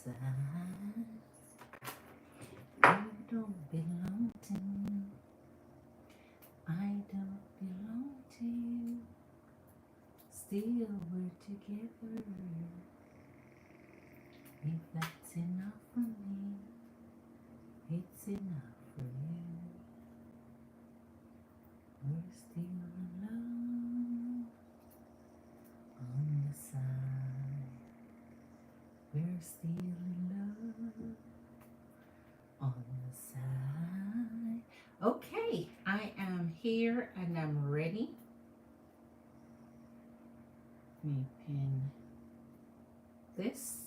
side. You don't belong to me. I don't belong to you. Still we're together. If that's enough for me, it's enough for you. We're still in love on the side. We're still in love on the side. Okay, I am here and I'm ready. Let me pin this.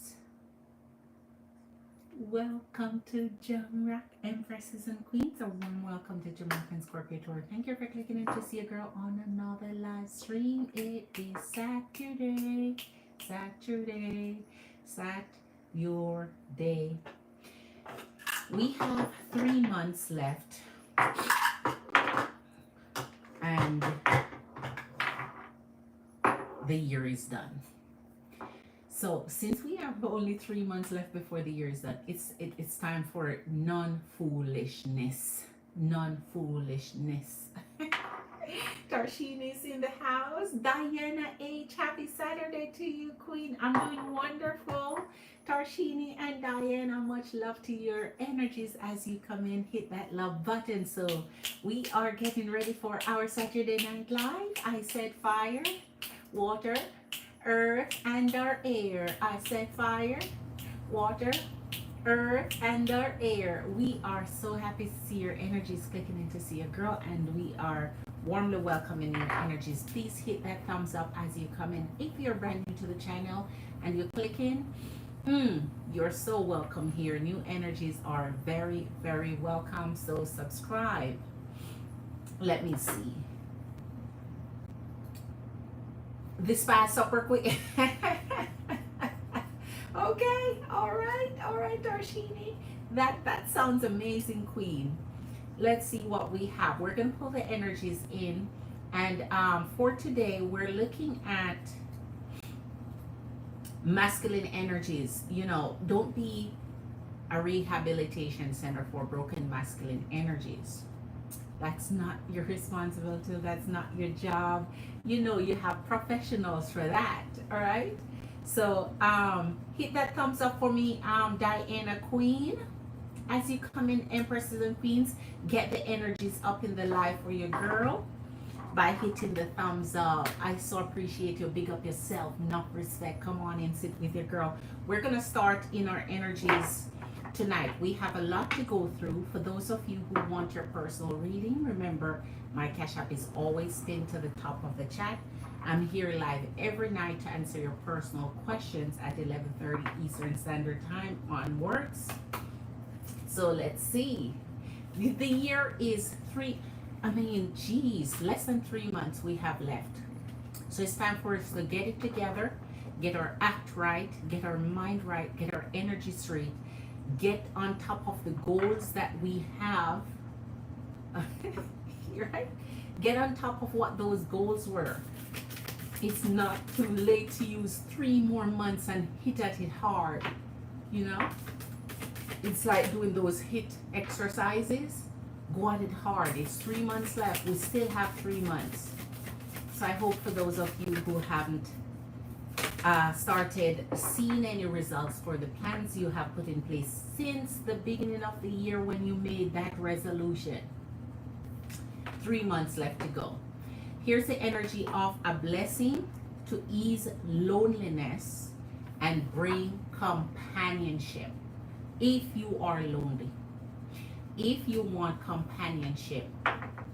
Welcome to Jamerican Empresses and Queens. A warm welcome to Jamerican Scorpio Tour. Thank you for clicking in to see a girl on another live stream. It is Saturday. Sat your day. We have 3 months left. And the year is done. So since we have only 3 months left before the year is done, it's time for non-foolishness. Tarshini is in the house. Diana H, happy Saturday to you, Queen. I'm doing wonderful. Tarshini and Diana, much love to your energies as you come in. Hit that love button. So we are getting ready for our Saturday Night Live. I said fire, water, earth, and our air. I said fire, water, earth, and our air. We are so happy to see your energies clicking in to see a girl, and we are warmly welcoming your energies. Please hit that thumbs up as you come in. If you're brand new to the channel and you click in, you're so welcome here. New energies are very, very welcome. So subscribe. Let me see. This fast super quick. Okay, all right, Darshini. That sounds amazing, Queen. Let's see what we have. We're gonna pull the energies in, and for today we're looking at masculine energies. You know, don't be a rehabilitation center for broken masculine energies. That's not your responsibility. That's not your job. You know, you have professionals for that. All right. So hit that thumbs up for me, Diana Queen. As you come in, Empresses and Queens, get the energies up in the live for your girl by hitting the thumbs up. I so appreciate you. Big up yourself. Enough respect. Come on in, sit with your girl. We're gonna start in our energies tonight. We have a lot to go through. For those of you who want your personal reading, remember my Cash App is always pinned to the top of the chat. I'm here live every night to answer your personal questions at 11:30 Eastern Standard Time onwards. So let's see. The year is less than 3 months we have left. So it's time for us to get it together, get our act right, get our mind right, get our energy straight, get on top of the goals that we have. Right? Get on top of what those goals were. It's not too late to use 3 more months and hit at it hard. You know? It's like doing those HIT exercises. Go at it hard. It's 3 months left. We still have 3 months. So I hope for those of you who haven't started seeing any results for the plans you have put in place since the beginning of the year when you made that resolution. 3 months left to go. Here's the energy of a blessing to ease loneliness and bring companionship. If you are lonely, if you want companionship,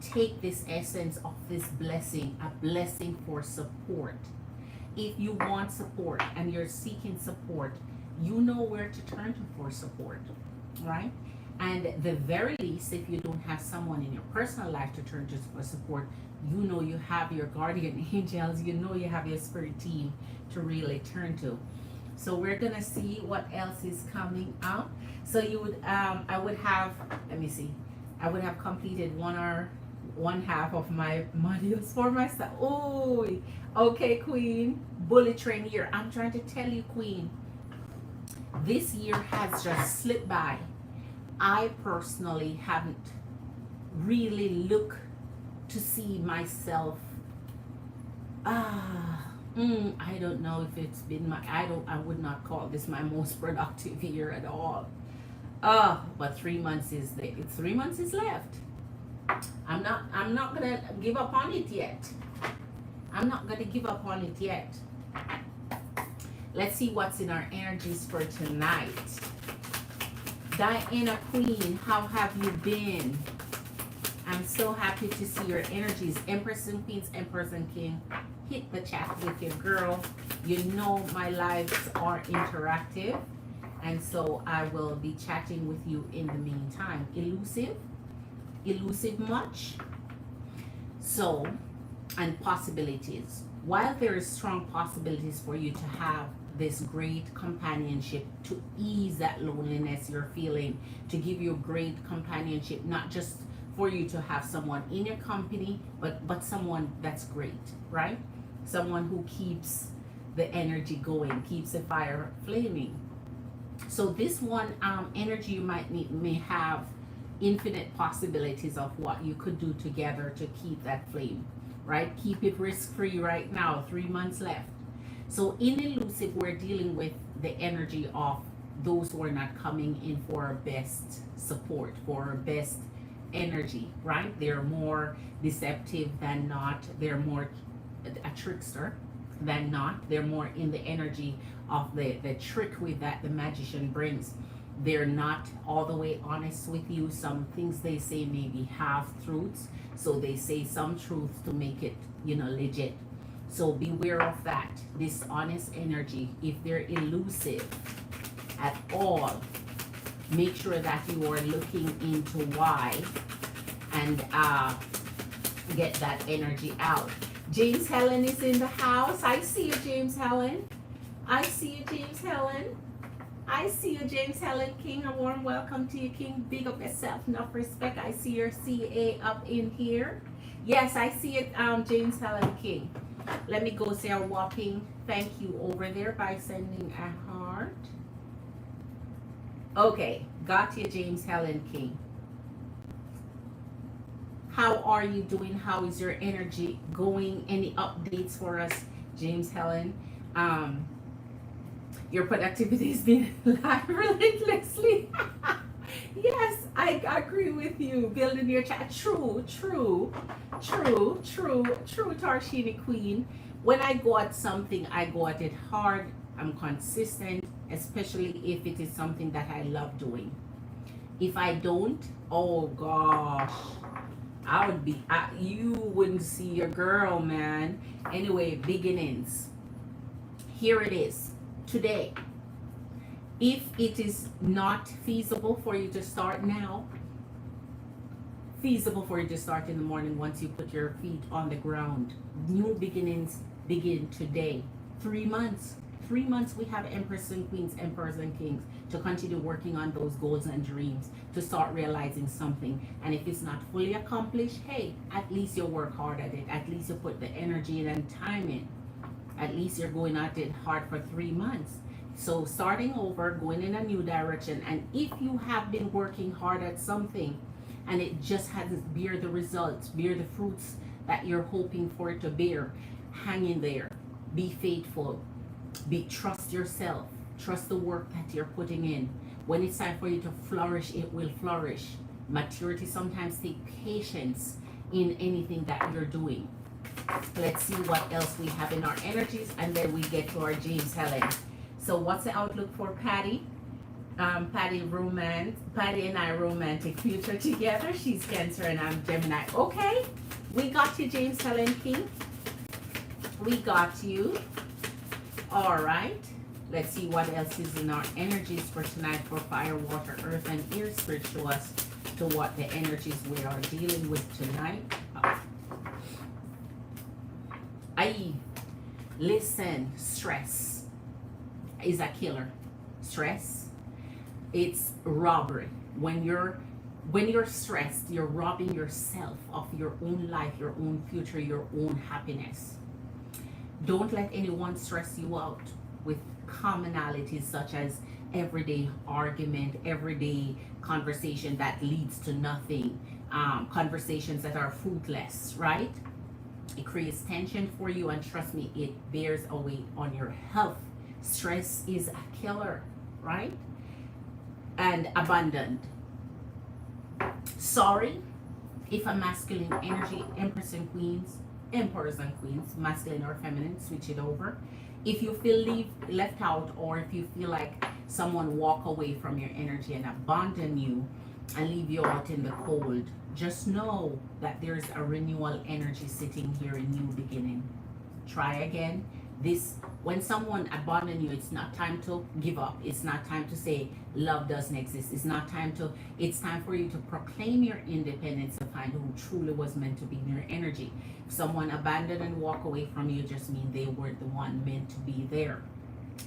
take this essence of this blessing, a blessing for support. If you want support and you're seeking support, you know where to turn to for support, right? And the very least, if you don't have someone in your personal life to turn to for support, you know you have your guardian angels, you know you have your spirit team to really turn to. So we're gonna see what else is coming up. So you would, I would have, let me see, I would have completed one half of my modules for myself. Oh, okay, Queen. Bullet train here. I'm trying to tell you, Queen. This year has just slipped by. I personally haven't really looked to see myself. I don't know if it's been I would not call this my most productive year at all. But 3 months is there. 3 months is left. I'm not gonna give up on it yet. I'm not gonna give up on it yet. Let's see what's in our energies for tonight. Diana Queen, how have you been? I'm so happy to see your energies. Empress and Queens, Empress and King, hit the chat with your girl. You know my lives are interactive, and so I will be chatting with you in the meantime. Elusive much? So, and possibilities. While there is strong possibilities for you to have this great companionship to ease that loneliness you're feeling, to give you great companionship, not just for you to have someone in your company, but someone that's great, right? Someone who keeps the energy going, keeps the fire flaming. So this one energy you may have infinite possibilities of what you could do together to keep that flame, right? Keep it risk-free right now, 3 months left. So in elusive, we're dealing with the energy of those who are not coming in for our best support, for our best energy, right? They're more deceptive than not. They're more a trickster than not. They're more in the energy of the trickery that the magician brings. They're not all the way honest with you. Some things they say may be half truths. So they say some truths to make it, legit. So beware of that. Dishonest energy. If they're elusive at all, make sure that you are looking into why and get that energy out. James Helen is in the house. I see you, James Helen. I see you, James Helen. I see you, James Helen King. A warm welcome to you, King. Big up yourself, enough respect. I see your CA up in here. Yes, I see it, James Helen King. Let me go say a whopping thank you over there by sending a heart. Okay, got you, James Helen King. How are you doing? How is your energy going? Any updates for us, James Helen? Your productivity is being live relentlessly. Yes, I agree with you. Building your chat. True, Tarshini Queen. When I go at something, I go at it hard. I'm consistent, especially if it is something that I love doing. If I don't, oh gosh, I would be, you wouldn't see your girl, man. Anyway, beginnings. Here it is. Today, if it is not feasible for you to start now, feasible for you to start in the morning once you put your feet on the ground. New beginnings begin today. 3 months. 3 months we have Empress and Queens, Emperors and Kings to continue working on those goals and dreams, to start realizing something. And if it's not fully accomplished, hey, at least you work hard at it. At least you put the energy in and time in. At least you're going at it hard for 3 months. So starting over, going in a new direction. And if you have been working hard at something and it just hasn't bear the results, bear the fruits that you're hoping for it to bear, hang in there. Be faithful. Trust yourself. Trust the work that you're putting in. When it's time for you to flourish, it will flourish. Maturity sometimes takes patience in anything that you're doing. Let's see what else we have in our energies, and then we get to our James Helen. So what's the outlook for Patty? Patty and I romantic future together. She's Cancer and I'm Gemini. Okay, we got you, James Helen King. We got you. All right. Let's see what else is in our energies for tonight for fire, water, earth, and air. Spirit show us to what the energies we are dealing with tonight. Listen, stress is a killer. Stress, it's robbery. When you're stressed, you're robbing yourself of your own life, your own future, your own happiness. Don't let anyone stress you out with commonalities such as everyday argument, everyday conversation that leads to nothing, conversations that are fruitless, right? It creates tension for you, and trust me, it bears a weight on your health. Stress is a killer, right? And abandoned. Sorry if a masculine energy, emperors and queens, masculine or feminine, switch it over. If you feel left out, or if you feel like someone walk away from your energy and abandon you and leave you out in the cold, just know that there's a renewal energy sitting here, a new beginning. Try again. This, when someone abandon you, it's not time to give up. It's not time to say love doesn't exist. It's time for you to proclaim your independence, to find who truly was meant to be in your energy. If someone abandoned and walk away from you, just mean they weren't the one meant to be there.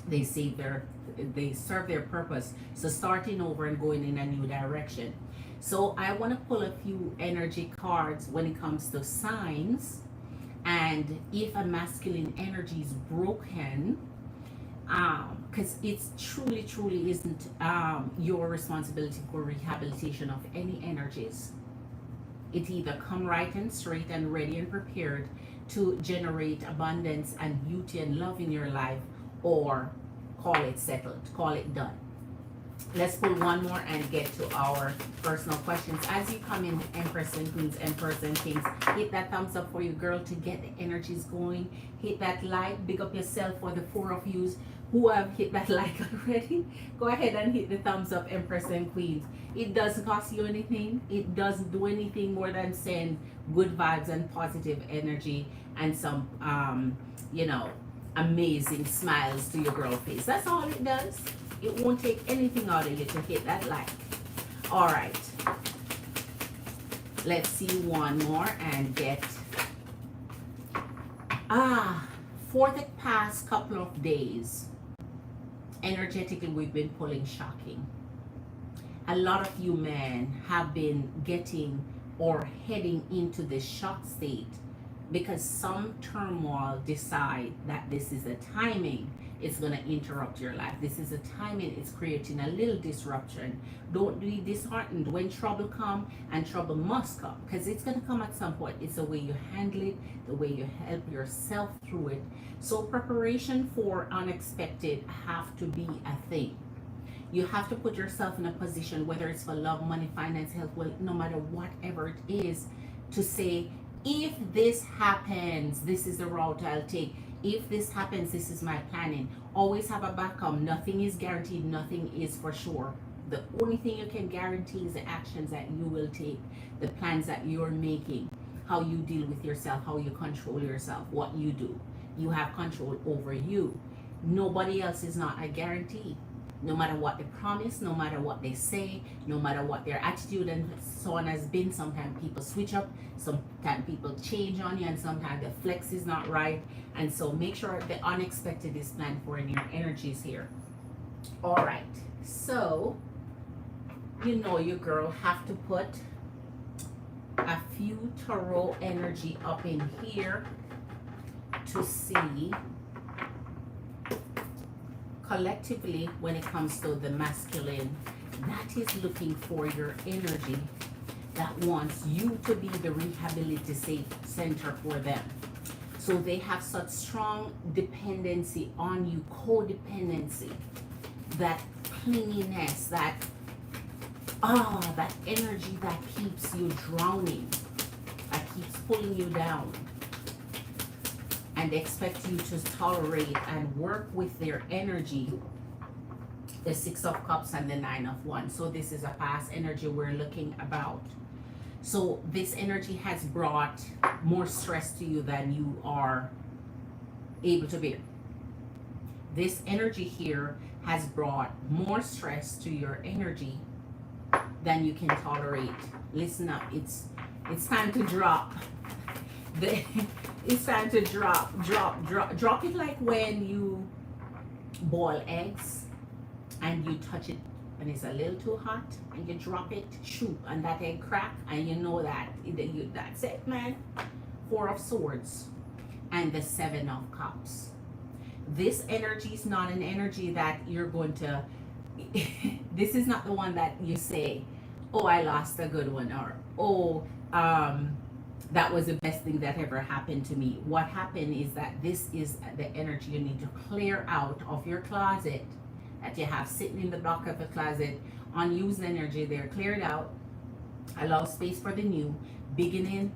They serve their purpose. So starting over and going in a new direction. So I want to pull a few energy cards when it comes to signs. And if a masculine energy is broken, because it's truly isn't your responsibility for rehabilitation of any energies. It either come right and straight and ready and prepared to generate abundance and beauty and love in your life, or call it settled, call it done. Let's pull one more and get to our personal questions. As you come in, Empress and Queens, Emperors and Kings, hit that thumbs up for you, girl, to get the energies going. Hit that like. Big up yourself for the 4 of yous who have hit that like already. Go ahead and hit the thumbs up, Empress and Queens. It doesn't cost you anything. It doesn't do anything more than send good vibes and positive energy and some, amazing smiles to your girl face. That's all it does. It won't take anything out of you to hit that like. All right. Let's see one more and get... for the past couple of days, energetically, we've been pulling shocking. A lot of you men have been getting or heading into this shock state because some turmoil decide that this is a timing. It's going to interrupt your life. This is a timing. It's creating a little disruption. Don't be disheartened when trouble comes, and trouble must come, because it's going to come at some point. It's the way you handle it, the way you help yourself through it. So preparation for unexpected have to be a thing. You have to put yourself in a position, whether it's for love, money, finance, health, well, no matter whatever it is, to say, if this happens, this is the route I'll take. If this happens, this is my planning. Always have a backup. Nothing is guaranteed. Nothing is for sure. The only thing you can guarantee is the actions that you will take, the plans that you're making, how you deal with yourself, how you control yourself, what you do. You have control over you. Nobody else is not a guarantee. No matter what they promise, no matter what they say, no matter what their attitude and so on has been, sometimes people switch up, sometimes people change on you, and sometimes the flex is not right. And so make sure the unexpected is planned for in your energies here. All right, so your girl have to put a few tarot energy up in here to see collectively when it comes to the masculine that is looking for your energy, that wants you to be the rehabilitative center for them. So they have such strong dependency on you, codependency, that clinginess, that energy that keeps you drowning, that keeps pulling you down, and expect you to tolerate and work with their energy. The 6 of Cups and the 9 of Wands. So this is a past energy we're looking about. So this energy has brought more stress to you than you are able to bear. This energy here has brought more stress to your energy than you can tolerate. Listen up, it's time to drop. It's time to drop it, like when you boil eggs and you touch it and it's a little too hot and you drop it, shoot, and that egg crack, and you know that that's it, man. 4 of Swords and the 7 of Cups. This energy is not an energy that you're going to this is not the one that you say, oh, I lost a good one, or oh, that was the best thing that ever happened to me. What happened is that this is the energy you need to clear out of your closet that you have sitting in the back of the closet, unused energy there. Clear it out, allow space for the new beginning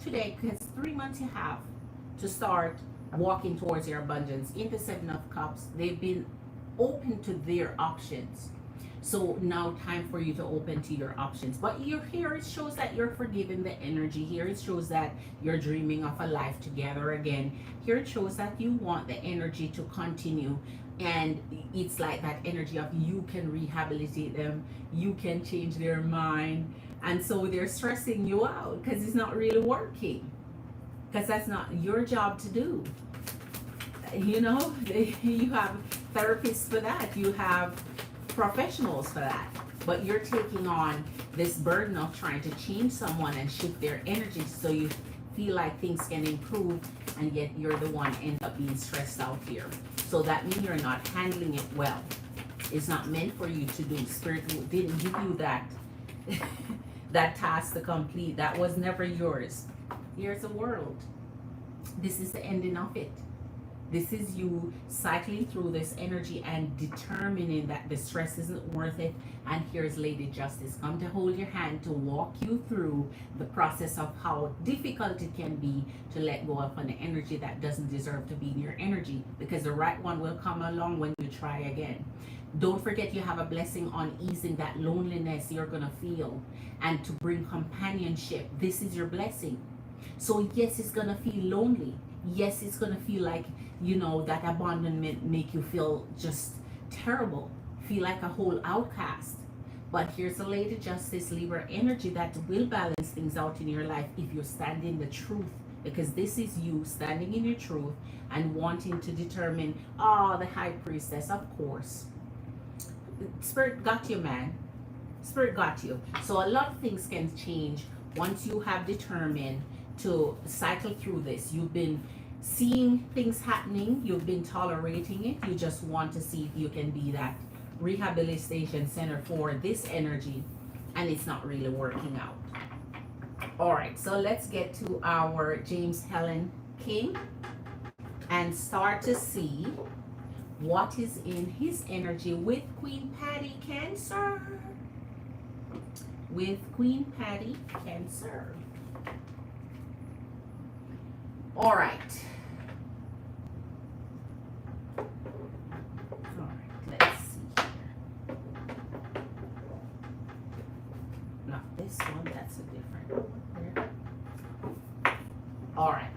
today, because 3 months you have to start walking towards your abundance. In the Seven of Cups, they've been open to their options. So now time for you to open to your options. But here it shows that you're forgiving the energy. Here it shows that you're dreaming of a life together again. Here it shows that you want the energy to continue. And it's like that energy of you can rehabilitate them. You can change their mind. And so they're stressing you out because it's not really working. Because that's not your job to do. You know, you have therapists for that. You have professionals for that. But you're taking on this burden of trying to change someone and shift their energy so you feel like things can improve, and yet you're the one end up being stressed out here. So that means you're not handling it well. It's not meant for you to do. Spirit didn't give you that that task to complete. That was never yours. Here's the world. This is the ending of it. This is you cycling through this energy and determining that the stress isn't worth it. And here's Lady Justice come to hold your hand to walk you through the process of how difficult it can be to let go of an energy that doesn't deserve to be in your energy, because the right one will come along when you try again. Don't forget you have a blessing on easing that loneliness you're going to feel and to bring companionship. This is your blessing. So yes, it's going to feel lonely. Yes, it's going to feel like, you know, that abandonment make you feel just terrible, feel like a whole outcast. But here's a Lady Justice Libra energy that will balance things out in your life if you stand in the truth, because this is you standing in your truth and wanting to determine, the High Priestess, of course. Spirit got you, man. Spirit got you. So a lot of things can change once you have determined to cycle through this. You've been seeing things happening, you've been tolerating it, you just want to see if you can be that rehabilitation center for this energy, and it's not really working out. All right, so let's get to our James Helen King and start to see what is in his energy with Queen Patty Cancer. With Queen Patty Cancer. All right. Let's see here. Not this one, that's a different one. All right.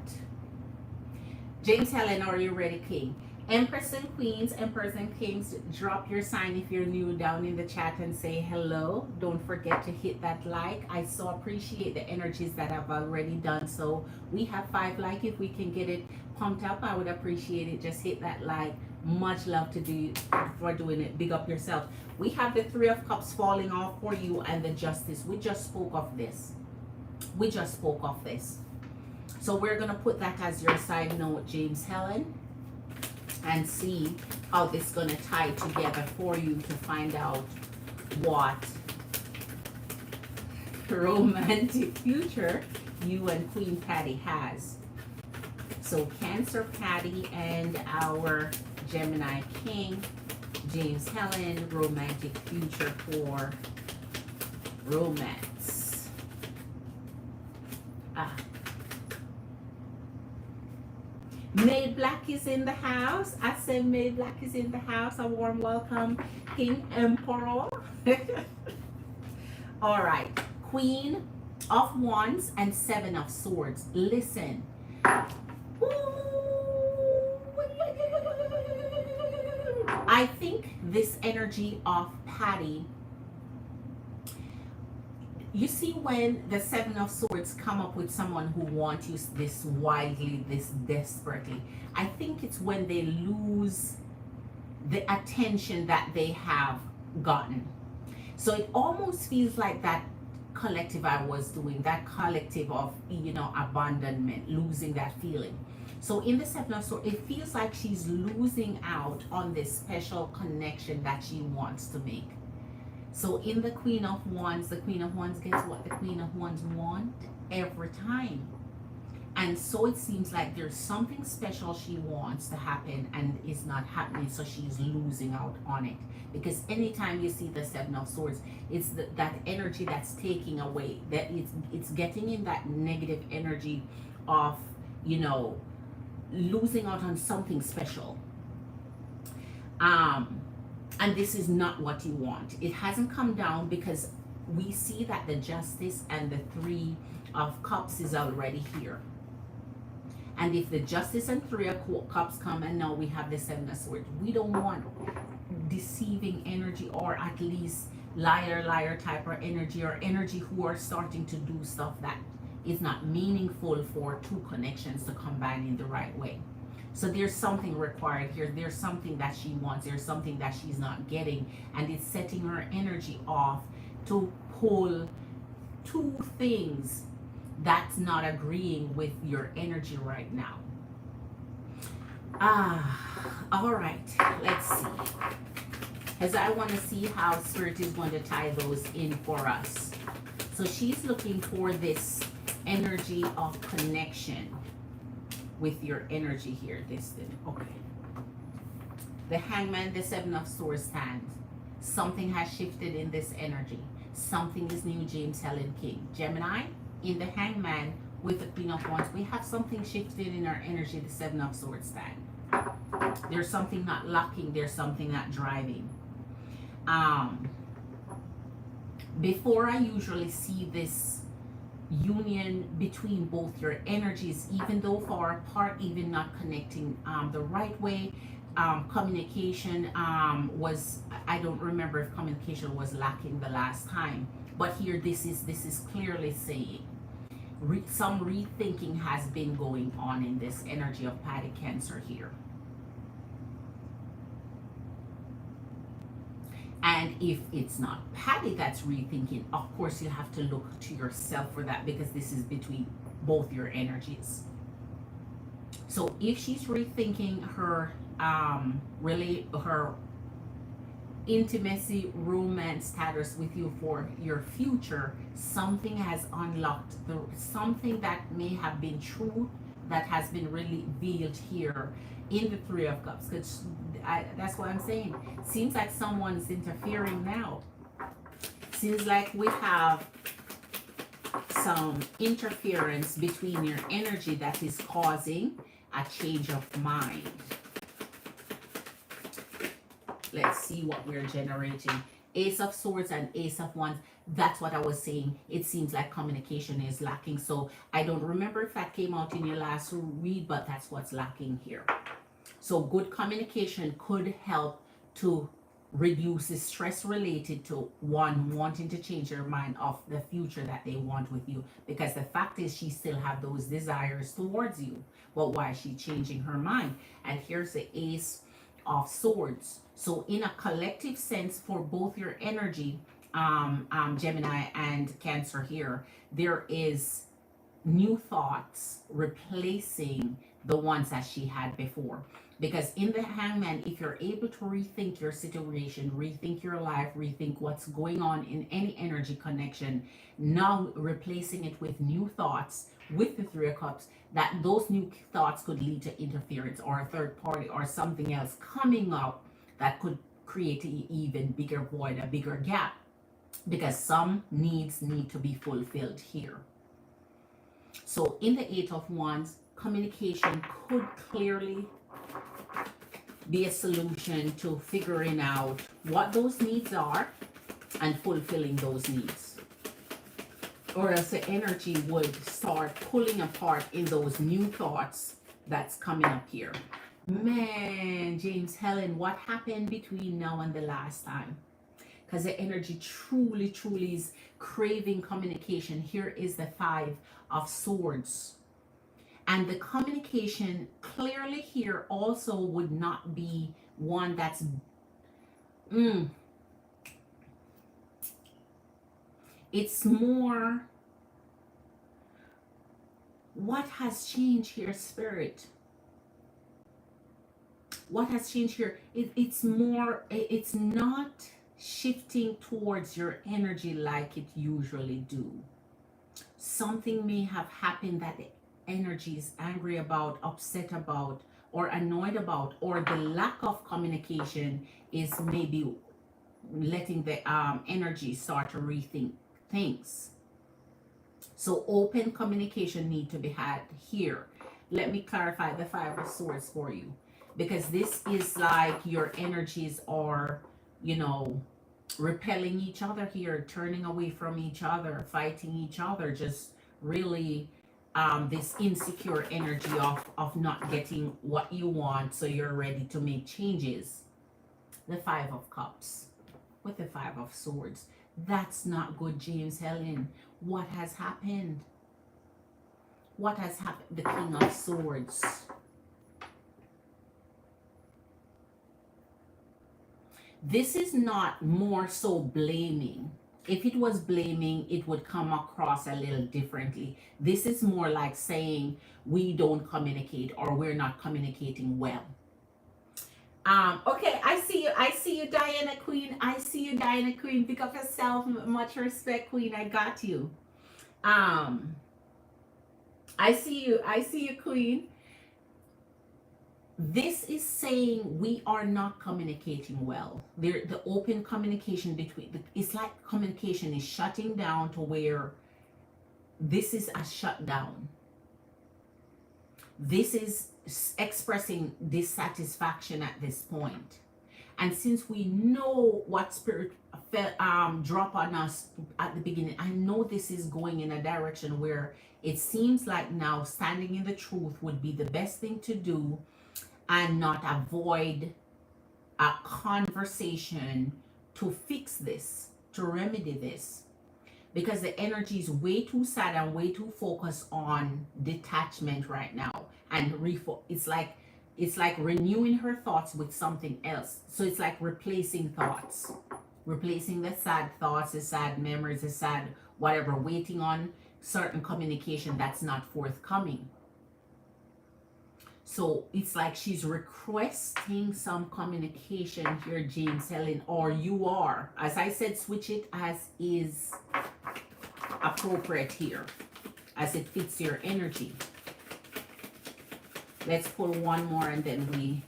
James Helen, are you ready, King? Empress and Queens, Emperors and Kings, drop your sign if you're new down in the chat and say hello. Don't forget to hit that like. I so appreciate the energies that I've already done. So we have 5 likes. If we can get it pumped up, I would appreciate it. Just hit that like. Much love to do for doing it. Big up yourself. We have the 3 of Cups falling off for you and the Justice. We just spoke of this. We just spoke of this. So we're going to put that as your side note, James Helen, and see how this is going to tie together for you to find out what romantic future you and Queen Patty has. So Cancer Patty and our Gemini King, James Helen, romantic future for romance. Maid Black is in the house. I said Maid Black is in the house. A warm welcome, King Emperor. All right. Queen of Wands and 7 of Swords. Listen. I think this energy of Patty, you see, when the 7 of Swords come up with someone who wants you this wildly, this desperately, I think it's when they lose the attention that they have gotten. So it almost feels like that collective I was doing, that collective of, you know, abandonment, losing that feeling. So in the Seven of Swords, it feels like she's losing out on this special connection that she wants to make. So in the Queen of Wands, gets what the Queen of Wands want every time. And so it seems like there's something special she wants to happen and is not happening, so she's losing out on it. Because anytime you see the Seven of Swords, it's that energy that's taking away, that it's getting in that negative energy of, you know, losing out on something special. And this is not what you want. It hasn't come down because we see that the Justice and the Three of Cups is already here. And if the Justice and Three of Cups come and now we have the Seven of Swords, we don't want deceiving energy, or at least liar type of energy, or energy who are starting to do stuff that is not meaningful for two connections to combine in the right way. So there's something required here. There's something that she wants. There's something that she's not getting. And it's setting her energy off to pull two things that's not agreeing with your energy right now. All right, let's see. As I want to see how Spirit is going to tie those in for us. So she's looking for this energy of connection with your energy here. This thing, okay. The Hangman, the Seven of Swords stands. Something has shifted in this energy. Something is new, James, Helen, King. Gemini, in the Hangman with the Queen of Wands, we have something shifted in our energy, the Seven of Swords stand. There's something not locking, there's something not driving. Before I usually see this union between both your energies, even though far apart, even not connecting the right way. Communication was, I don't remember if communication was lacking the last time, but here this is clearly saying some rethinking has been going on in this energy of Paddy Cancer here. And if it's not Paddy that's rethinking, of course you have to look to yourself for that, because this is between both your energies. So if she's rethinking her her intimacy, romance status with you for your future, something has unlocked something that may have been true that has been really revealed here in the Three of Cups. Because that's what I'm saying. Seems like someone's interfering now. Seems like we have some interference between your energy that is causing a change of mind. Let's see what we're generating. Ace of Swords and Ace of Wands. That's what I was saying. It seems like communication is lacking. So I don't remember if that came out in your last read, but that's what's lacking here. So good communication could help to reduce the stress related to one wanting to change their mind of the future that they want with you. Because the fact is, she still have those desires towards you. But why is she changing her mind? And here's the Ace of Swords. So in a collective sense for both your energy, Gemini and Cancer here, there is new thoughts replacing the ones that she had before. Because in the Hangman, if you're able to rethink your situation, rethink your life, rethink what's going on in any energy connection, now replacing it with new thoughts with the Three of Cups, that those new thoughts could lead to interference or a third party or something else coming up that could create an even bigger void, a bigger gap, because some needs need to be fulfilled here. So in the Eight of Wands, communication could clearly be a solution to figuring out what those needs are and fulfilling those needs. Or else the energy would start pulling apart in those new thoughts that's coming up here. Man, James, Helen, what happened between now and the last time? Because the energy truly is craving communication. Here is the Five of Swords. And the communication clearly here also would not be one that's it's more, what has changed here, Spirit? What has changed here? It's more, it's not shifting towards your energy like it usually do. Something may have happened that the energy is angry about, upset about, or annoyed about, or the lack of communication is maybe letting the energy start to rethink things. So open communication need to be had here. Let me clarify the Five of Swords for you, because this is like your energies are, you know, repelling each other here, turning away from each other, fighting each other, just really this insecure energy of not getting what you want, so you're ready to make changes. The Five of Cups with the Five of Swords. That's not good, James Helen. What has happened? What has happened? The King of Swords. This is not more so blaming. If it was blaming, it would come across a little differently. This is more like saying we don't communicate, or we're not communicating well. Okay, I see you. I see you, Diana Queen. I see you, Diana Queen. Pick up yourself. Much respect, Queen. I got you. I see you. I see you, Queen. This is saying we are not communicating well. The open communication between, it's like communication is shutting down to where this is a shutdown. This is expressing dissatisfaction at this point. And since we know what spirit drop on us at the beginning, I know this is going in a direction where it seems like now standing in the truth would be the best thing to do, and not avoid a conversation to fix this, to remedy this. Because the energy is way too sad and way too focused on detachment right now. And it's like renewing her thoughts with something else. So it's like replacing thoughts. Replacing the sad thoughts, the sad memories, the sad whatever, waiting on certain communication that's not forthcoming. So it's like she's requesting some communication here, James Helen, or you are. As I said, switch it as is appropriate here, as it fits your energy. Let's pull one more and then we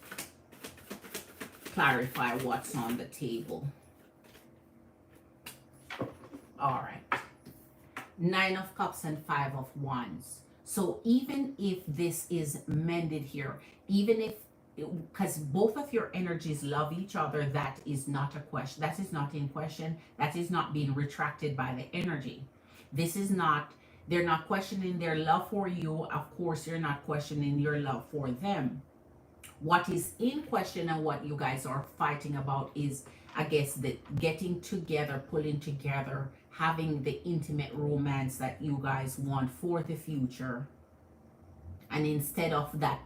clarify what's on the table. All right. Nine of Cups and Five of Wands. So even if this is mended here, even if, because both of your energies love each other, that is not a question. That is not in question. That is not being retracted by the energy. This is not, they're not questioning their love for you. Of course, you're not questioning your love for them. What is in question and what you guys are fighting about is, I guess, the getting together, pulling together, having the intimate romance that you guys want for the future. And instead of that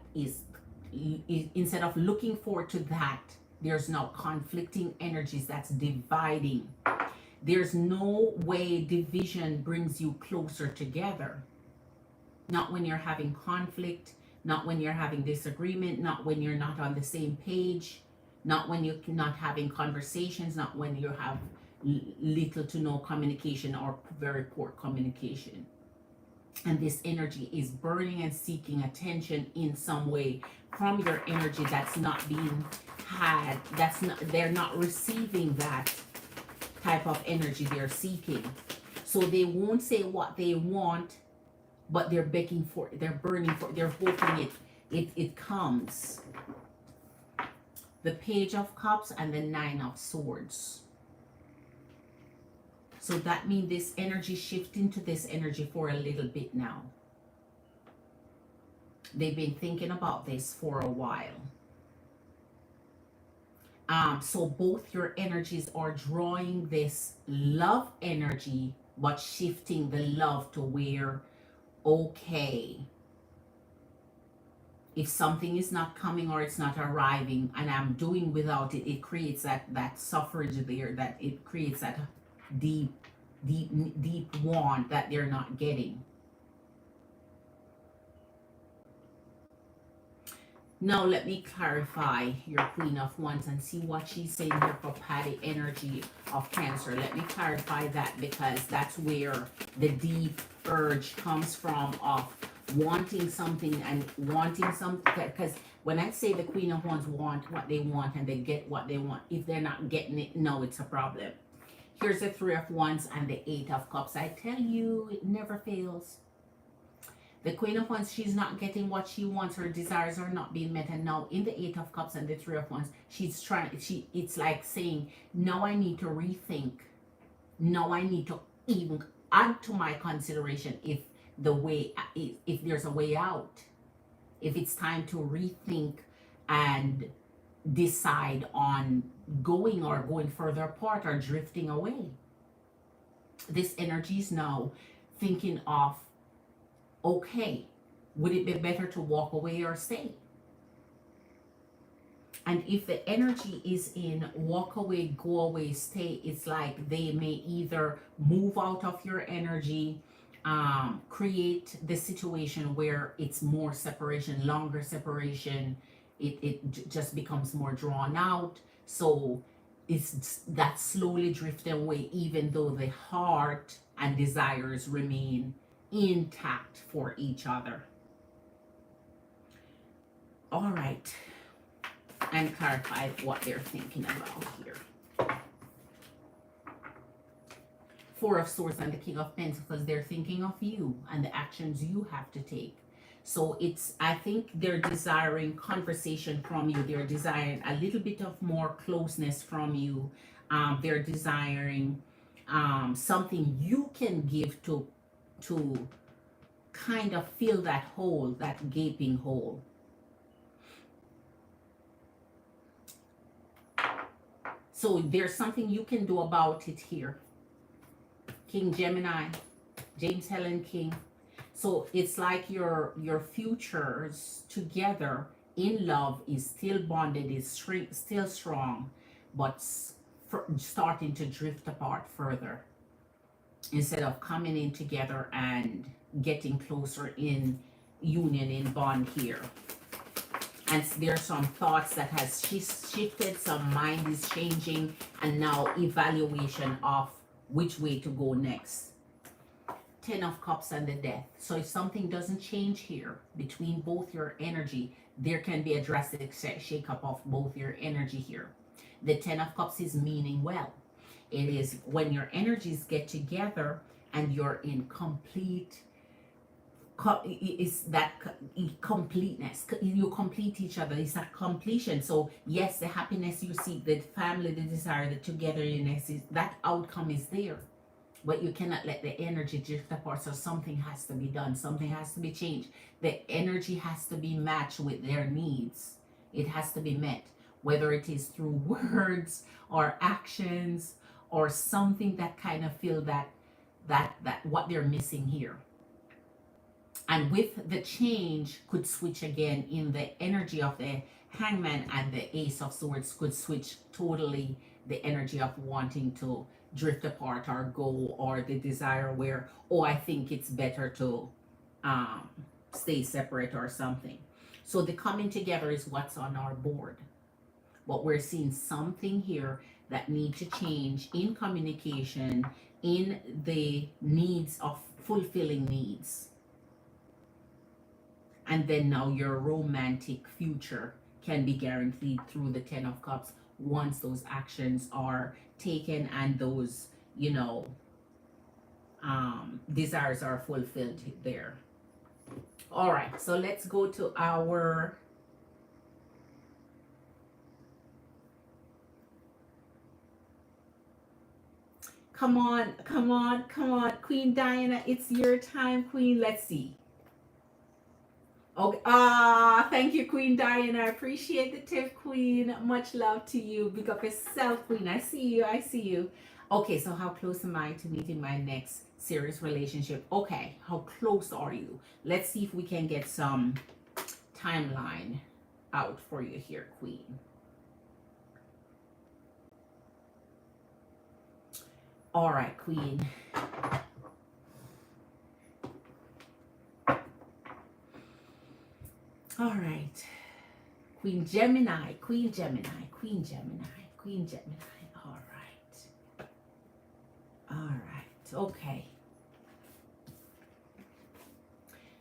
instead of looking forward to that, there's now conflicting energies that's dividing. There's no way division brings you closer together. Not when you're having conflict, not when you're having disagreement, not when you're not on the same page, not when you're not having conversations, not when you have little to no communication or very poor communication. And this energy is burning and seeking attention in some way from your energy that's not being had. That's not, they're not receiving that type of energy they're seeking. So they won't say what they want, but they're begging for it, they're burning for it, they're hoping it comes. The Page of Cups and the Nine of Swords. So that means this energy shifting to this energy for a little bit now. They've been thinking about this for a while. So both your energies are drawing this love energy, but shifting the love to where, okay, if something is not coming or it's not arriving and I'm doing without it, it creates that suffrage there, that it creates that deep want that they're not getting. Now let me clarify your Queen of Wands and see what she's saying here for Patty energy of Cancer. Let me clarify that, because that's where the deep urge comes from, of wanting something and wanting something. Because when I say the Queen of Wands want what they want and they get what they want, if they're not getting it, no, it's a problem. Here's the Three of Wands and the Eight of Cups. I tell you, it never fails. The Queen of Wands, she's not getting what she wants. Her desires are not being met. And now in the Eight of Cups and the Three of Wands, she's trying, it's like saying, now I need to rethink. Now I need to even add to my consideration if there's a way out. If it's time to rethink and decide on going further apart or drifting away. This energy is now thinking of, okay, would it be better to walk away or stay? And if the energy is in walk away, go away, stay, it's like they may either move out of your energy, create the situation where it's more separation, longer separation, it just becomes more drawn out. So it's that slowly drifting away, even though the heart and desires remain intact for each other. All right, and clarify what they're thinking about here. Four of Swords and the King of Pentacles, they're thinking of you and the actions you have to take. So I think they're desiring conversation from you. They're desiring a little bit of more closeness from you. They're desiring something you can give to kind of fill that hole, that gaping hole. So there's something you can do about it here. King Gemini, James Helen King. So it's like your futures together in love is still bonded, is still strong, but starting to drift apart further, instead of coming in together and getting closer in union, in bond here. And there's some thoughts that has shifted, some mind is changing, and now evaluation of which way to go next. Ten of Cups and the Death. So if something doesn't change here between both your energy, there can be a drastic shake-up of both your energy here. The Ten of Cups is meaning well. It is when your energies get together and you're in complete, it's that completeness. You complete each other. It's a completion. So yes, the happiness you seek, the family, the desire, the togetherness, that outcome is there. But you cannot let the energy drift apart. So something has to be done. Something has to be changed. The energy has to be matched with their needs. It has to be met, whether it is through words or actions or something that kind of feel that what they're missing here. And with the change could switch again in the energy of the Hangman, and the Ace of Swords could switch totally the energy of wanting to drift apart or go, or the desire where, oh, I think it's better to stay separate or something. So the coming together is what's on our board. But we're seeing something here that needs to change in communication, in the needs of fulfilling needs. And then now your romantic future can be guaranteed through the Ten of Cups once those actions are taken and those, desires are fulfilled there. All right, so let's go to our come on, Queen Diana, it's your time, Queen. Let's see. Okay. Thank you, Queen Diana. I appreciate the tip, Queen. Much love to you. Big up yourself, Queen. I see you. Okay, so how close am I to meeting my next serious relationship? Okay, how close are you? Let's see if we can get some timeline out for you here, Queen. All right, Queen. All right. Queen Gemini, Queen Gemini, Queen Gemini, Queen Gemini. All right. All right. Okay.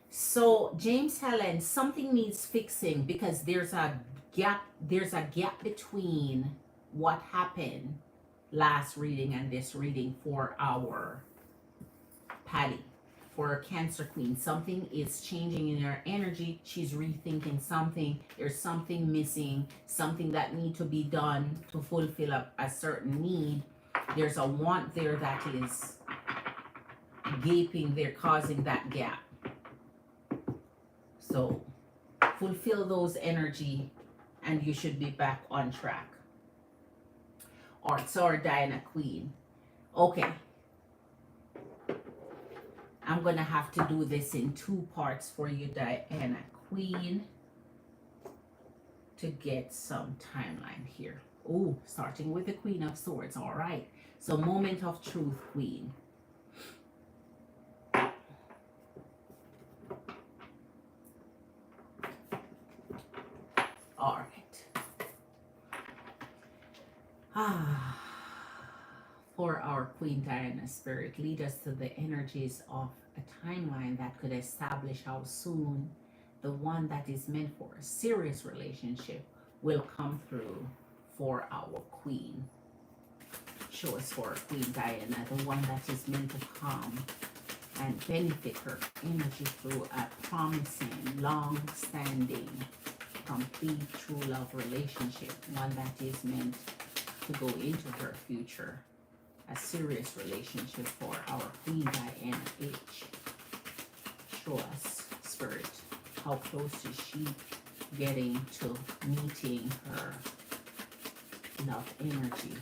So James Helen, something needs fixing because there's a gap between what happened last reading and this reading for our Patty, for a Cancer Queen. Something is changing in her energy. She's rethinking something. There's something missing, something that needs to be done to fulfill a certain need. There's a want there that is gaping there, causing that gap. So fulfill those energy and you should be back on track. All right, so our Diana Queen. Okay. I'm going to have to do this in 2 parts for you, Diana Queen, to get some timeline here. Oh, starting with the Queen of Swords. All right. So moment of truth, Queen. All right. For our Queen Diana Spirit, lead us to the energies of a timeline that could establish how soon the one that is meant for a serious relationship will come through for our Queen. Show us for Queen Diana, the one that is meant to come and benefit her energy through a promising, long-standing, complete true love relationship, one that is meant to go into her future, a serious relationship for our Queen Diana H. Show us, Spirit, how close is she getting to meeting her love energy,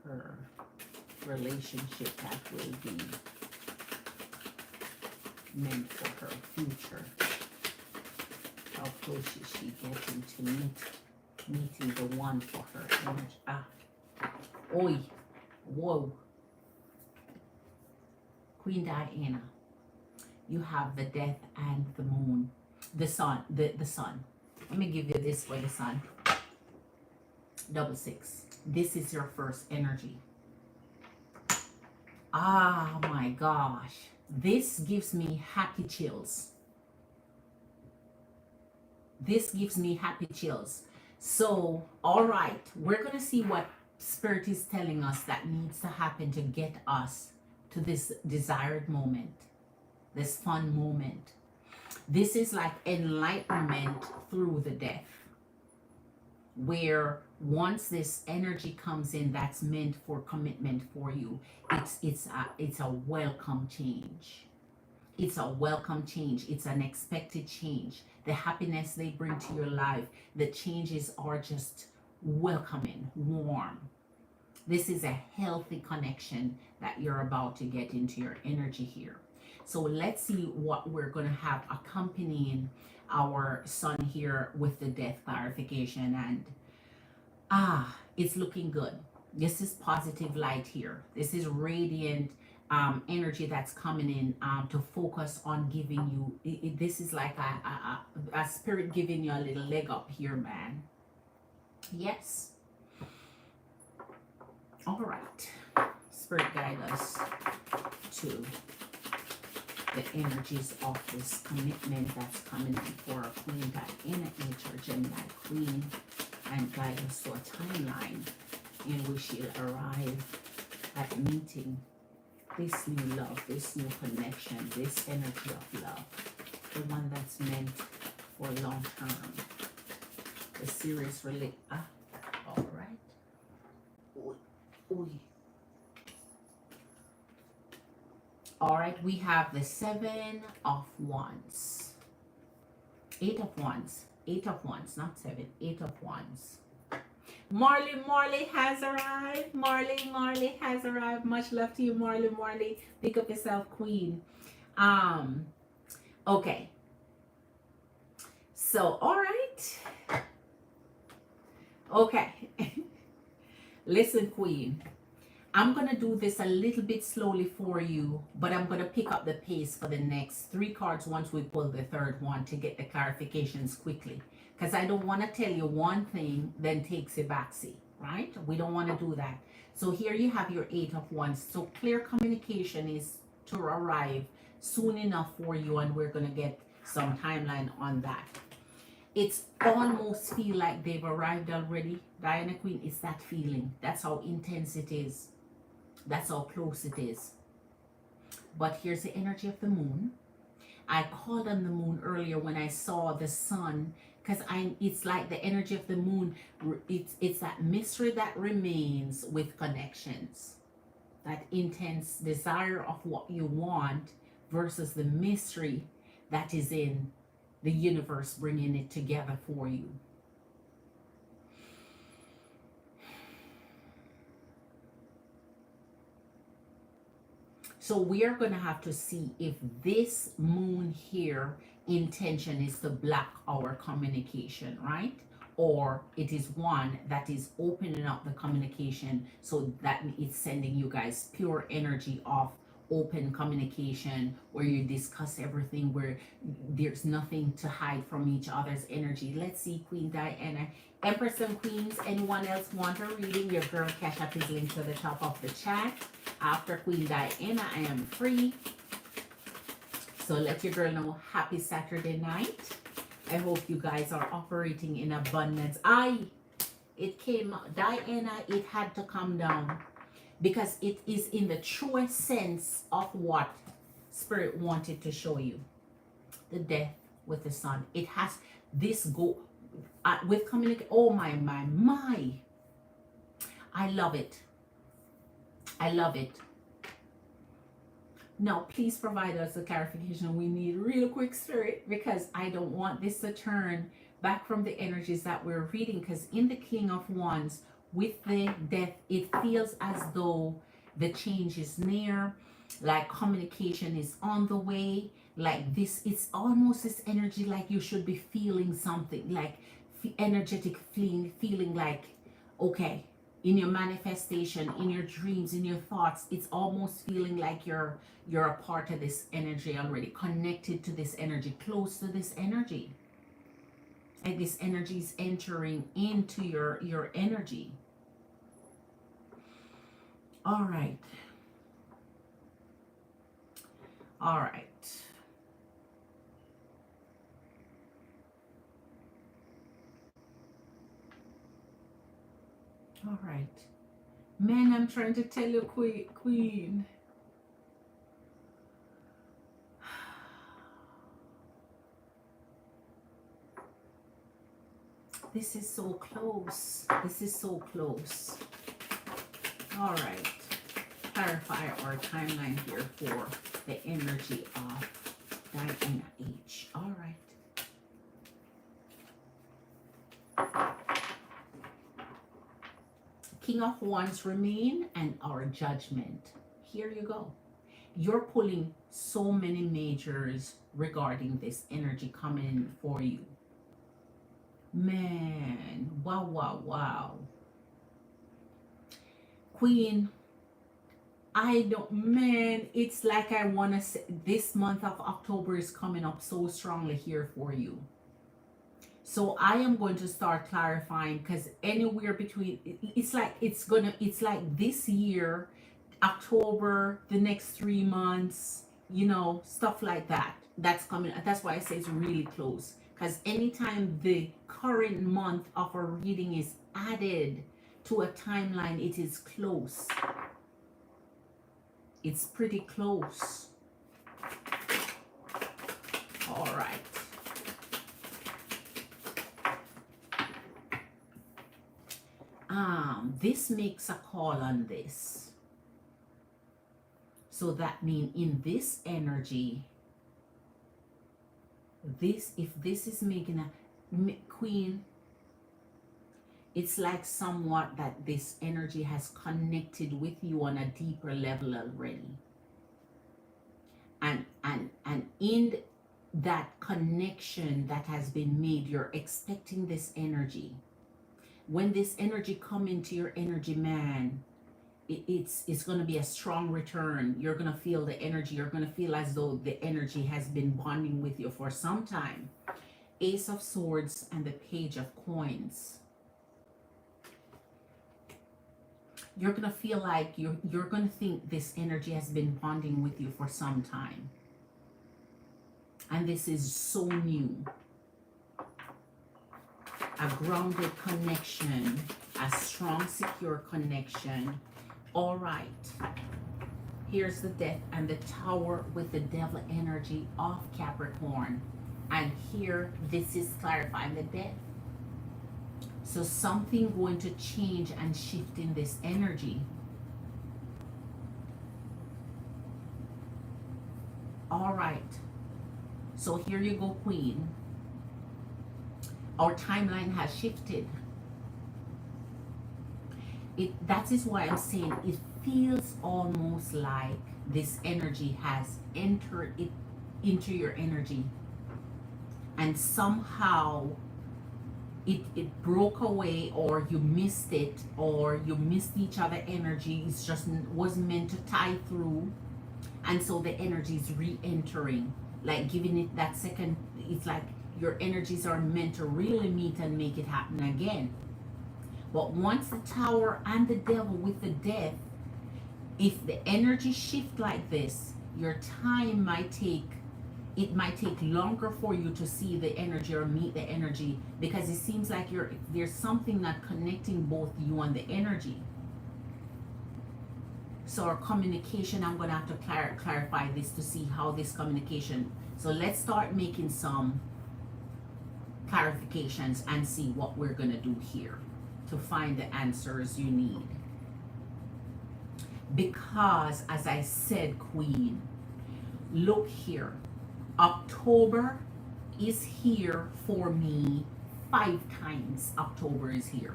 her relationship that will be meant for her future. How close is she getting to meeting the one for her energy? Oi, whoa. Queen Diana, you have the Death and the Moon, the Sun, the Sun. Let me give you this for the Sun. 6. This is your first energy. Ah, my gosh. This gives me happy chills. This gives me happy chills. So, all right, we're going to see what Spirit is telling us that needs to happen to get us to this desired moment, this fun moment. This is like enlightenment through the death, where once this energy comes in that's meant for commitment for you, it's a welcome change. It's a welcome change. It's an expected change. The happiness they bring to your life, the changes are just welcoming, warm. This is a healthy connection that you're about to get into your energy here. So let's see what we're going to have accompanying our Sun here with the death clarification. And it's looking good. This is positive light here. This is radiant energy that's coming in to focus on giving you. This is like a spirit giving you a little leg up here, man. Yes. All right. Spirit guide us to the energies of this commitment that's coming in for our Queen Diana H, or Gemini Queen, and guide us to a timeline in which she'll arrive at meeting this new love, this new connection, this energy of love, the one that's meant for long term, the serious relate. All right. Oy. All right, we have the 7 of Wands, 8 of Wands, 8 of Wands, not 7, 8 of Wands. Marley has arrived. Marley has arrived. Much love to you, Marley. Pick up yourself, Queen. Okay. So, all right. Okay. Listen, Queen. I'm going to do this a little bit slowly for you, but I'm going to pick up the pace for the next 3 cards once we pull the third one to get the clarifications quickly. because I don't want to tell you one thing then takes a backseat, right? We don't want to do that. So here you have your Eight of Wands. So clear communication is to arrive soon enough for you, and we're going to get some timeline on that. It's almost feel like they've arrived already. Diana Queen, is that feeling. That's how intense it is. That's how close it is. But here's the energy of the moon. I called on the moon earlier when I saw the sun, because it's like the energy of the moon. It's that mystery that remains with connections, that intense desire of what you want versus the mystery that is in the universe bringing it together for you. So we are going to have to see if this moon here intention is to block our communication, right? Or it is one that is opening up the communication, so that it's sending you guys pure energy of open communication, where you discuss everything, where there's nothing to hide from each other's energy. Let's see, Queen Diana. Empress and Queens, anyone else want a reading? Your girl Cash App is linked to the top of the chat. After Queen Diana, I am free. So let your girl know, happy Saturday night. I hope you guys are operating in abundance. It came, Diana, it had to come down, because it is in the truest sense of what Spirit wanted to show you. The death with the sun. It has this go with communicate. Oh my. I love it. I love it. Now, please provide us the clarification we need real quick, Spirit, because I don't want this to turn back from the energies that we're reading, because in the King of Wands, with the death, it feels as though the change is near, like communication is on the way, like this. It's almost this energy like you should be feeling something, like energetic feeling like, okay, in your manifestation, in your dreams, in your thoughts, it's almost feeling like you're a part of this energy already, connected to this energy, close to this energy. Like this energy is entering into your energy. All right. All right. All right. Man, I'm trying to tell you, Queen. This is so close. This is so close. All right. Clarify our timeline here for the energy of Diana H. All right. King of Wands remain, and our Judgment. Here you go. You're pulling so many majors regarding this energy coming in for you. Man, wow. Queen, it's like I want to say this month of October is coming up so strongly here for you. So I am going to start clarifying, because anywhere between, it's like this year, October, the next 3 months, stuff like that. That's coming. That's why I say it's really close. Because anytime the current month of a reading is added to a timeline, it is close. It's pretty close. All right. This makes a call on this. So that means in this energy, if this is making a Queen, it's like somewhat that this energy has connected with you on a deeper level already. And in that connection that has been made, you're expecting this energy. When this energy come into your energy, man, it's going to be a strong return. You're going to feel the energy. You're going to feel as though the energy has been bonding with you for some time. Ace of Swords and the Page of Coins. You're going to feel like you're going to think this energy has been bonding with you for some time. And this is so new. A grounded connection, a strong, secure connection. All right. Here's the Death and the Tower with the Devil energy of Capricorn. And here, this is clarifying the Death. So something going to change and shift in this energy. All right. So here you go, Queen. Our timeline has shifted. That is why I'm saying it feels almost like this energy has entered it into your energy. And somehow it broke away, or you missed it, or you missed each other energy. It just wasn't meant to tie through. And so the energy is re-entering, like giving it that second. It's like your energies are meant to really meet and make it happen again. But once the Tower and the Devil with the Death, if the energy shift like this, your time might take, it might take longer for you to see the energy or meet the energy, because it seems like there's something not connecting both you and the energy. So our communication, I'm going to have to clarify this to see how this communication. So let's start making some clarifications and see what we're going to do here to find the answers you need. Because as I said, Queen, look here. October is here for me 5 times. October is here.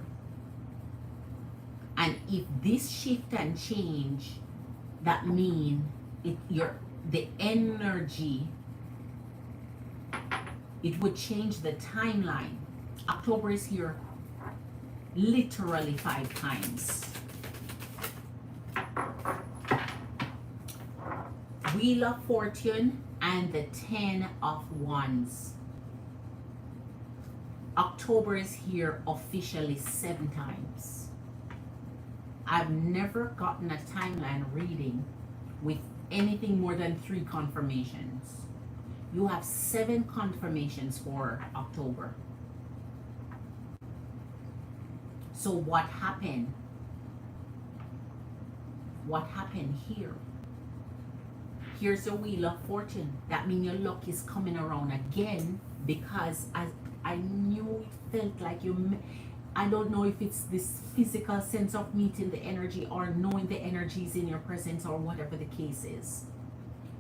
And if this shift and change, that means the energy, it would change the timeline. October is here literally 5 times. Wheel of Fortune and the 10 of Wands. October is here officially 7 times. I've never gotten a timeline reading with anything more than 3 confirmations. You have 7 confirmations for October. So what happened? What happened here? Here's the Wheel of Fortune. That means your luck is coming around again, because I knew it felt like I don't know if it's this physical sense of meeting the energy or knowing the energies in your presence or whatever the case is.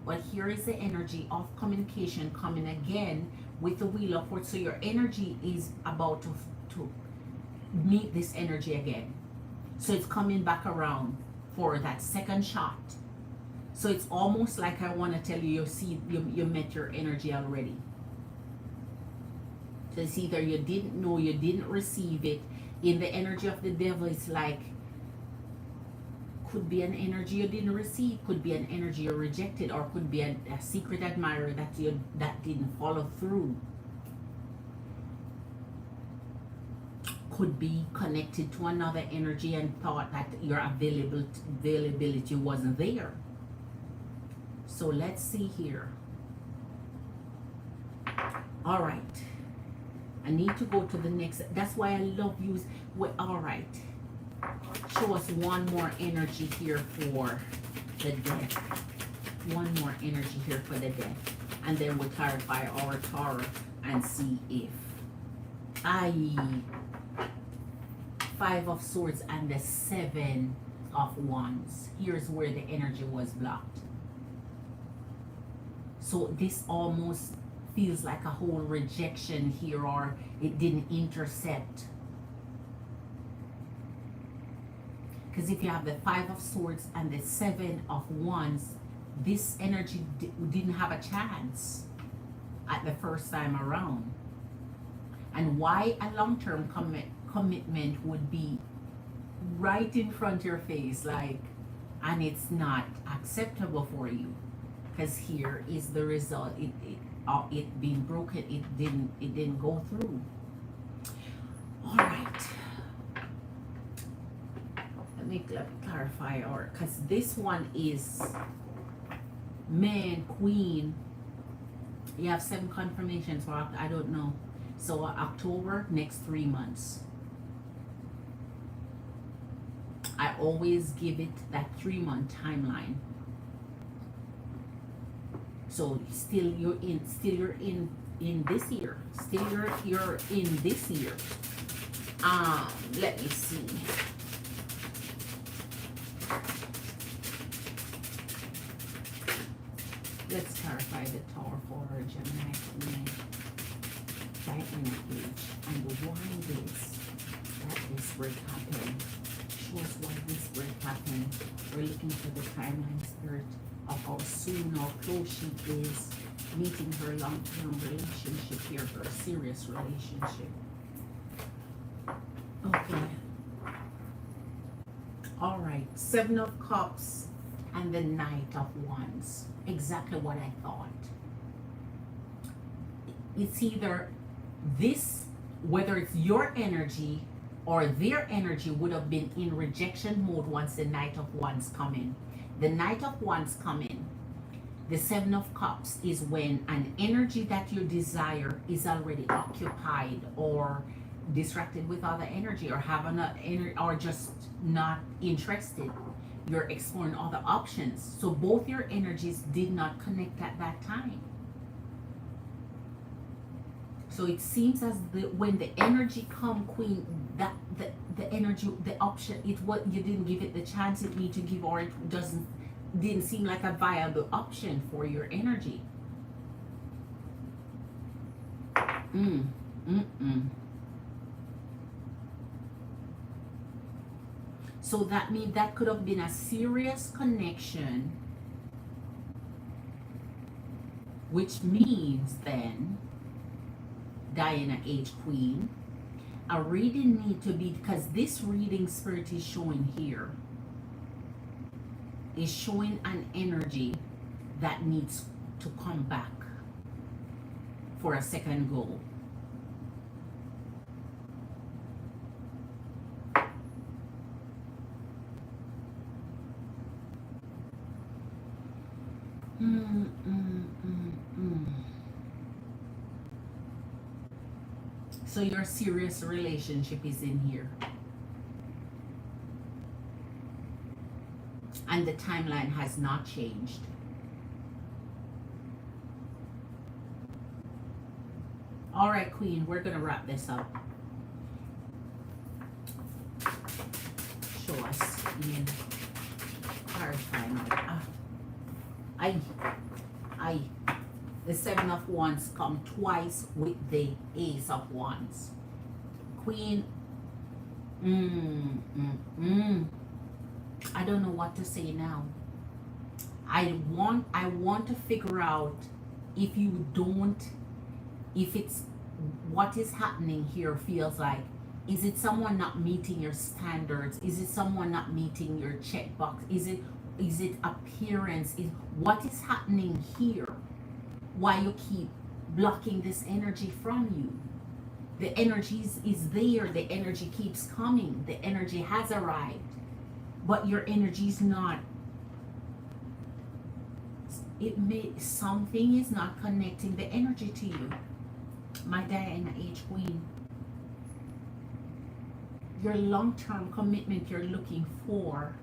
But here is the energy of communication coming again with the Wheel of Fortune. So your energy is about to meet this energy again. So it's coming back around for that second shot. So it's almost like I want to tell you, you met your energy already. So it's either you didn't know, you didn't receive it. In the energy of the Devil, it's like, could be an energy you didn't receive, could be an energy you rejected, or could be a secret admirer that didn't follow through. Could be connected to another energy and thought that your availability wasn't there. So let's see here. All right. I need to go to the next. That's why I love you. All right. Show us one more energy here for the Death. One more energy here for the Death. And then we'll clarify our Taurus and see if. 5 of Swords and the 7 of Wands. Here's where the energy was blocked. So this almost feels like a whole rejection here, or it didn't intercept. Because if you have the 5 of Swords and the 7 of Wands, this energy didn't have a chance at the first time around. And why a long-term commitment would be right in front of your face, like, and it's not acceptable for you, because here is the result. it being broken, it didn't go through. All right. Let me clarify, or because this one is man, queen. You have 7 confirmations for I don't know. So October, next 3 months. I always give it that 3-month timeline. So still you're in this year. Still you're in this year. Let me see. Let's clarify the Tower for Gemini by age and why this break happened. Show us why this break happened. We're looking for the timeline spirit of how soon or close she is meeting her long-term relationship here, her serious relationship. Okay. All right. 7 of Cups and the Knight of Wands. Exactly what I thought. It's either this, whether it's your energy or their energy would have been in rejection mode once the Knight of Wands come in. The Knight of Wands come in. The 7 of Cups is when an energy that you desire is already occupied or distracted with other energy, or have another energy, or just not interested. You're exploring other options. So both your energies did not connect at that time. So it seems as when the energy come, Queen, that the energy, the option, it what you didn't give it the chance it need to give, or it didn't seem like a viable option for your energy. So that means that could have been a serious connection, which means then, Diana H. Queen, a reading need to be, because this reading spirit is showing here, is showing an energy that needs to come back for a second go. So your serious relationship is in here. And the timeline has not changed. All right, Queen, we're going to wrap this up. Show us in clarifying. The 7 of Wands come twice with the Ace of Wands. Queen, I don't know what to say now. I want to figure out if it's what is happening here feels like. Is it someone not meeting your standards? Is it someone not meeting your checkbox? Is it appearance? What is happening here? Why you keep blocking this energy from you? The energy is there. The energy keeps coming. The energy has arrived. But your energy is not. Something is not connecting the energy to you. My Diana H. Queen. Your long-term commitment you're looking for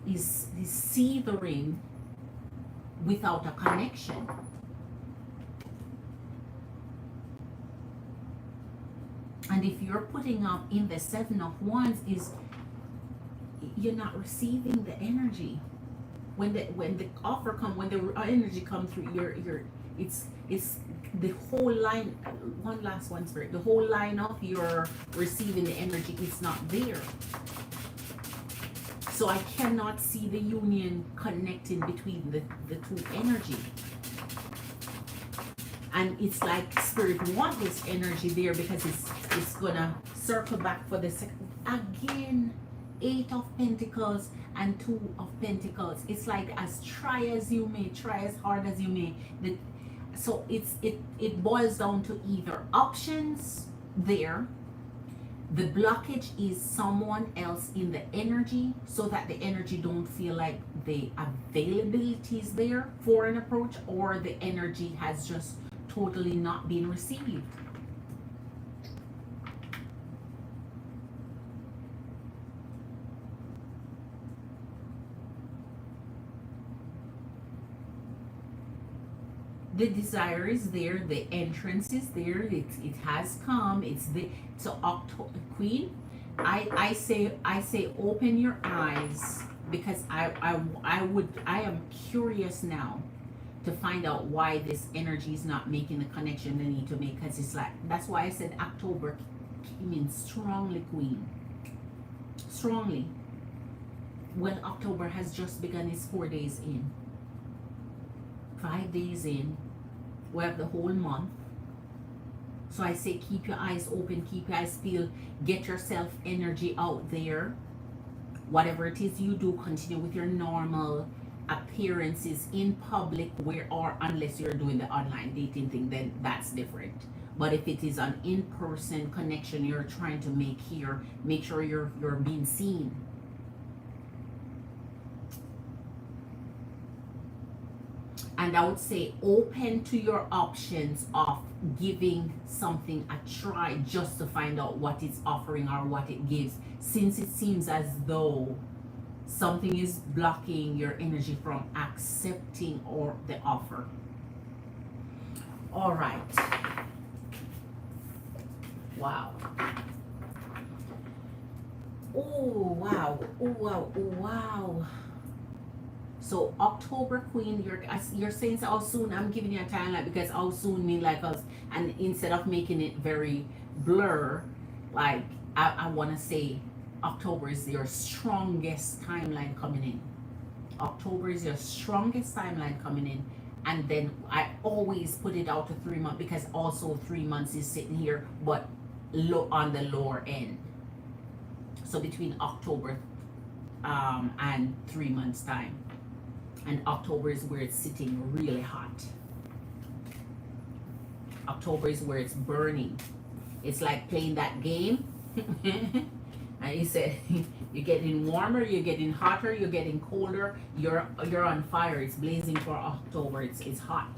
is seething without a connection. And if you're putting up in the 7 of Wands, is you're not receiving the energy. When the offer comes, when the energy comes through, it's the whole line. One last one, spirit. The whole line of your receiving the energy is not there. So I cannot see the union connecting between the two energy. And it's like spirit want this energy there because it's gonna circle back for the second again. 8 of Pentacles and 2 of Pentacles. It's like as try as you may, try as hard as you may, So it boils down to either options there. The blockage is someone else in the energy, so that the energy don't feel like the availability is there for an approach, or the energy has just totally not been received. The desire is there, the entrance is there, it has come, it's the so October Queen. I say open your eyes, because I am curious now to find out why this energy is not making the connection they need to make, because it's like, that's why I said October came in strongly, Queen. Strongly. When October has just begun, it's 4 days in. 5 days in, we have the whole month. So I say keep your eyes open, keep your eyes peeled, get yourself energy out there. Whatever it is you do, continue with your normal appearances in public, where, or unless you're doing the online dating thing, then that's different. But if it is an in-person connection you're trying to make here, make sure you're being seen. And I would say open to your options of giving something a try, just to find out what it's offering or what it gives, since it seems as though something is blocking your energy from accepting or the offer. All right. Wow. Oh wow. Oh wow. Oh wow. So October Queen, you're saying how soon. I'm giving you a timeline, because how soon mean like us, and instead of making it very blur, like I want to say October is your strongest timeline coming in. October is your strongest timeline coming in. And then I always put it out to 3 months, because also 3 months is sitting here, but low on the lower end. So between October and 3 months time. And October is where it's sitting really hot. October is where it's burning. It's like playing that game. And you said you're getting warmer, you're getting hotter, you're getting colder, you're on fire. It's blazing for October. It's hot.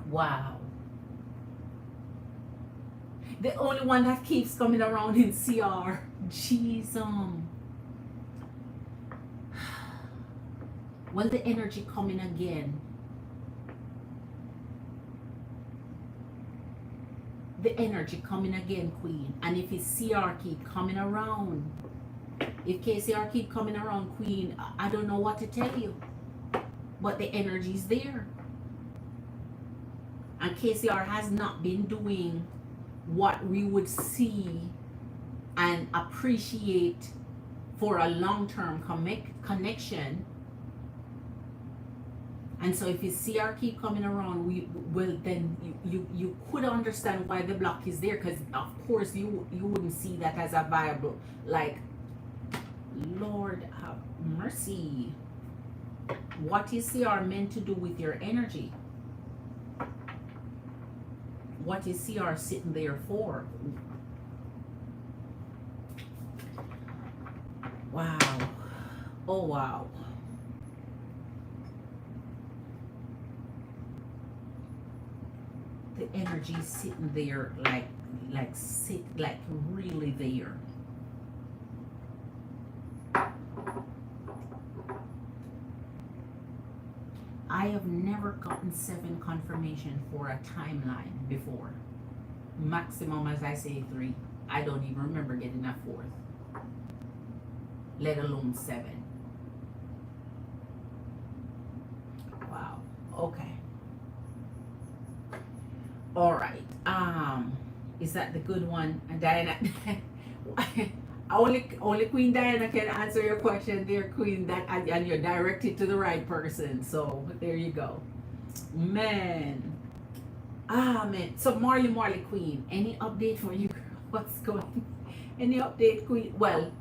Wow. The only one that keeps coming around in CR. Jesus. Well, the energy coming again. The energy coming again, Queen. And if it's CR keep coming around, if KCR keep coming around, Queen, I don't know what to tell you. But the energy is there. And KCR has not been doing what we would see and appreciate for a long-term connection. And so if you see our keep coming around, we will then you could understand why the block is there, because of course you wouldn't see that as a viable, like, Lord have mercy. What is CR meant to do with your energy? What is CR sitting there for? Wow. Oh wow. The energy is sitting there like really there. I have never gotten 7 confirmation for a timeline before. Maximum, as I say, 3. I don't even remember getting a 4th, let alone 7. Wow. Okay. All right. Is that the good one, Diana? Only Queen Diana can answer your question there, Queen. That and you're directed to the right person. So there you go, man. Man. So Marley Queen, any update for you, girl? What's going? Any update, Queen? Well,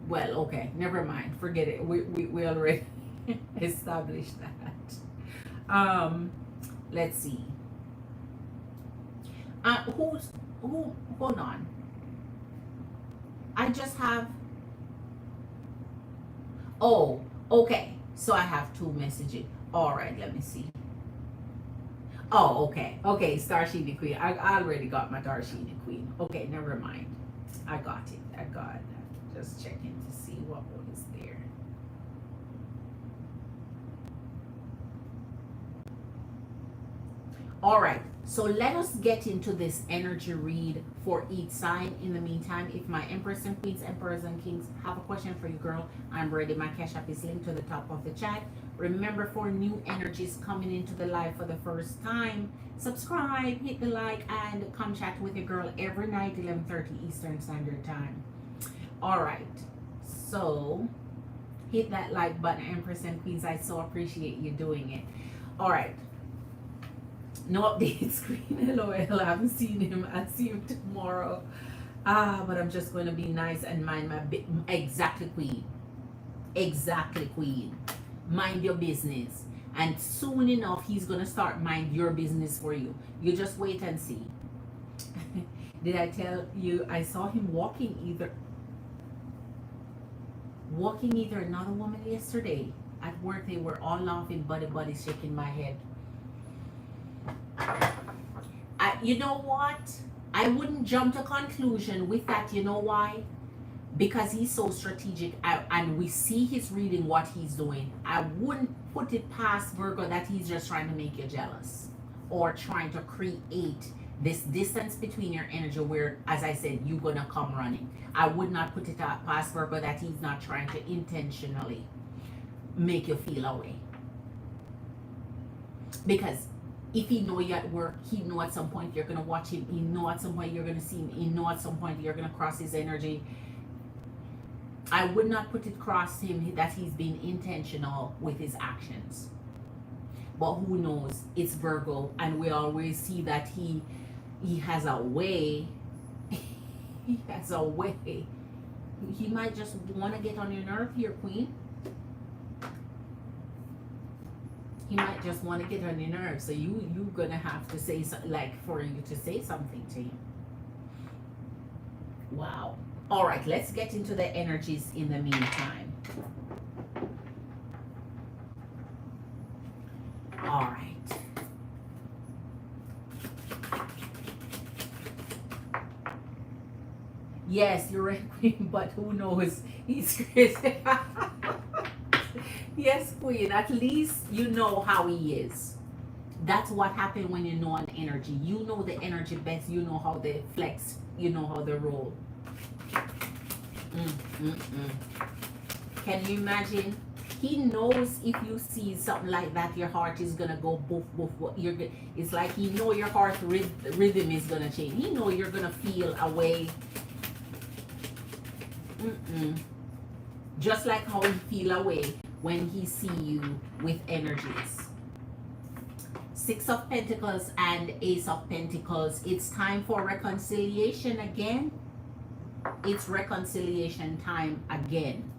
okay, never mind. Forget it. We already established that. Let's see. Who? Hold on. I just have. Oh, okay. So I have two messages. All right, let me see. Oh, okay. Okay, Starshini Queen. I already got my Starshini Queen. Okay, never mind. I got it. I got it. Just checking to see what was there. All right. So let us get into this energy read for each sign. In the meantime, if my Empress and Queens, Emperors and Kings have a question for you, girl, I'm ready. My Cash App is linked to the top of the chat. Remember, for new energies coming into the live for the first time, subscribe, hit the like, and come chat with your girl every night, 11:30 Eastern Standard Time. All right. So hit that like button, Empress and Queens. I so appreciate you doing it. All right. No updates, Queen. LOL. I haven't seen him. I'll see him tomorrow. But I'm just going to be nice and mind my exactly, Queen. Exactly, Queen. Mind your business. And soon enough, he's going to start mind your business for you. You just wait and see. Did I tell you I saw him walking either another woman yesterday at work? They were all laughing, buddy shaking my head. You know what? I wouldn't jump to conclusion with that. You know why? Because he's so strategic, and we see his reading what he's doing. I wouldn't put it past Virgo that he's just trying to make you jealous or trying to create this distance between your energy where, as I said, you're gonna come running. I would not put it past Virgo that he's not trying to intentionally make you feel away. Because if he know you at work, he know at some point you're gonna watch him. He know at some point you're gonna see him. He know at some point you're gonna cross his energy. I would not put it across him that he's being intentional with his actions. But who knows? It's Virgo, and we always see that he has a way. He has a way. He might just want to get on your nerve here, Queen. He might just want to get on your nerves, so you're gonna have to say for you to say something to him. Wow. All right, let's get into the energies in the meantime. All right. Yes, you're right, Queen, but who knows? He's crazy. Yes, Queen, at least you know how he is. That's what happened when you know an energy. You know the energy best. You know how they flex. You know how they roll. Can you imagine? He knows if you see something like that, your heart is gonna go boof boof. It's like he know your heart rhythm is gonna change. He know you're gonna feel a way. Just like how he feel away when he see you with energies. 6 of Pentacles and Ace of Pentacles. It's time for reconciliation again. It's reconciliation time again.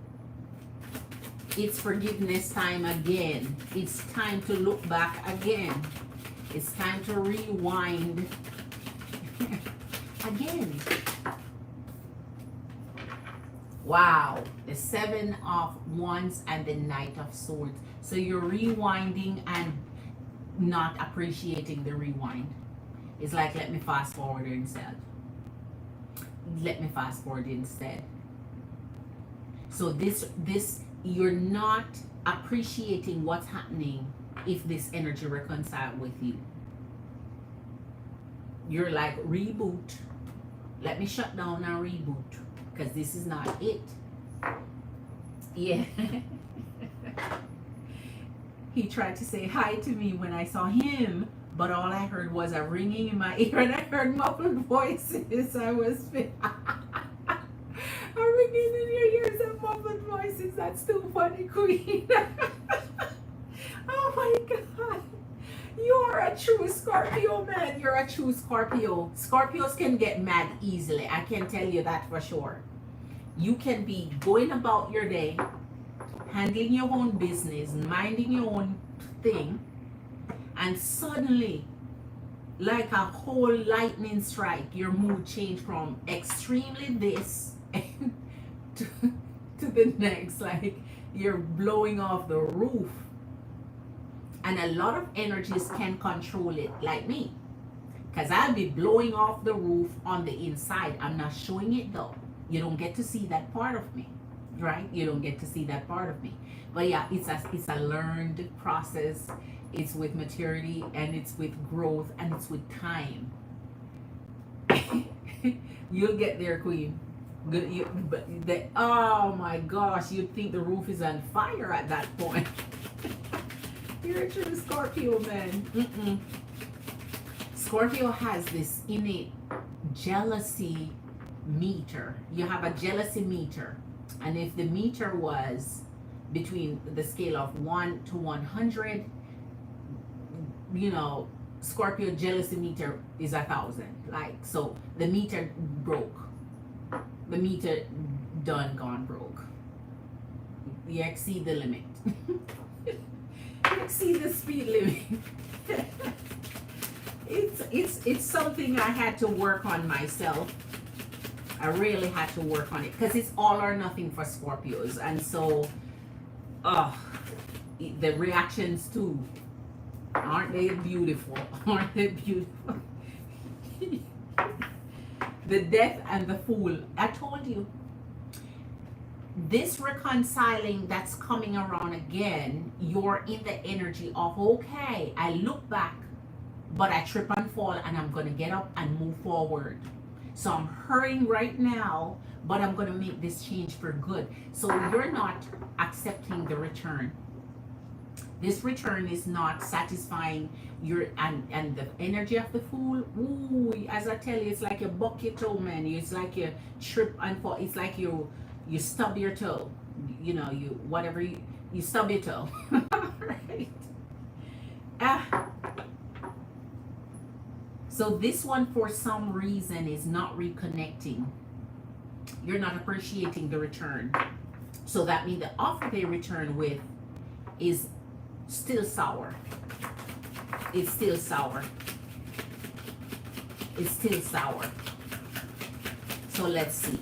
It's forgiveness time again. It's time to look back again. It's time to rewind again. Wow, the 7 of Wands and the Knight of Swords. So you're rewinding and not appreciating the rewind. It's like, let me fast forward instead. Let me fast forward instead. So this you're not appreciating what's happening if this energy reconcile with you. You're like, reboot. Let me shut down and reboot. Because this is not it. Yeah. He tried to say hi to me when I saw him, but all I heard was a ringing in my ear, and I heard muffled voices. I was a ringing in your ears and muffled voices. That's too funny, Queen. Oh my God. You're a true Scorpio, man. You're a true Scorpio. Scorpios can get mad easily. I can tell you that for sure. You can be going about your day, handling your own business, minding your own thing, and suddenly, like a whole lightning strike, your mood changed from extremely this to, to the next. Like you're blowing off the roof. And a lot of energies can control it, like me. Because I'll be blowing off the roof on the inside. I'm not showing it though. You don't get to see that part of me, right? You don't get to see that part of me. But yeah, it's a learned process. It's with maturity and it's with growth and it's with time. You'll get there, Queen. Oh my gosh, you'd think the roof is on fire at that point. You're a true Scorpio, man. Mm-mm. Scorpio has this innate jealousy meter. You have a jealousy meter. And if the meter was between the scale of 1 to 100, you know, Scorpio jealousy meter is 1,000. Like, so the meter broke. The meter done gone broke. You exceed the limit. See the speed limit. it's something I had to work on myself. I really had to work on it because it's all or nothing for Scorpios, and so the reactions too, aren't they beautiful? Aren't they beautiful? The death and the fool. I told you, this reconciling that's coming around again, you're in the energy of, okay, I look back, but I trip and fall and I'm going to get up and move forward. So I'm hurrying right now, but I'm going to make this change for good. So you're not accepting the return. This return is not satisfying your, and the energy of the fool, ooh, as I tell you, it's like you buck your toe, man. It's like you trip and fall. It's like you stub your toe, you know, you stub your toe. Right. So this one, for some reason, is not reconnecting. You're not appreciating the return. So that means the offer they return with is still sour. It's still sour. It's still sour. So let's see.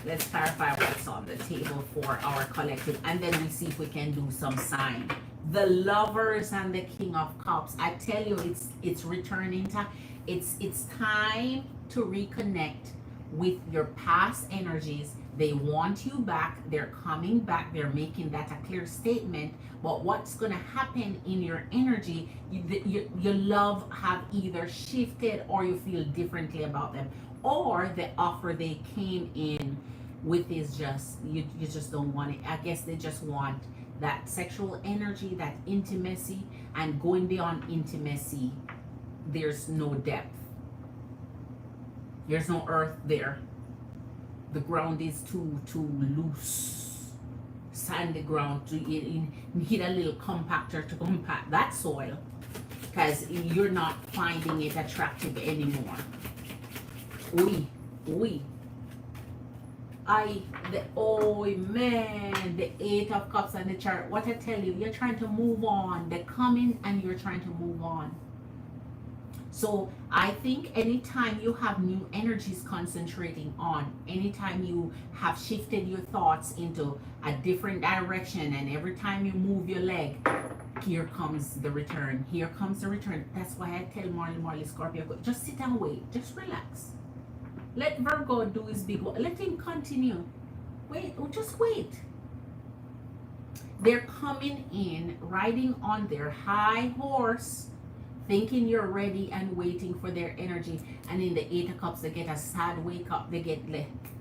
Let's clarify what's on the table for our collective, and then we see if we can do some sign. The Lovers and the King of Cups. I tell you, it's returning time. It's time to reconnect with your past energies. They want you back. They're coming back. They're making that a clear statement. But what's going to happen in your energy, your love have either shifted or you feel differently about them, or the offer they came in with is just, you just don't want it. I guess they just want that sexual energy, that intimacy, and going beyond intimacy, there's no depth. There's no earth there. The ground is too loose, sandy ground. You need a little compactor to compact that soil, because you're not finding it attractive anymore. The 8 of Cups and the Chariot. What I tell you, you're trying to move on. They're coming and you're trying to move on. So I think anytime you have new energies concentrating on, anytime you have shifted your thoughts into a different direction, and every time you move your leg, here comes the return. Here comes the return. That's why I tell Marley, Scorpio, just sit and wait. Just relax. Let Virgo do his big work. Let him continue. Wait, just wait. They're coming in, riding on their high horse, thinking you're ready and waiting for their energy. And in the 8 of Cups, they get a sad wake up. They get,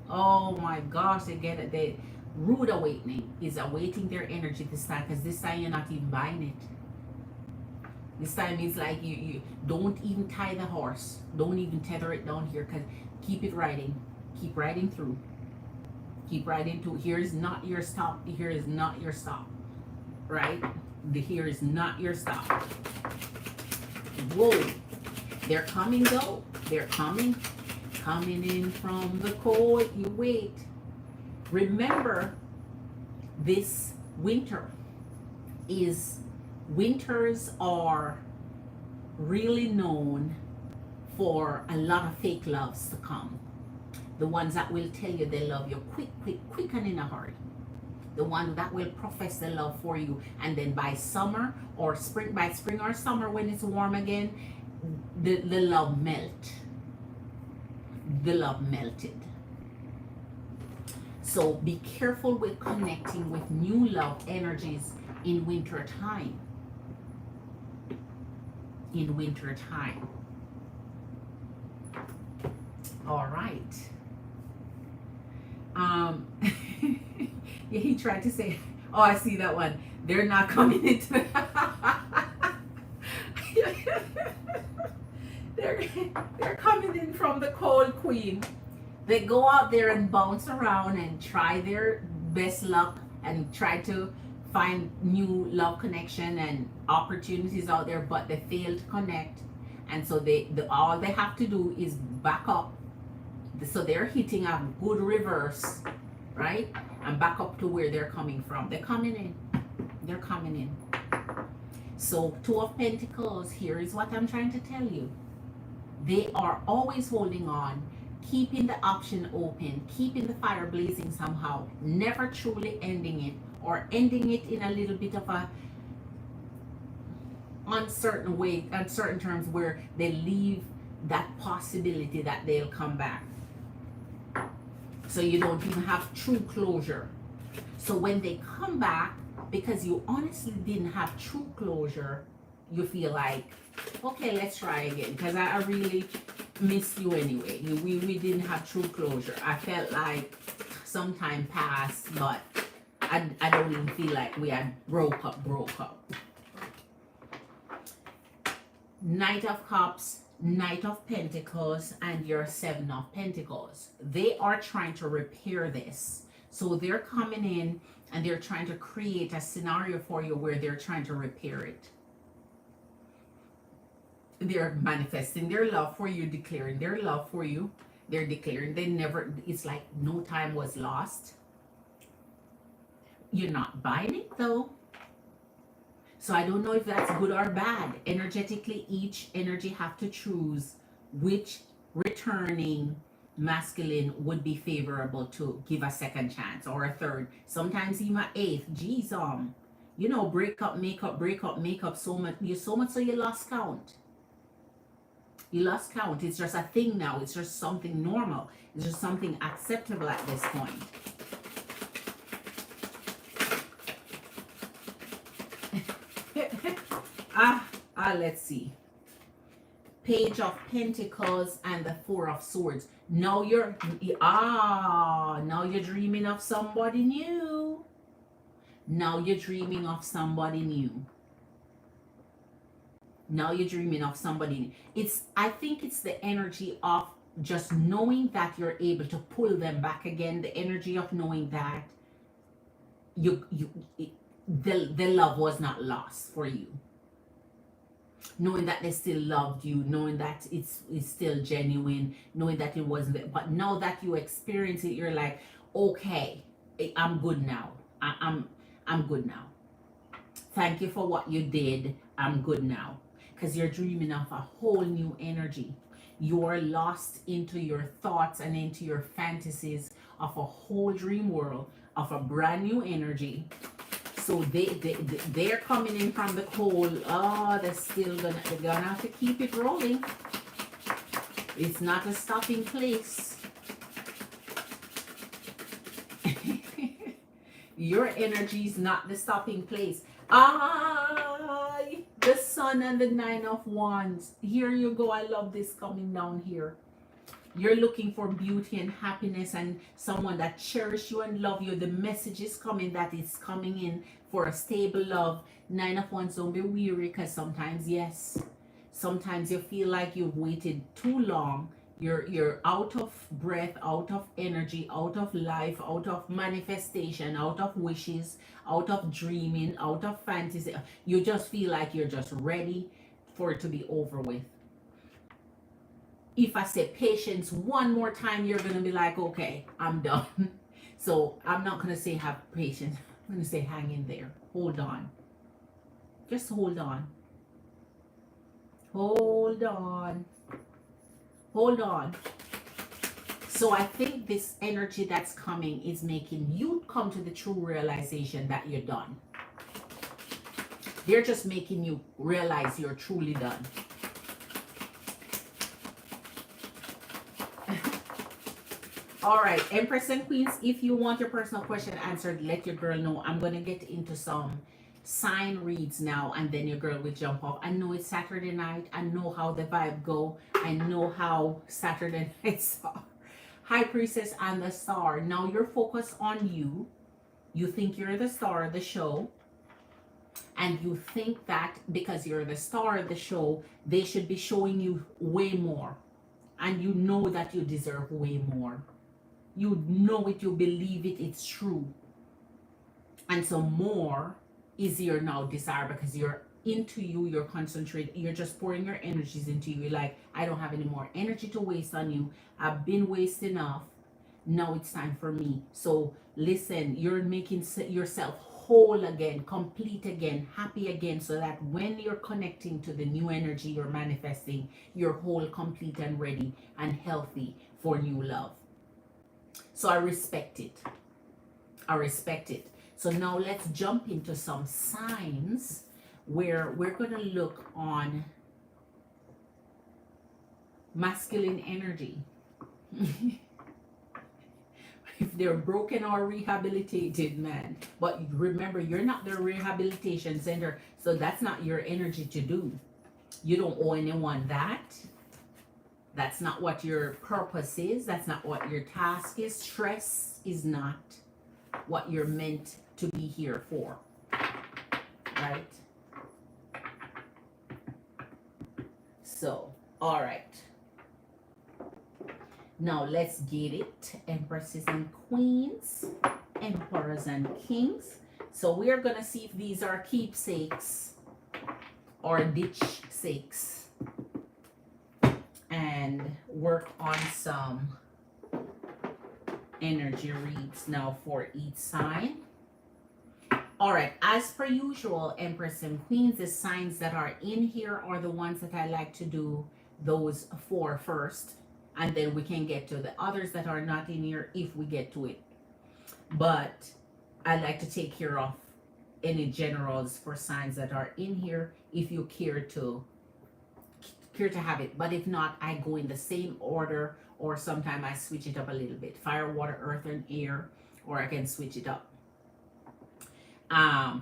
oh my gosh, they get the rude awakening is awaiting their energy this time, because this time you're not even buying it. This time it's like you don't even tie the horse. Don't even tether it down here, because keep it riding. Keep riding through. Keep riding through. Here is not your stop. Here is not your stop. Right? here is not your stop. Whoa, they're coming though. They're coming in from the cold. You wait. Remember, this winters are really known for a lot of fake loves to come. The ones that will tell you they love you quick and in a hurry. The one that will profess their love for you, and then by summer or spring, or summer when it's warm again, the love melted. So be careful with connecting with new love energies in winter time. All right. Yeah, he tried to say, oh, I see that one. They're not coming into they're coming in from the cold, queen. They go out there and bounce around and try their best luck and try to find new love connection and opportunities out there, but they fail to connect. And so all they have to do is back up. So they're hitting a good reverse, right? And back up to where they're coming from. They're coming in. So 2 of Pentacles, here is what I'm trying to tell you. They are always holding on, keeping the option open, keeping the fire blazing somehow, never truly ending it, or ending it in a little bit of a uncertain way, uncertain terms, where they leave that possibility that they'll come back. So you don't even have true closure. So when they come back, because you honestly didn't have true closure, you feel like, okay, let's try again, because I really missed you anyway. We didn't have true closure. I felt like some time passed, but I don't even feel like we had broke up. Knight of Cups, Knight of Pentacles, and your 7 of Pentacles. They are trying to repair this. So they're coming in and they're trying to create a scenario for you where they're trying to repair it. They're manifesting their love for you, declaring their love for you. They're declaring it's like no time was lost. You're not buying it though. So I don't know if that's good or bad. Energetically, each energy have to choose which returning masculine would be favorable to give a second chance, or a third, sometimes even an 8th. Geez, break up, make up so much so you lost count. It's just a thing now. It's just something normal. It's just something acceptable at this point. Let's see. Page of Pentacles and the 4 of Swords. Now you're dreaming of somebody new. I think it's the energy of just knowing that you're able to pull them back again. The energy of knowing that the love was not lost for you. Knowing that they still loved you, knowing that it's still genuine, knowing that it wasn't, but now that you experience it, you're like, okay, I'm good now. I'm good now. Thank you for what you did. I'm good now. Because you're dreaming of a whole new energy. You're lost into your thoughts and into your fantasies of a whole dream world of a brand new energy. So they're coming in from the cold. Oh, they're gonna have to keep it rolling. It's not a stopping place. Your energy is not the stopping place. The Sun and the 9 of Wands. Here you go. I love this coming down here. You're looking for beauty and happiness and someone that cherishes you and love you. The message is coming that is coming in for a stable love. 9 of Wands, don't be weary, because sometimes you feel like you've waited too long. You're out of breath, out of energy, out of life, out of manifestation, out of wishes, out of dreaming, out of fantasy. You just feel like you're just ready for it to be over with. If I say patience one more time, you're gonna be like, okay, I'm done. So I'm not gonna say have patience. I'm gonna say hang in there. Hold on. Just hold on. Hold on. Hold on. So I think this energy that's coming is making you come to the true realization that you're done. They're just making you realize you're truly done. All right, Empress and Queens, if you want your personal question answered, let your girl know. I'm going to get into some sign reads now, and then your girl will jump off. I know it's Saturday night. I know how the vibe go. I know how Saturday nights are. High Priestess and the Star. Now you're focused on you. You think you're the star of the show. And you think that because you're the star of the show, they should be showing you way more. And you know that you deserve way more. You know it, you believe it, it's true. And so more is your now desire because you're into you, you're concentrating, you're just pouring your energies into you. You're like, I don't have any more energy to waste on you. I've been wasting enough. Now it's time for me. So listen, you're making yourself whole again, complete again, happy again, so that when you're connecting to the new energy you're manifesting, you're whole, complete, and ready and healthy for new love. So I respect it. I respect it. So now let's jump into some signs where we're going to look on masculine energy. If they're broken or rehabilitated, man. But remember, you're not the rehabilitation center, so that's not your energy to do. You don't owe anyone that. That's not what your purpose is. That's not what your task is. Stress is not what you're meant to be here for. Right? So, all right. Now let's get it. Empresses and Queens, Emperors and Kings. So we are going to see if these are keepsakes or ditch sakes. And work on some energy reads now for each sign. All right, as per usual, Empress and Queens, the signs that are in here are the ones that I like to do those four first, and then we can get to the others that are not in here if we get to it. But I like to take care of any generals for signs that are in here if you care to have it. But if not, I go in the same order, or sometimes I switch it up a little bit. Fire, water, earth, and air, or I can switch it up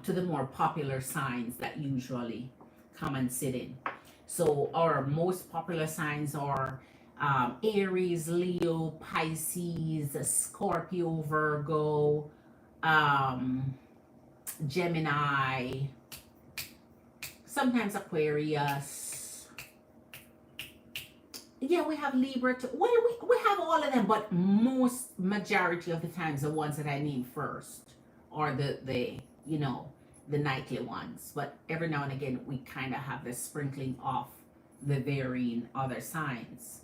to the more popular signs that usually come and sit in. So our most popular signs are Aries, Leo, Pisces, Scorpio, Virgo, Gemini, sometimes Aquarius. Yeah, we have Libra too. Well, we have all of them, but majority of the times the ones that I name first are the you know, the nightly ones. But every now and again we kind of have this sprinkling of the varying other signs.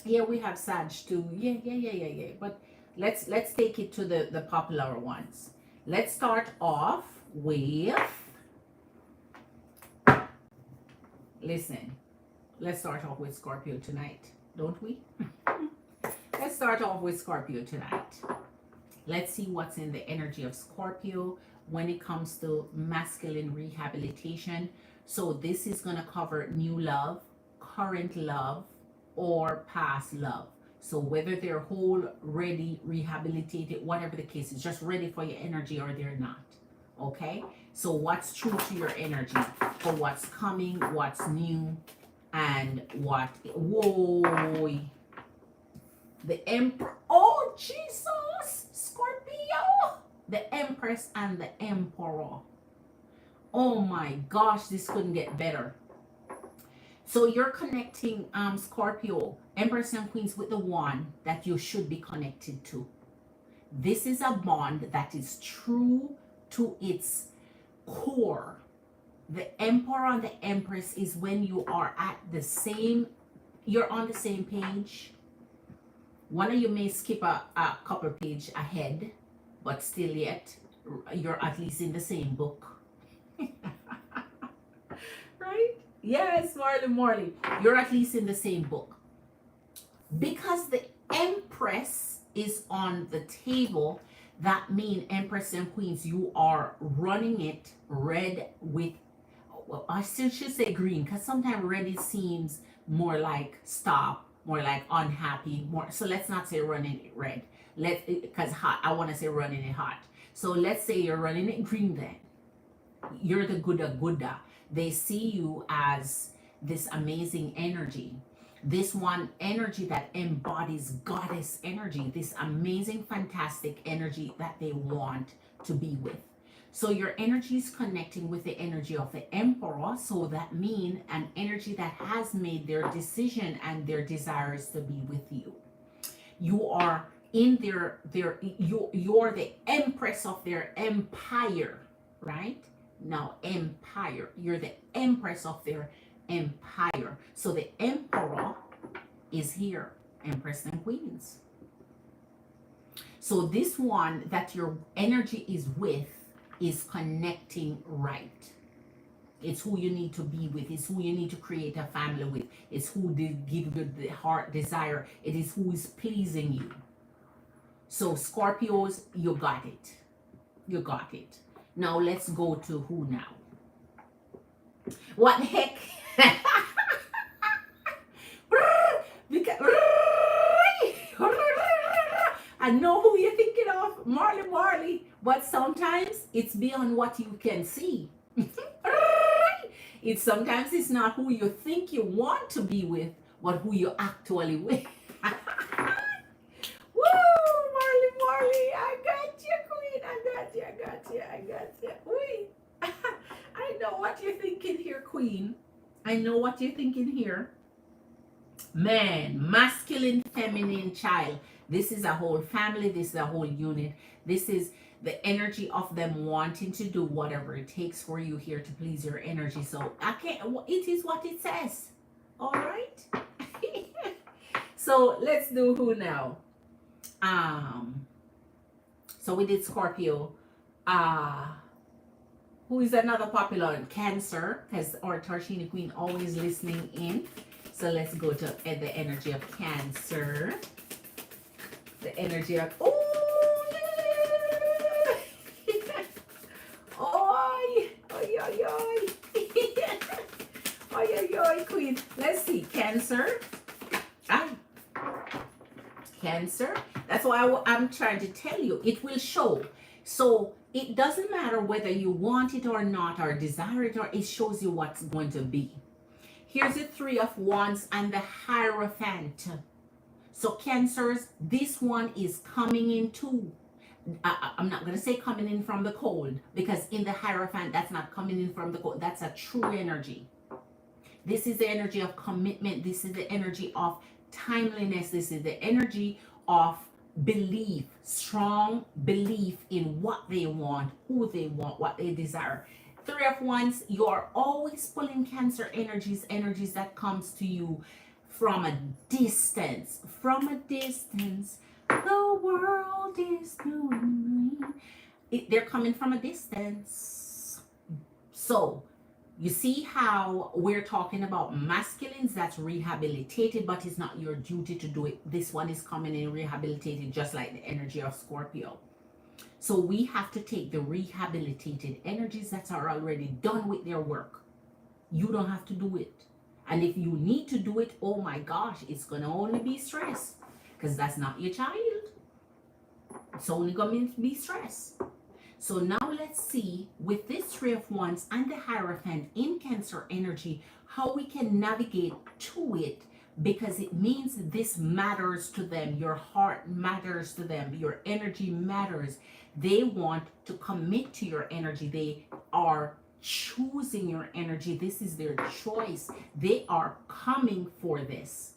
Yeah, we have Sag too. Yeah. But let's take it to the popular ones. Let's start off with, listen, let's start off with Scorpio tonight, don't we? Let's start off with Scorpio tonight. Let's see what's in the energy of Scorpio when it comes to masculine rehabilitation. So this is going to cover new love, current love, or past love. So whether they're whole, ready, rehabilitated, whatever the case is, just ready for your energy or they're not. Okay? So what's true to your energy for what's coming, what's new, and what, whoa, the Emperor, oh Jesus, Scorpio, the Empress and the Emperor. Oh my gosh, this couldn't get better. So you're connecting Scorpio, Empress and Queens with the one that you should be connected to. This is a bond that is true to its core. The Emperor and the Empress is when you are at the same, you're on the same page. One of you may skip a couple page ahead, but still yet, you're at least in the same book. Right? Yes, Marley. You're at least in the same book. Because the Empress is on the table, that means Empress and Queens, you are running it red with, well, I still should say green, because sometimes red it seems more like stop, more like unhappy, more. So let's not say running it red. Because hot, I want to say running it hot. So let's say you're running it green then. You're the Gooda. They see you as this amazing energy. This one energy that embodies goddess energy, this amazing, fantastic energy that they want to be with. So your energy is connecting with the energy of the Emperor. So that means an energy that has made their decision and their desires to be with you. You are in you're the Empress of their empire, right? Now, empire. You're the Empress of their empire. So the Emperor is here, Empress and Queens. So this one that your energy is with is connecting right. It's who you need to be with. It's who you need to create a family with. It's who give you the heart desire. It is who is pleasing you. So Scorpios, you got it. You got it. Now let's go to who now? What the heck? I know who you're thinking of, Marley, but sometimes it's beyond what you can see. Sometimes it's not who you think you want to be with, but who you actually with. Woo, Marley, I got you, Queen. I got you. Wait, I know what you're thinking here, Queen. I know what you're thinking here. Man, masculine, feminine, child. This is a whole family. This is a whole unit. This is the energy of them wanting to do whatever it takes for you here to please your energy. So I can't, it is what it says. All right. So let's do who now? So we did Scorpio. Who is another popular one? Cancer, because our Tarshini Queen always listening in. So let's go to the energy of Cancer. The energy of, Queen. Let's see, Cancer. Cancer. That's why I'm trying to tell you. It will show. So it doesn't matter whether you want it or not, or desire it, or it shows you what's going to be. Here's the Three of Wands and the Hierophant. So Cancers, this one is coming in too. I'm not going to say coming in from the cold, because in the Hierophant, that's not coming in from the cold. That's a true energy. This is the energy of commitment. This is the energy of timeliness. This is the energy of belief, strong belief in what they want, who they want, what they desire. Three of Wands, you are always pulling Cancer energies that comes to you from a distance. From a distance, the world is blue and green. They're coming from a distance. So you see how we're talking about masculines that's rehabilitated, but it's not your duty to do it. This one is coming in rehabilitated, just like the energy of Scorpio. So we have to take the rehabilitated energies that are already done with their work. You don't have to do it. And if you need to do it, oh my gosh, it's going to only be stress, because that's not your child. It's only going to be stress. So now let's see, with this Three of Wands and the Hierophant in Cancer energy, how we can navigate to it, because it means this matters to them. Your heart matters to them. Your energy matters. They want to commit to your energy. They are choosing your energy. This is their choice. They are coming for this.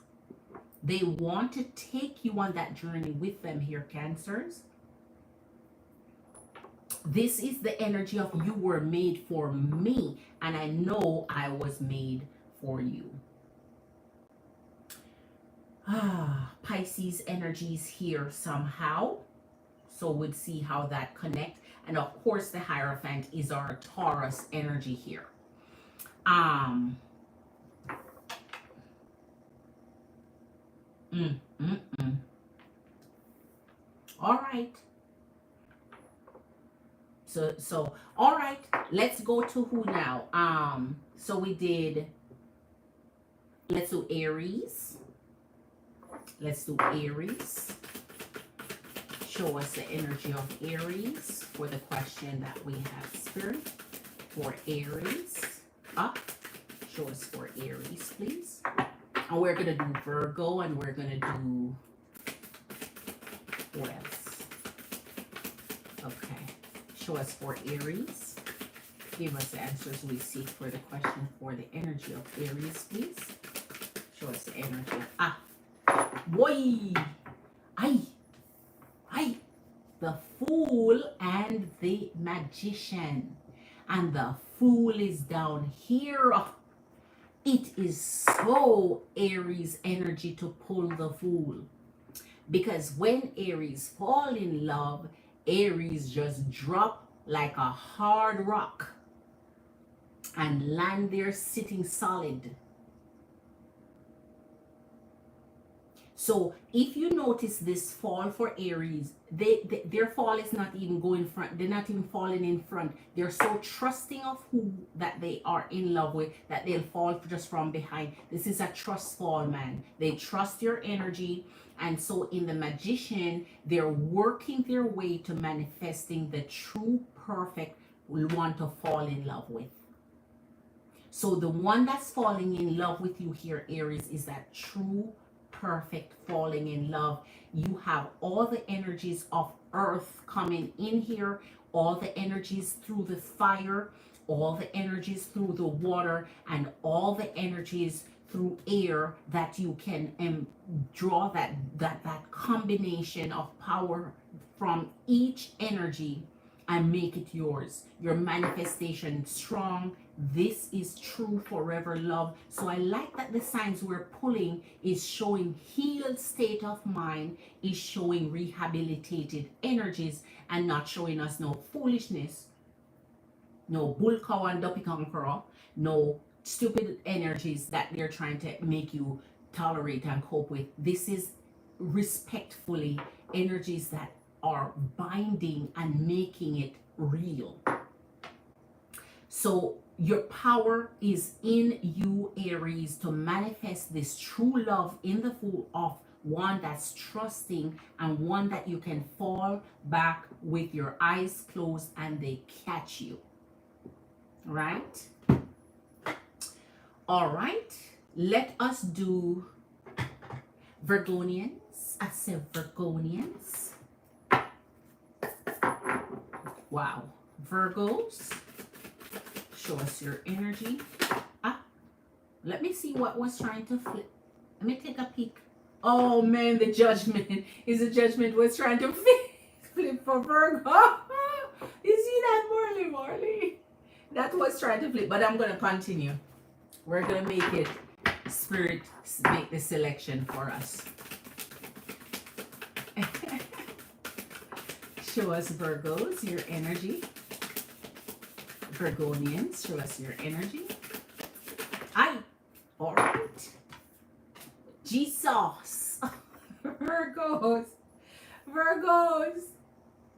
They want to take you on that journey with them here, Cancers. This is the energy of you were made for me, and I know I was made for you. Pisces energies here somehow. So we'll see how that connects. And of course, the Hierophant is our Taurus energy here. All right. So all right, let's go to who now? So we did, let's do Aries. Let's do Aries. Show us the energy of Aries for the question that we have, Spirit. For Aries. Show us for Aries, please. And we're going to do Virgo, and we're going to do, what else? Okay. Show us for Aries. Give us the answers we seek for the question for the energy of Aries, please. Show us the energy. Boy! The Fool and the Magician. And the Fool is down here. It is so Aries energy to pull the Fool. Because when Aries fall in love, Aries just drop like a hard rock and land there sitting solid. So if you notice this fall for Aries, their fall is not even going front. They're not even falling in front. They're so trusting of who that they are in love with that they'll fall just from behind. This is a trust fall, man. They trust your energy. And so in the Magician, they're working their way to manifesting the true perfect one to fall in love with. So the one that's falling in love with you here, Aries, is that true perfect falling in love. You have all the energies of earth coming in here, all the energies through the fire, all the energies through the water, and all the energies through air that you can draw that combination of power from each energy and make it yours. Your manifestation strong. This is true forever love. So I like that the signs we're pulling is showing healed state of mind, is showing rehabilitated energies, and not showing us no foolishness, no bull cow and duppy conqueror, no stupid energies that they're trying to make you tolerate and cope with. This is respectfully energies that are binding and making it real. So your power is in you, Aries, to manifest this true love in the Fool of one that's trusting and one that you can fall back with your eyes closed and they catch you. Right? All right. Let us do Virgonians. I said Virgonians. Wow. Virgos. Show us your energy. Let me see what was trying to flip. Let me take a peek. Oh man, the Judgment is the Judgment was trying to flip for Virgo. You see that, Marley? That was trying to flip, but I'm going to continue. We're going to make it Spirit make the selection for us. Show us Virgos, your energy. Virgonians, show us your energy. All right. Jesus. Virgos.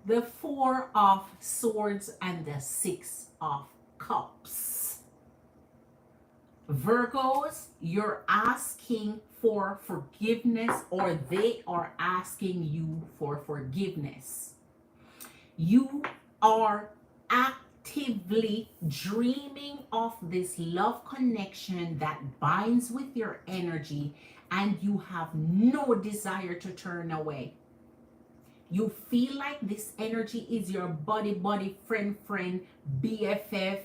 The 4 of Swords and the 6 of Cups. Virgos, you're asking for forgiveness, or they are asking you for forgiveness. You are actively dreaming of this love connection that binds with your energy, and you have no desire to turn away. You feel like this energy is your buddy, friend, BFF,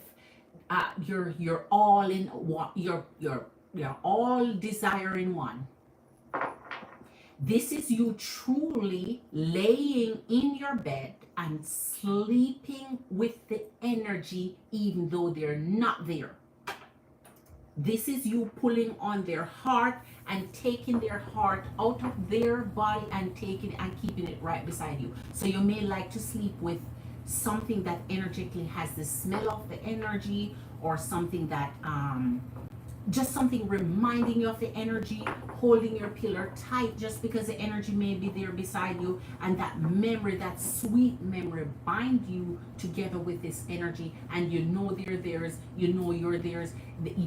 you're all in one. You're all desire in one. This is you truly laying in your bed and sleeping with the energy, even though they're not there. This is you pulling on their heart and taking their heart out of their body and taking and keeping it right beside you. So you may like to sleep with something that energetically has the smell of the energy, or something that just something reminding you of the energy, holding your pillow tight just because the energy may be there beside you, and that memory, that sweet memory, bind you together with this energy, and you know they're theirs, you know you're theirs.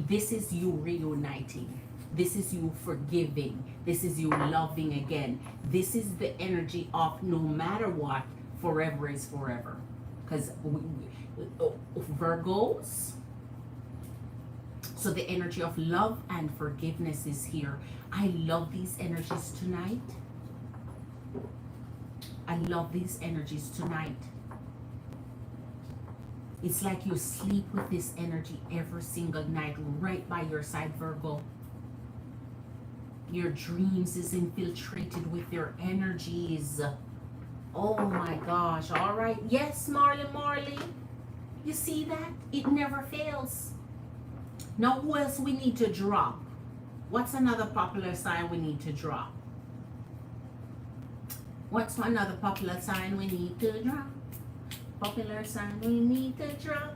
This is you reuniting. This is you forgiving. This is you loving again. This is the energy of no matter what, forever is forever. Because Virgos, so the energy of love and forgiveness is here. I love these energies tonight. I love these energies tonight. It's like you sleep with this energy every single night right by your side, Virgo. Your dreams is infiltrated with their energies. Oh my gosh. All right. Yes, Marley. You see that? It never fails. Now, who else we need to drop? What's another popular sign we need to drop? What's another popular sign we need to drop? Popular sign we need to drop.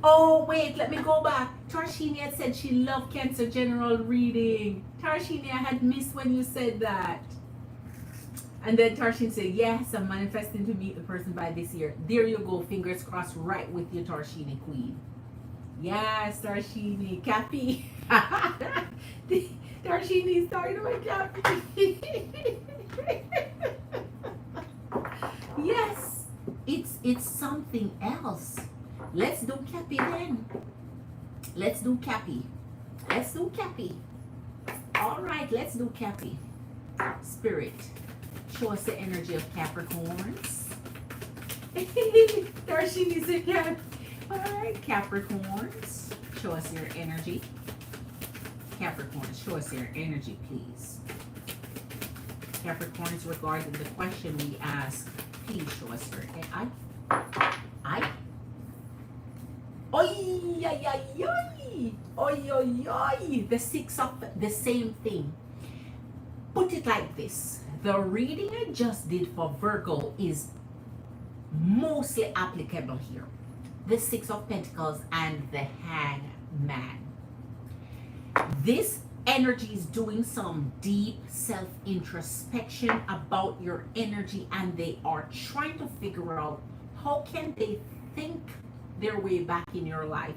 Oh, wait, let me go back. Tarshini had said she loved Cancer General reading. Tarshini, I had missed when you said that. And then Tarshini said, yes, I'm manifesting to meet the person by this year. There you go, fingers crossed, right with you, Tarshini Queen. Yes, Tarshini. Cappy. Tarshini started with Cappy. Yes, it's something else. Let's do Cappy then. Let's do Cappy. Let's do Cappy. All right, let's do Cappy. Spirit, show us the energy of Capricorns. Darshini said Cap. All right, Capricorns, show us your energy. Capricorns, show us your energy, please. Capricorns, regarding the question we asked, please show us your energy. Oi, ay, ay, oi. Oi, oi, oi. The six of the same thing. Put it like this. The reading I just did for Virgo is mostly applicable here. The Six of Pentacles and the Hangman. This energy is doing some deep self-introspection about your energy, and they are trying to figure out how can they think their way back in your life.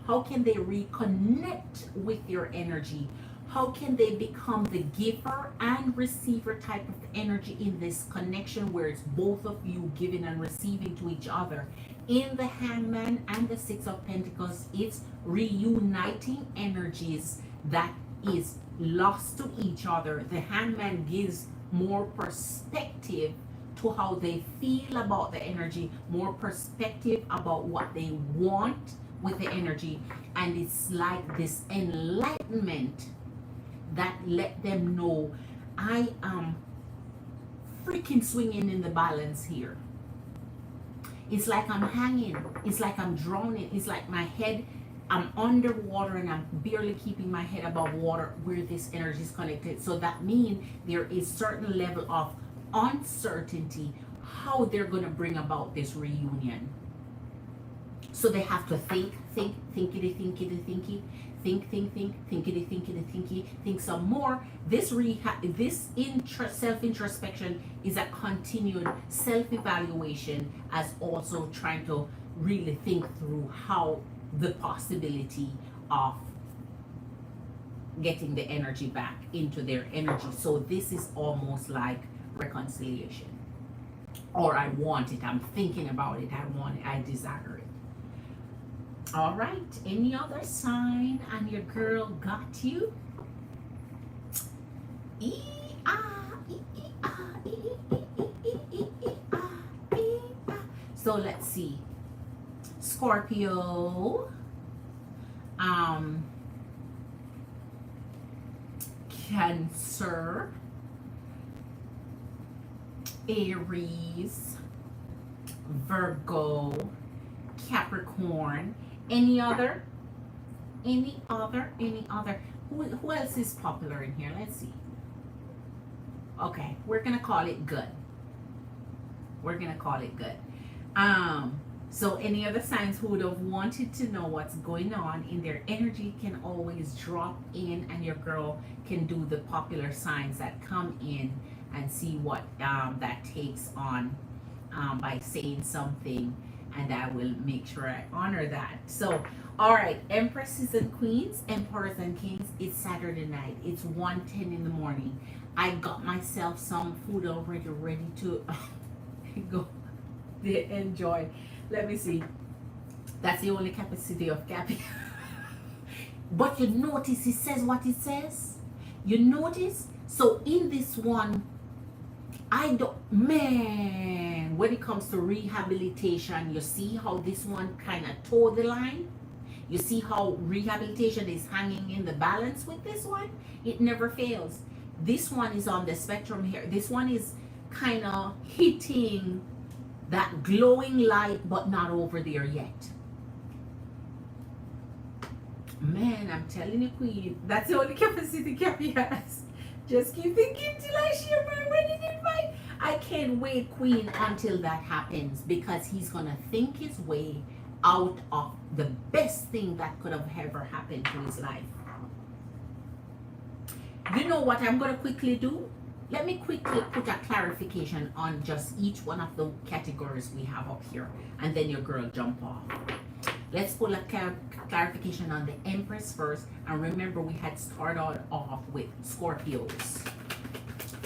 How can they reconnect with your energy? How can they become the giver and receiver type of energy in this connection where it's both of you giving and receiving to each other? In the Hangman and the Six of Pentacles, it's reuniting energies that is lost to each other. The Hangman gives more perspective to how they feel about the energy, more perspective about what they want with the energy, and it's like this enlightenment that let them know I am freaking swinging in the balance here. It's like I'm hanging, it's like I'm drowning, it's like my head, I'm underwater and I'm barely keeping my head above water where this energy is connected. So that means there is certain level of uncertainty how they're going to bring about this reunion. So they have to think some more. This self-introspection is a continued self-evaluation, as also trying to really think through how the possibility of getting the energy back into their energy. So this is almost like reconciliation. Or I want it, I'm thinking about it, I want it, I desire it. All right, any other sign? And your girl got you. So let's see. Scorpio, Cancer, Aries, Virgo, Capricorn. Any other? Any other? Any other? Who else is popular in here? Let's see. Okay, we're gonna call it good. We're gonna call it good. So any other signs who would have wanted to know what's going on in their energy can always drop in, and your girl can do the popular signs that come in and see what that takes on by saying something, and I will make sure I honor that. So, all right, Empresses and Queens, Emperors and Kings, it's Saturday night. It's 1:10 in the morning. I got myself some food already ready to go enjoy. Let me see. That's the only capacity of Cappy. But you notice it says what it says? You notice? So in this one, I don't, man, when it comes to rehabilitation, you see how this one kind of towed the line? You see how rehabilitation is hanging in the balance with this one? It never fails. This one is on the spectrum here. This one is kind of hitting that glowing light, but not over there yet. Man, I'm telling you, Queen, that's the only capacity Cappy has. Just keep thinking till I share my wedding invite. I can't wait, Queen, until that happens, because he's gonna think his way out of the best thing that could have ever happened to his life. You know what I'm gonna quickly do? Let me quickly put a clarification on just each one of the categories we have up here, and then your girl jump off. Let's pull a clarification on the Empress first, and remember we had started off with Scorpios.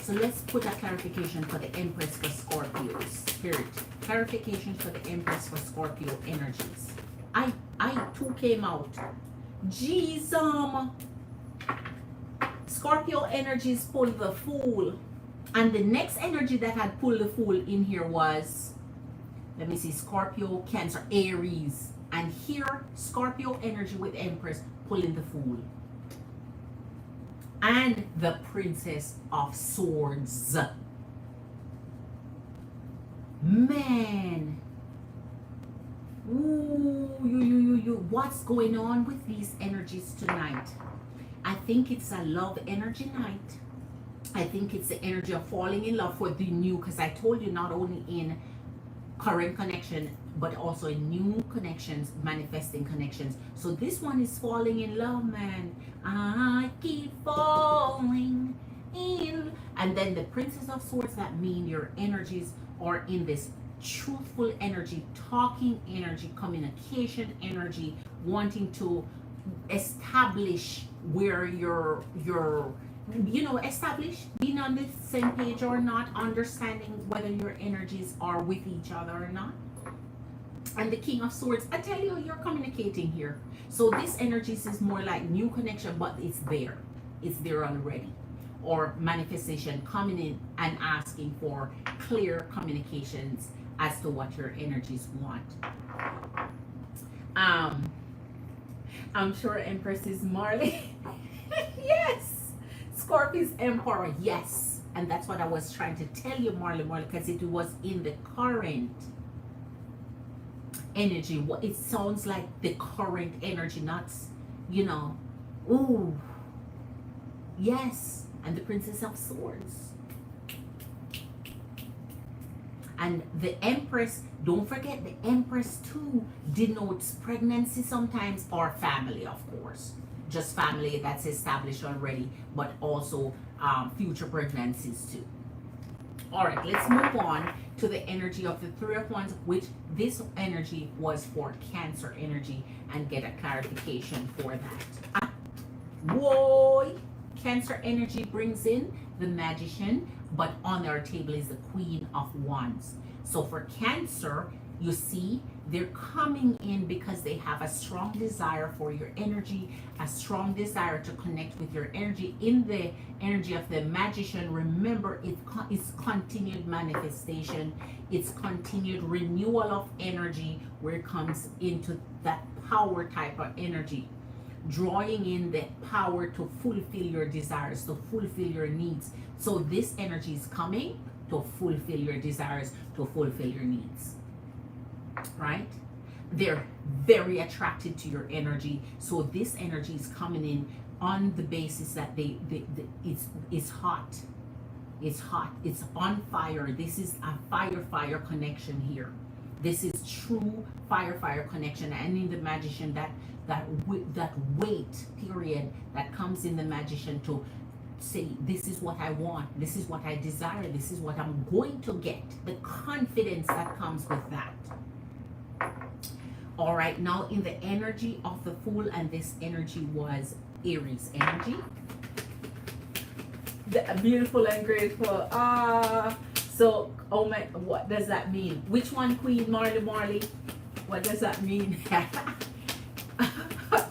So let's put a clarification for the Empress for Scorpios. Spirit, clarification for the Empress for Scorpio energies. I too came out. Jesus. Scorpio energies pull the Fool, and the next energy that had pulled the Fool in here was, let me see, Scorpio, Cancer, Aries, and here Scorpio energy with Empress pulling the Fool and the Princess of Swords. Man, ooh, what's going on with these energies tonight? I think it's a love energy night. I think it's the energy of falling in love for the new, because I told you not only in current connection, but also in new connections, manifesting connections. So this one is falling in love, man. I keep falling in. And then the Princess of Swords, that mean your energies are in this truthful energy, talking energy, communication energy, wanting to establish where you're establish being on the same page or not, understanding whether your energies are with each other or not. And the King of Swords, I tell you, you're communicating here. So this energies is more like new connection, but it's there already, or manifestation coming in and asking for clear communications as to what your energies want. I'm sure Empress is Marley. Yes. Scorpio's Emperor, yes. And that's what I was trying to tell you, Marley, because it was in the current energy. What it sounds like the current energy, not, ooh. Yes. And the Princess of Swords. And the Empress, don't forget, the Empress too denotes pregnancy sometimes, or family, of course. Just family that's established already, but also future pregnancies too. All right, let's move on to the energy of the Three of Wands, which this energy was for Cancer energy, and get a clarification for that. Whoa! Cancer energy brings in the Magician, but on our table is the Queen of Wands. So for Cancer, You see, they're coming in because they have a strong desire for your energy, a strong desire to connect with your energy. In the energy of the magician, remember, it's continued manifestation, it's continued renewal of energy, where it comes into that power type of energy, drawing in the power to fulfill your desires, to fulfill your needs. So this energy is coming to fulfill your desires, to fulfill your needs, right? They're very attracted to your energy. So this energy is coming in on the basis that it's hot. It's hot. It's on fire. This is a fire connection here. This is true fire connection. And in the magician, that weight period that comes in the magician to say, this is what I want, this is what I desire, this is what I'm going to get. The confidence that comes with that. All right, now in the energy of the Fool, and this energy was Aries energy. Beautiful and grateful. So, oh my, what does that mean? Which one, Queen Marley? What does that mean?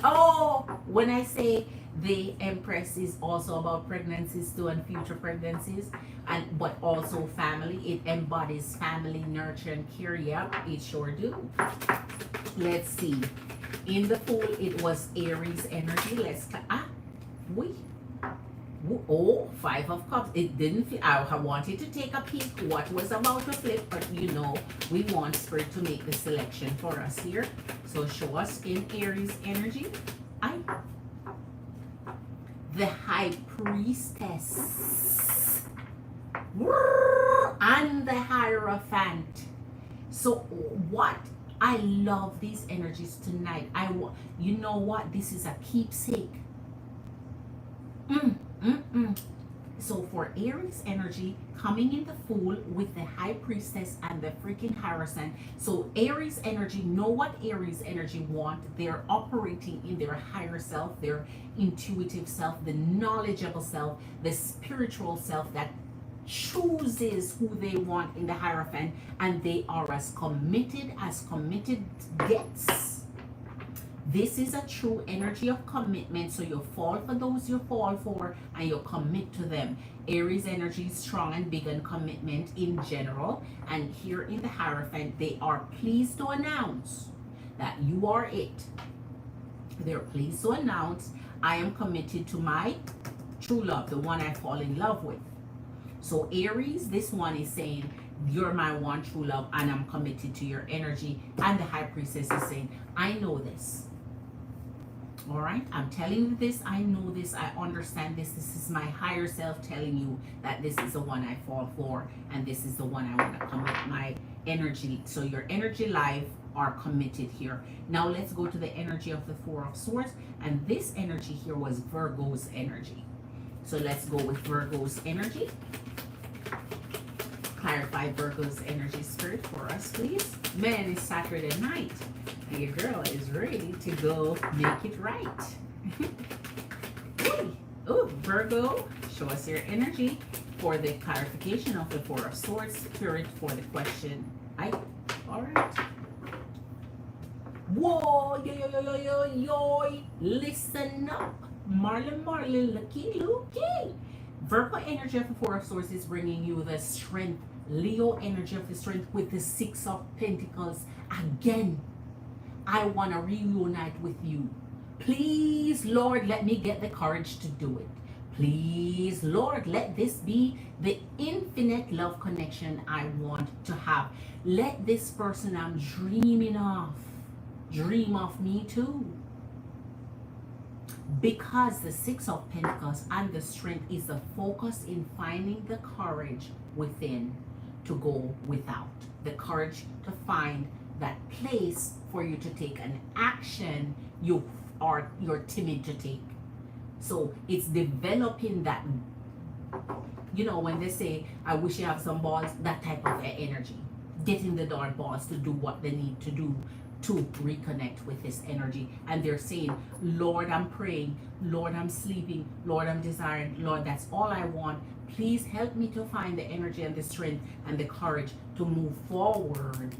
Oh, when I say the Empress is also about pregnancies too, and future pregnancies, and but also family. It embodies family, nurture, and care. Yeah, it sure do. Let's see. In the Fool, it was Aries energy. Let's oh, Five of Cups. It didn't feel, I wanted to take a peek what was about to flip, but you know, we want Spirit to make the selection for us here. So show us in Aries energy. The High Priestess and the Hierophant. So what, I love these energies tonight. You know what, this is a keepsake. So for Aries energy, coming in the Fool with the High Priestess and the freaking Hierophant. So Aries energy, know what Aries energy want. They're operating in their higher self, their intuitive self, the knowledgeable self, the spiritual self that chooses who they want in the Hierophant, and they are as committed gets. This is a true energy of commitment. So you fall for those you fall for, and you commit to them. Aries energy is strong and big on commitment in general. And here in the Hierophant, they are pleased to announce that you are it. They're pleased to announce, I am committed to my true love, the one I fall in love with. So Aries, this one is saying, you're my one true love, and I'm committed to your energy. And the High Priestess is saying, I know this. All right, I'm telling you this, I know this, I understand this. This is my higher self telling you that this is the one I fall for, and this is the one I want to commit my energy. So your energy life are committed here. Now let's go to the energy of the Four of Swords, and this energy here was Virgo's energy. So let's go with Virgo's energy. Clarify Virgo's energy, Spirit, for us, please. Man, it's Saturday night. And your girl is ready to go make it right. Oh, Virgo, show us your energy for the clarification of the Four of Swords, Spirit, for the question. All right. Whoa, yo. Listen up. Marley, Lucky. Virgo energy of the Four of Swords is bringing you the strength. Leo energy of the strength with the Six of Pentacles. Again, I want to reunite with you. Please, Lord, let me get the courage to do it. Please, Lord, let this be the infinite love connection I want to have. Let this person I'm dreaming of dream of me too. Because the Six of Pentacles and the strength is the focus in finding the courage within to go without. The courage to find that place for you to take an action you're timid to take. So it's developing that, you know, when they say, I wish you have some balls, that type of energy. Getting the darn balls to do what they need to do to reconnect with this energy. And they're saying, Lord, I'm praying, Lord, I'm sleeping, Lord, I'm desiring, Lord, that's all I want. Please help me to find the energy and the strength and the courage to move forward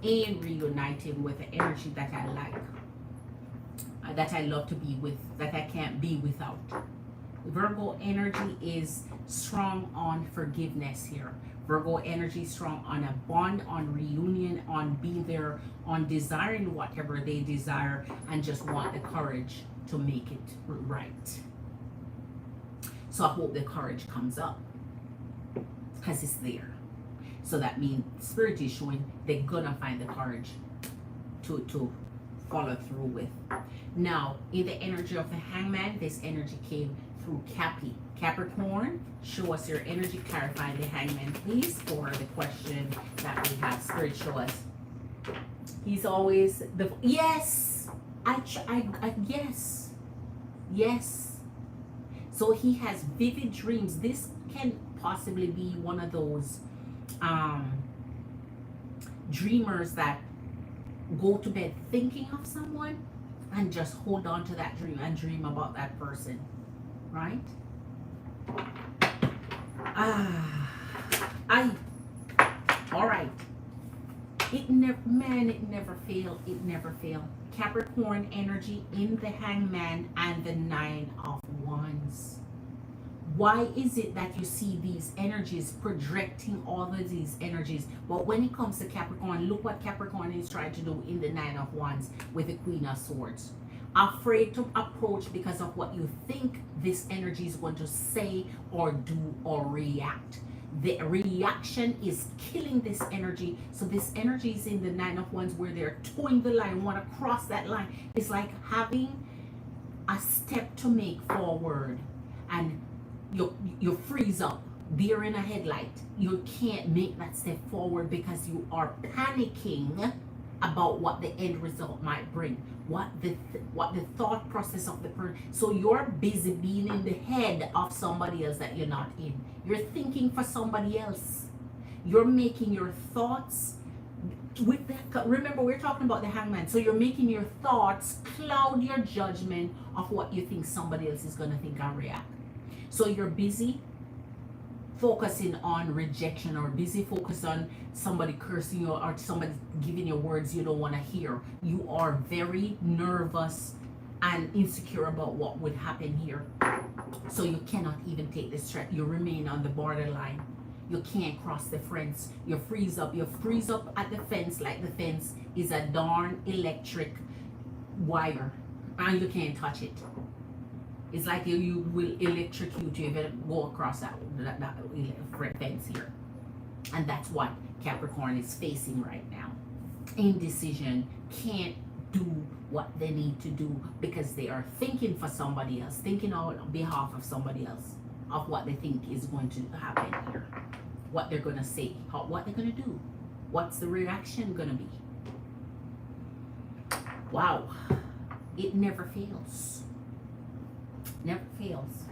and reuniting with the energy that I like, that I love to be with, that I can't be without. Virgo energy is strong on forgiveness here. Virgo energy strong on a bond, on reunion, on being there, on desiring whatever they desire, and just want the courage to make it right. So I hope the courage comes up, because it's there. So that means Spirit is showing they're gonna find the courage to follow through with. Now, in the energy of the Hangman, this energy came through Capricorn. Show us your energy, clarify the Hangman, please, for the question that we have. Spirit, show us. He's always the yes. Yes. So he has vivid dreams. This can possibly be one of those dreamers that go to bed thinking of someone and just hold on to that dream and dream about that person, right? All right. It never failed. Capricorn energy in the Hangman and the Nine of Wands. Why is it that you see these energies projecting all of these energies? But when it comes to Capricorn, look what Capricorn is trying to do in the Nine of Wands with the Queen of Swords. Afraid to approach because of what you think this energy is going to say or do or react. The reaction is killing this energy. So this energy is in the Nine of Wands where they're towing the line, want to cross that line. It's like having a step to make forward and you freeze up. They're in a headlight. You can't make that step forward because you are panicking about what the end result might bring, what the thought process of the person. So you're busy being in the head of somebody else that you're not in. You're thinking for somebody else. You're making your thoughts with that. Remember, we're talking about the Hangman. So you're making your thoughts cloud your judgment of what you think somebody else is going to think and react. So you're busy focusing on rejection, or busy focused on somebody cursing you, or somebody giving you words you don't want to hear. You are very nervous and insecure about what would happen here. So you cannot even take the step. You remain on the borderline. You can't cross the fence. You freeze up. You freeze up at the fence like the fence is a darn electric wire and you can't touch it. It's like you will electrocute you if you go across that fence here. And that's what Capricorn is facing right now. Indecision, can't do what they need to do because they are thinking for somebody else, thinking on behalf of somebody else, of what they think is going to happen here, what they're going to say, what they're going to do, what's the reaction going to be. Wow, it never fails. Never fails.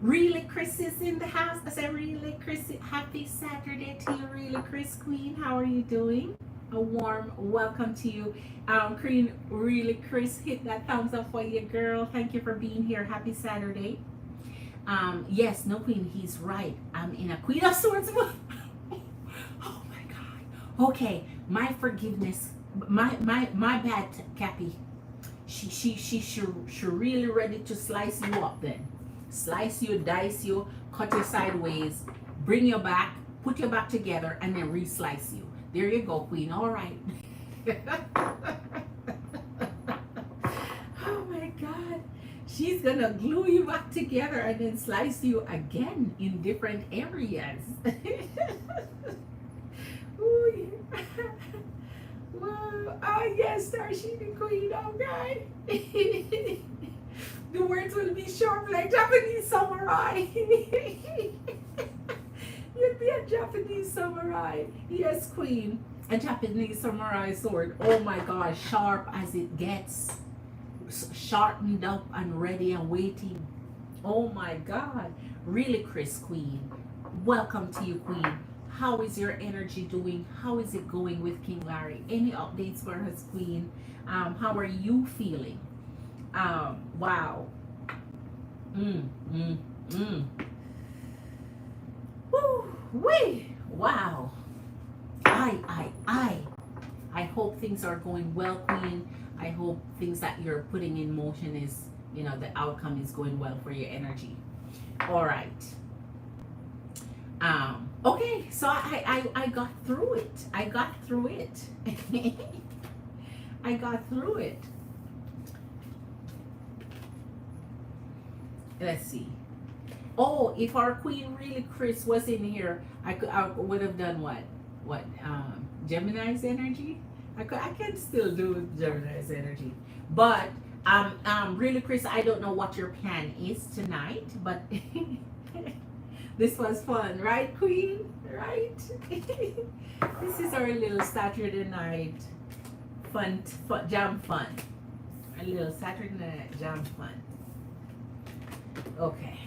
Really, Chris is in the house. I said, really, Chris, happy Saturday to you, really, Chris Queen. How are you doing? A warm welcome to you. Queen, really, Chris, hit that thumbs up for you, girl. Thank you for being here. Happy Saturday. Yes, no, Queen, he's right. I'm in a Queen of Swords mood. Oh my God. Okay, my forgiveness. My bad, Cappy. She really ready to slice you up then. Slice you, dice you, cut you sideways, bring you back, put you back together, and then re-slice you. There you go, Queen. All right. Oh my God. She's gonna glue you back together and then slice you again in different areas. Ooh, yeah. Wow. Oh yes, Starship the Queen, alright. The words will be sharp like Japanese samurai. You'd be a Japanese samurai. Yes, Queen. A Japanese samurai sword. Oh my gosh, sharp as it gets. Sharpened up and ready and waiting. Oh my God. Really, Chris Queen. Welcome to you, Queen. How is your energy doing? How is it going with King Larry? Any updates for his Queen? How are you feeling? Wow. Woo, wee. Wow. I hope things are going well, Queen. I hope things that you're putting in motion is, you know, the outcome is going well for your energy. All right. Okay, so I got through it. I got through it. I got through it. Let's see. Oh, if our Queen really Chris was in here, I would have done what Gemini's energy. I can still do Gemini's energy, but really Chris, I don't know what your plan is tonight, but this was fun, right, Queen? Right? This is our little Saturday night fun, jam fun. A little Saturday night jam fun. Okay.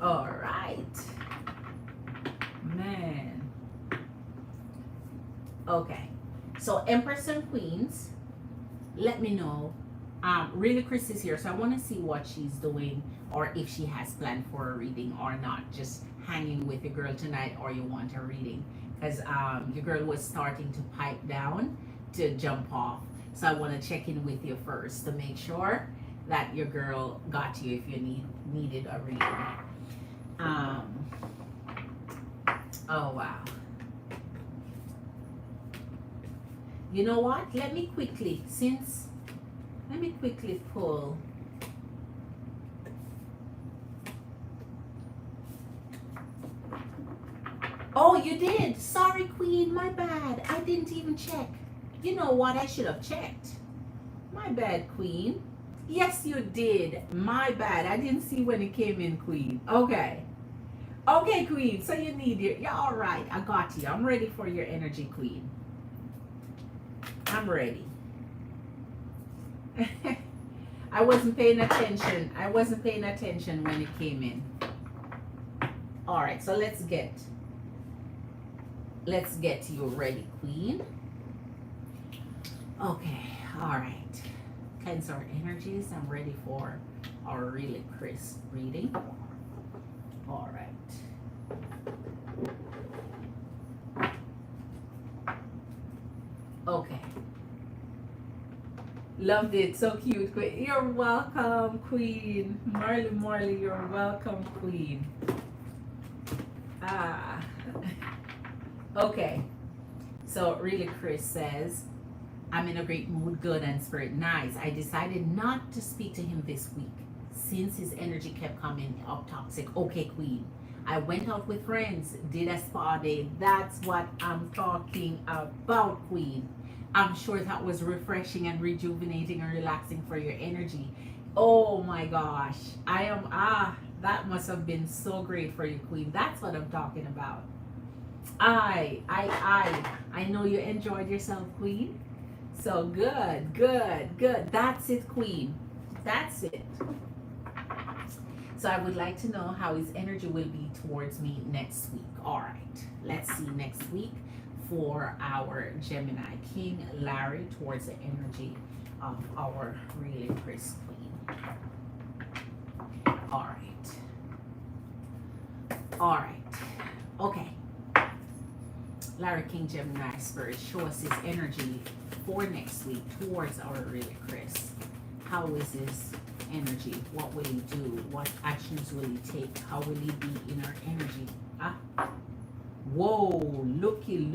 All right. Man. Okay. So Empress and Queens, let me know. Really Chris is here, so I want to see what she's doing or if she has planned for a reading or not. Just hanging with your girl tonight, or you want a reading. Because your girl was starting to pipe down to jump off. So I want to check in with you first to make sure that your girl got you if you needed a reading. Oh wow. You know what? Let me quickly pull. Oh, you did. Sorry, Queen. My bad. I didn't even check. You know what? I should have checked. My bad, Queen. Yes, you did. My bad. I didn't see when it came in, Queen. Okay. Okay, Queen. So you need it. Yeah, all right. I got you. I'm ready for your energy, Queen. I'm ready. I wasn't paying attention. I wasn't paying attention when it came in. All right. So let's get you ready, Queen. Okay. All right. Cleanse our energies. I'm ready for our really crisp reading. All right. Okay. Loved it. So cute, Queen. You're welcome, Queen. Marley, you're welcome, Queen. Ah. Okay. So really Chris says, I'm in a great mood, good and spirit. Nice. I decided not to speak to him this week since his energy kept coming up toxic. Okay, Queen. I went out with friends, did a spa day. That's what I'm talking about, Queen. I'm sure that was refreshing and rejuvenating and relaxing for your energy. Oh my gosh. That must have been so great for you, Queen. That's what I'm talking about. I know you enjoyed yourself, Queen. So good. That's it, Queen. That's it. So I would like to know how his energy will be towards me next week. All right. Let's see next week for our Gemini King Larry towards the energy of our really crisp Queen. All right. All right. Okay. Larry King Gemini Spirit, show us his energy for next week towards our really crisp. How is his energy? What will he do? What actions will he take? How will he be in our energy? Whoa, looky.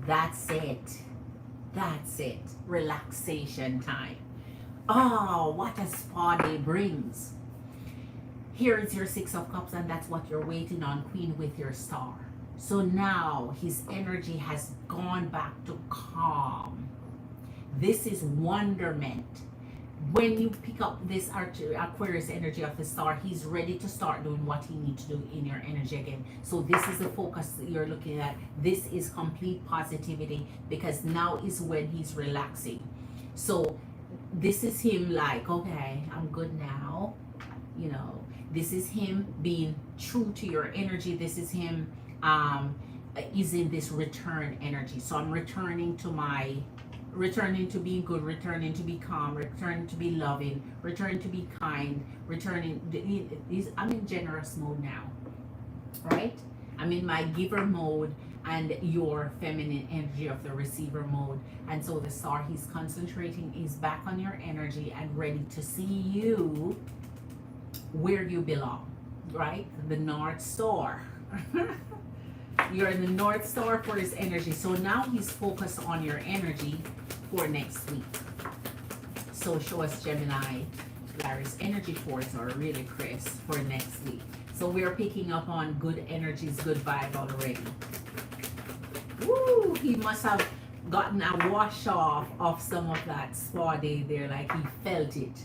That's it. Relaxation time. Oh, what a spa day brings. Here is your Six of Cups, and that's what you're waiting on, Queen, with your star. So now his energy has gone back to calm. This is wonderment. When you pick up this Aquarius energy of the star, he's ready to start doing what he needs to do in your energy again. So this is the focus that you're looking at. This is complete positivity, because now is when he's relaxing. So this is him like, okay, I'm good now. You know, this is him being true to your energy. This is him is in this return energy. So I'm returning to my returning to be good, returning to be calm, returning to be loving, returning to be kind, returning. I'm in generous mode now, right? I'm in my giver mode and your feminine energy of the receiver mode. And so the star he's concentrating is back on your energy and ready to see you where you belong, right? The North Star. You're in the North Star for his energy. So now he's focused on your energy for next week. So show us, Gemini, Larry's energy force, or really Chris, for next week. So we're picking up on good energies, good vibe already. Woo! He must have gotten a wash off of some of that spa day there, like he felt it.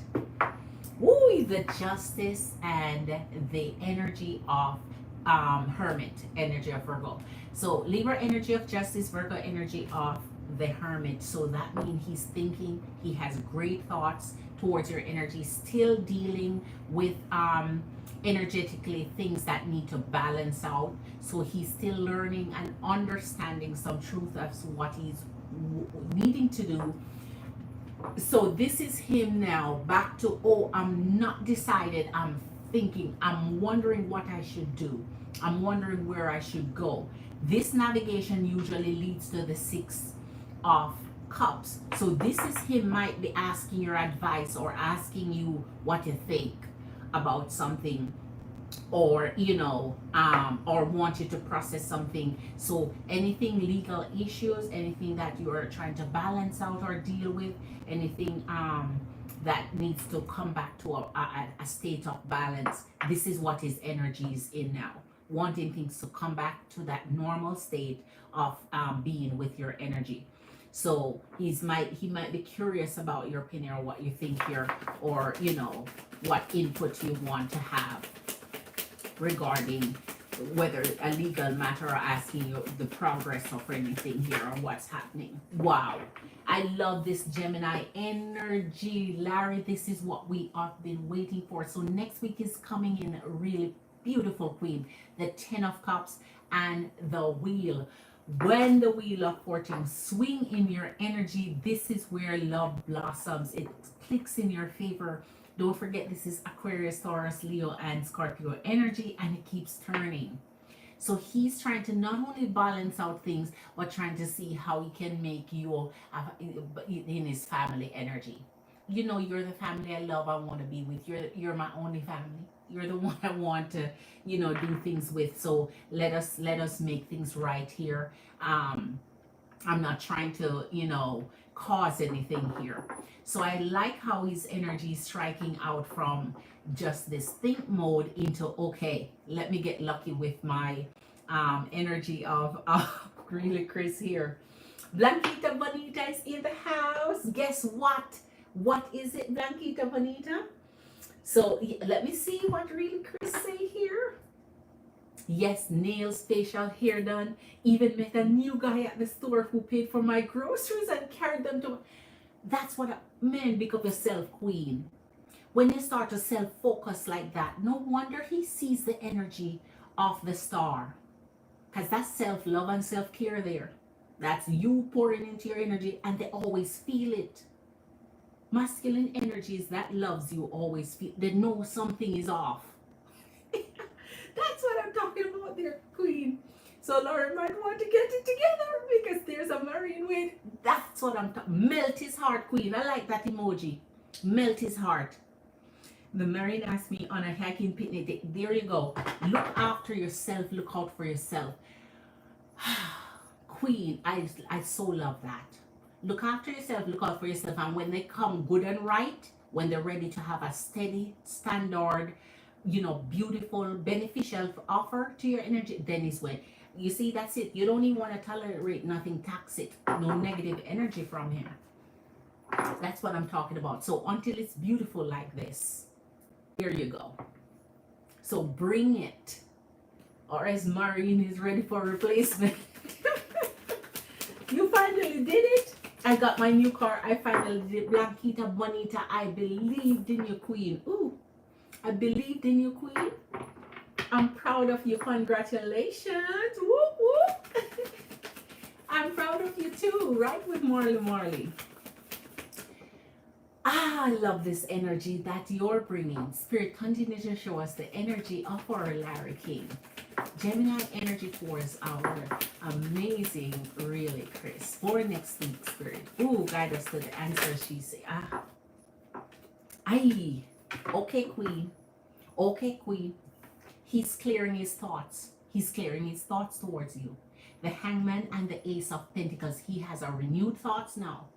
Woo! The Justice and the energy of Hermit, energy of Virgo. So Libra, energy of Justice, Virgo, energy of the Hermit. So that means he's thinking, he has great thoughts towards your energy, still dealing with energetically things that need to balance out. So he's still learning and understanding some truth as to what he's needing to do. So this is him now back to, oh, I'm not decided, I'm thinking, I'm wondering what I should do, I'm wondering where I should go. This navigation usually leads to the Six of Cups. So this is him might be asking your advice or asking you what you think about something, or or want you to process something. So anything legal issues, anything that you are trying to balance out or deal with, anything that needs to come back to a state of balance, this is what his energy is in now, wanting things to come back to that normal state of being with your energy. So he might be curious about your opinion or what you think here, or what input you want to have regarding whether a legal matter, or asking you the progress of anything here or what's happening. Wow, I love this Gemini energy, Larry. This is what we have been waiting for. So next week is coming in really beautiful, Queen. The 10 of Cups and the Wheel. When the Wheel of Fortune swing in your energy, this is where love blossoms. It clicks in your favor. Don't forget, this is Aquarius, Taurus, Leo, and Scorpio energy, and it keeps turning. So he's trying to not only balance out things, but trying to see how he can make you in his family energy. You're the family I love, I want to be with. You're my only family. You're the one I want to, do things with. So let us make things right here. I'm not trying to, cause anything here. So I like how his energy is striking out from just this think mode into, okay, let me get lucky with my energy of really Chris here. Blanquita Bonita is in the house. Guess what? What is it, Blanquita Bonita? So let me see what really Chris say here. Yes, nails, facial, hair done. Even met a new guy at the store who paid for my groceries and carried them to. That's what men become yourself, Queen. When you start to self-focus like that, no wonder he sees the energy of the star. Because that's self-love and self-care there. That's you pouring into your energy, and they always feel it. Masculine energies that loves you always feel, they know something is off. That's what I'm talking about there, Queen. So Lauren might want to get it together because there's a marine wave. That's what I'm talking. Melt his heart, Queen. I like that emoji. Melt his heart. The marine asked me on a hiking picnic. There you go. Look after yourself. Look out for yourself. Queen, I so love that. Look after yourself. Look out for yourself. And when they come good and right, when they're ready to have a steady standard, beautiful, beneficial offer to your energy, then is when you see, that's it. You don't even want to tolerate nothing toxic, no negative energy from him. That's what I'm talking about. So until it's beautiful like this, here you go. So bring it, or as Marine is ready for replacement. You finally did it. I got my new car. I finally did. Blanquita Bonita, I believed in you, Queen. Ooh, I believed in you, Queen. I'm proud of you. Congratulations. Whoop, whoop. I'm proud of you too, right with Marley. I love this energy that you're bringing. Spirit, continue to show us the energy of our Larry King. Gemini energy towards our amazing, really, Chris. For next week, Spirit. Ooh, guide us to the answer she say. Aye. Okay, Queen. Okay, Queen. He's clearing his thoughts. He's clearing his thoughts towards you. The Hangman and the Ace of Pentacles. He has a renewed thoughts now.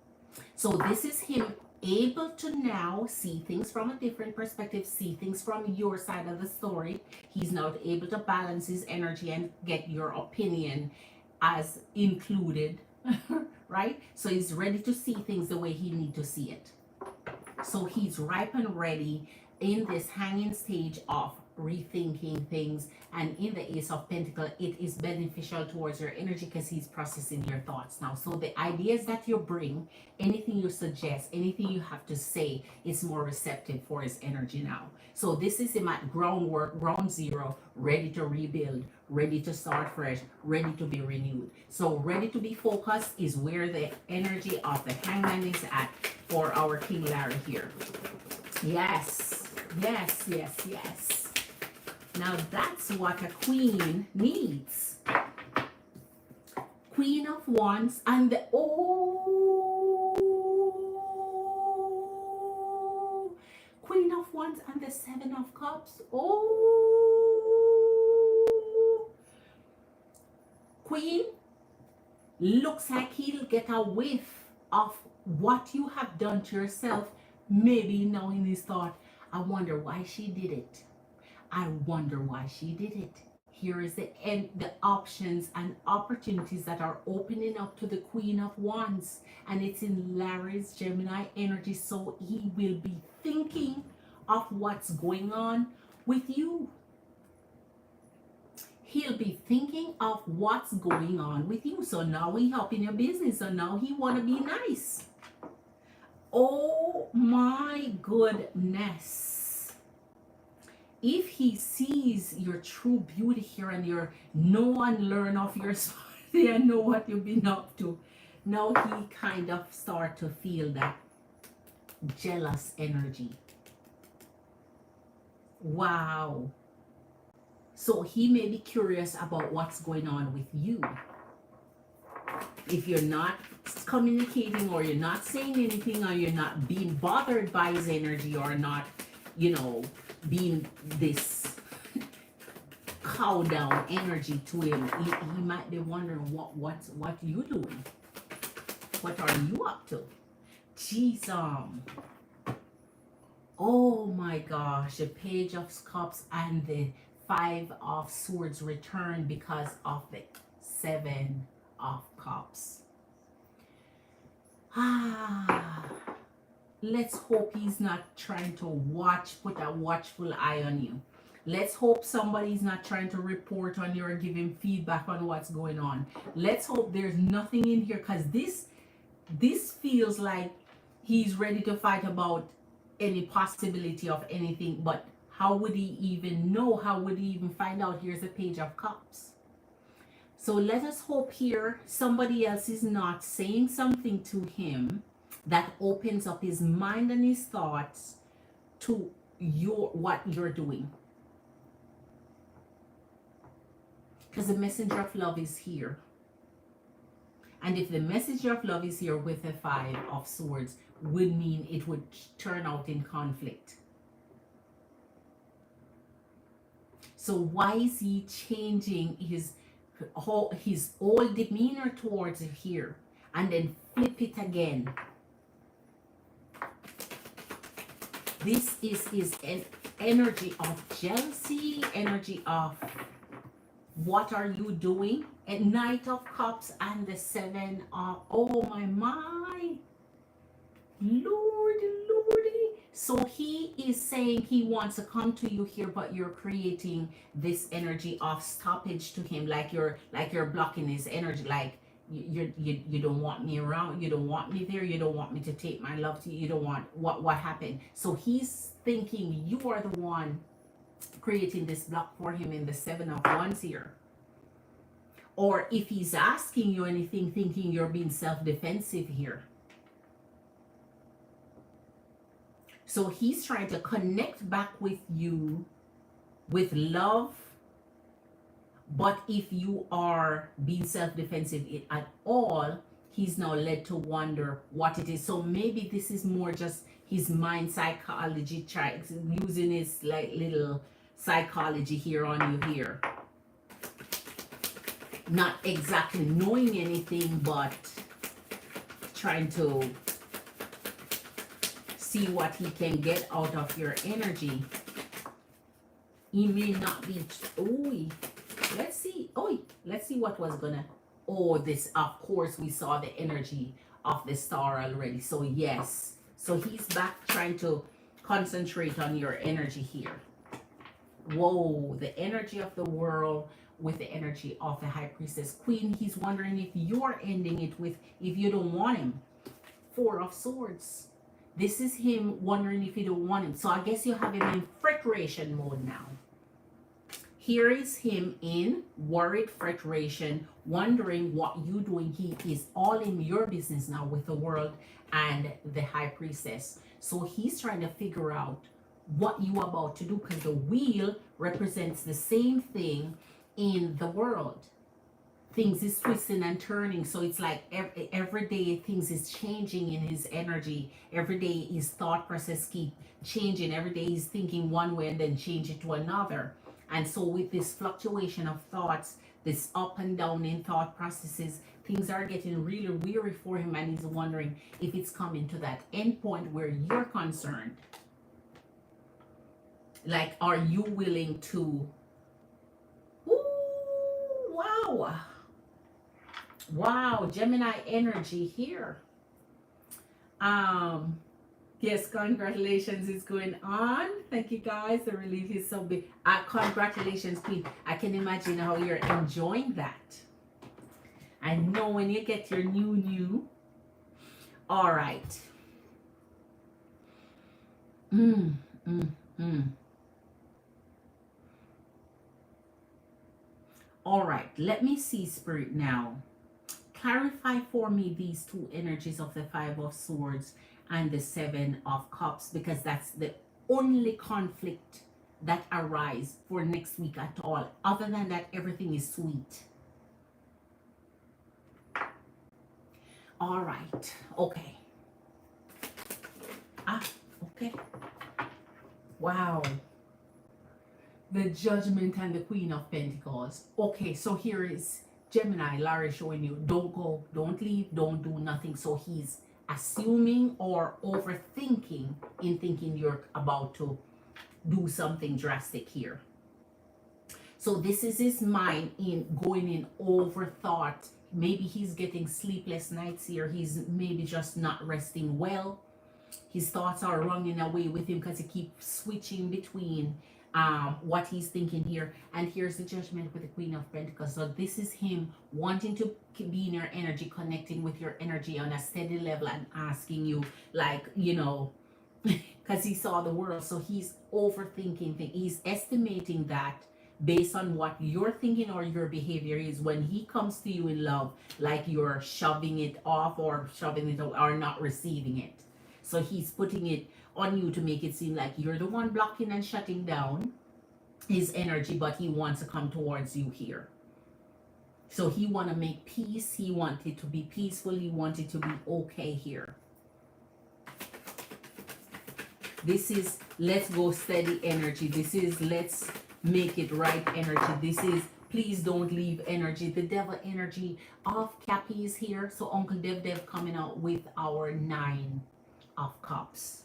So this is him able to now see things from a different perspective, see things from your side of the story. He's now able to balance his energy and get your opinion as included, right? So he's ready to see things the way he need to see it. So he's ripe and ready in this hanging stage of rethinking things, and in the Ace of Pentacles it is beneficial towards your energy because he's processing your thoughts now. So the ideas that you bring, anything you suggest, anything you have to say, is more receptive for his energy now. So this is him at groundwork, ground zero, ready to rebuild, ready to start fresh, ready to be renewed. So ready to be focused is where the energy of the Hangman is at for our King Larry here. Yes, yes, yes, yes. Now that's what a queen needs. Queen of Wands and the Queen of Wands and the Seven of Cups. Queen, looks like he'll get a whiff of what you have done to yourself. Maybe now in his thought, I wonder why she did it. I wonder why she did it. Here is the options and opportunities that are opening up to the Queen of Wands, and it's in Larry's Gemini energy, so he will be thinking of what's going on with you. He'll be thinking of what's going on with you. So now he helping your business, so now he want to be nice. Oh my goodness. If he sees your true beauty here and your know and learn of your story and know what you've been up to, now he kind of start to feel that jealous energy. Wow. So he may be curious about what's going on with you. If you're not communicating, or you're not saying anything, or you're not being bothered by his energy, or not, being this cow down energy to him, he might be wondering what you doing, what are you up to. Jeez, oh my gosh, the Page of Cups and the Five of Swords return because of the Seven of Cups. Let's hope he's not trying to put a watchful eye on you. Let's hope somebody's not trying to report on you or give him feedback on what's going on. Let's hope there's nothing in here, because this feels like he's ready to fight about any possibility of anything, but how would he even know? How would he even find out? Here's the Page of Cups. So let us hope here somebody else is not saying something to him that opens up his mind and his thoughts to what you're doing. Because the messenger of love is here. And if the messenger of love is here with the Five of Swords, would mean it would turn out in conflict. So why is he changing his old demeanor towards you here and then flip it again? This is an energy of jealousy, energy of what are you doing? A Knight of Cups and the Seven of, oh my, Lordy. So he is saying he wants to come to you here, but you're creating this energy of stoppage to him, like you're blocking his energy, like you don't want me around, you don't want me there, you don't want me to take my love to you, you don't want what happened. So he's thinking you are the one creating this block for him in the Seven of Wands here. Or if he's asking you anything, thinking you're being self-defensive here. So he's trying to connect back with you with love. But if you are being self-defensive at all, he's now led to wonder what it is. So maybe this is more just his mind psychology, using his like little psychology here on you here. Not exactly knowing anything, but trying to see what he can get out of your energy. He may not be, let's see what was gonna, this, of course, we saw the energy of the star already. So yes, so he's back trying to concentrate on your energy here. Whoa, the energy of the world with the energy of the high priestess queen. He's wondering if you're ending it with, if you don't want him. Four of Swords. This is him wondering if you don't want him. So I guess you have him in frustration mode now. Here is him in worried frustration, wondering what you're doing. He is all in your business now with the world and the high priestess. So he's trying to figure out what you are about to do, because the wheel represents the same thing in the world. Things is twisting and turning. So it's like every day things is changing in his energy. Every day his thought process keep changing. Every day he's thinking one way and then change it to another. And so with this fluctuation of thoughts, this up and down in thought processes, things are getting really weary for him, and he's wondering if it's coming to that end point where you're concerned. Like, are you willing to, wow, Gemini energy here. Yes, congratulations is going on. Thank you guys. The relief is so big. Congratulations, Queen. I can imagine how you're enjoying that. I know when you get your new. All right. All right, let me see, Spirit, now. Clarify for me these two energies of the Five of Swords and the Seven of Cups, because that's the only conflict that arise for next week at all. Other than that, everything is sweet. All right, okay. Okay. Wow. The Judgment and the Queen of Pentacles. Okay, so here is Gemini, Larry showing you, don't go, don't leave, don't do nothing. So he's assuming or overthinking in thinking you're about to do something drastic here. So this is his mind in going in overthought. Maybe he's getting sleepless nights here. He's maybe just not resting well. His thoughts are running away with him because he keeps switching between what he's thinking here. And here's the Judgment with the Queen of Pentacles. So this is him wanting to be in your energy, connecting with your energy on a steady level and asking you, like, you know, because he saw the world. So he's overthinking things. He's estimating that based on what you're thinking or your behavior is, when he comes to you in love, like you're shoving it off or shoving it out or not receiving it. So he's putting it on you to make it seem like you're the one blocking and shutting down his energy, but he wants to come towards you here. So he want to make peace. He wants it to be peaceful. He wants it to be okay here. This is let's go steady energy. This is let's make it right energy. This is please don't leave energy. The Devil energy of Cappy is here. So Uncle Dev coming out with our 9 of Cups.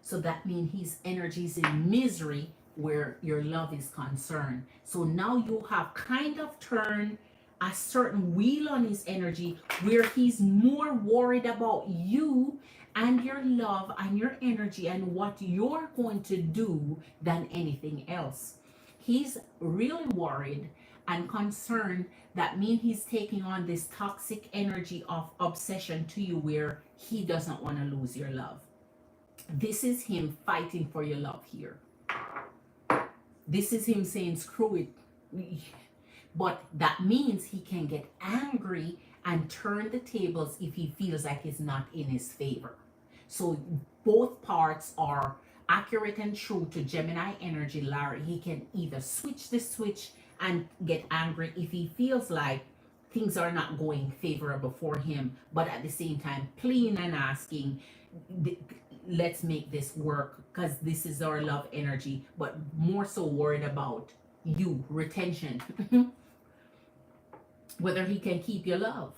So that means his energy is in misery where your love is concerned. So now you have kind of turned a certain wheel on his energy where he's more worried about you and your love and your energy and what you're going to do than anything else. He's really worried and concerned. That means he's taking on this toxic energy of obsession to you where he doesn't want to lose your love. This is him fighting for your love here. This is him saying, screw it. But that means he can get angry and turn the tables if he feels like it's not in his favor. So both parts are accurate and true to Gemini energy, Larry. He can either switch the switch and get angry if he feels like things are not going favorable for him, but at the same time pleading and asking, let's make this work because this is our love energy, but more so worried about you, retention, whether he can keep your love.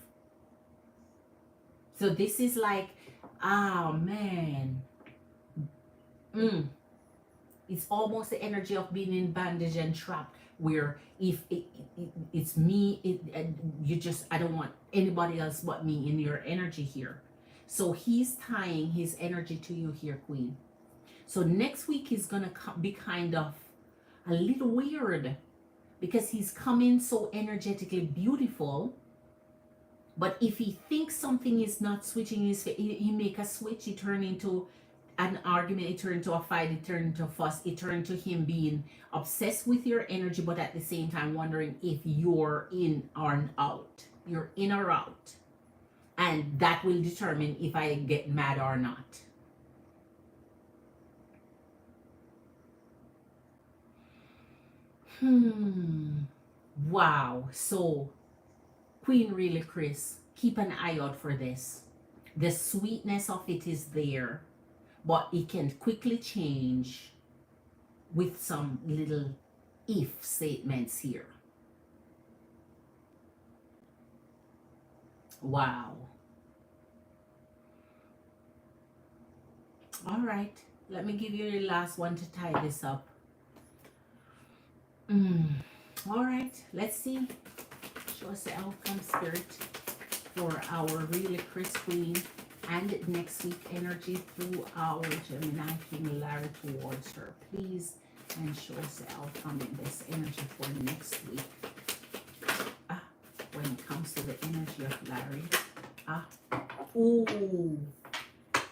So this is like, oh man, it's almost the energy of being in bandage and trapped, where if it's me, you just, I don't want anybody else but me in your energy here. So he's tying his energy to you here, Queen. So next week is gonna be kind of a little weird because he's coming so energetically beautiful. But if he thinks something is not switching his, he make a switch, he turn into an argument, it turned into a fight, it turned into a fuss, it turned to him being obsessed with your energy, but at the same time wondering if you're in or out. You're in or out. And that will determine if I get mad or not. Wow. So, Queen, really, Chris, keep an eye out for this. The sweetness of it is there, but it can quickly change with some little if statements here. Wow. All right. Let me give you the last one to tie this up. All right. Let's see. Show us the outcome, Spirit, for our really Chris Queen and next week energy through our Gemini King Larry towards her. Please, and show us the outcome in this energy for next week. When it comes to the energy of Larry. Ooh.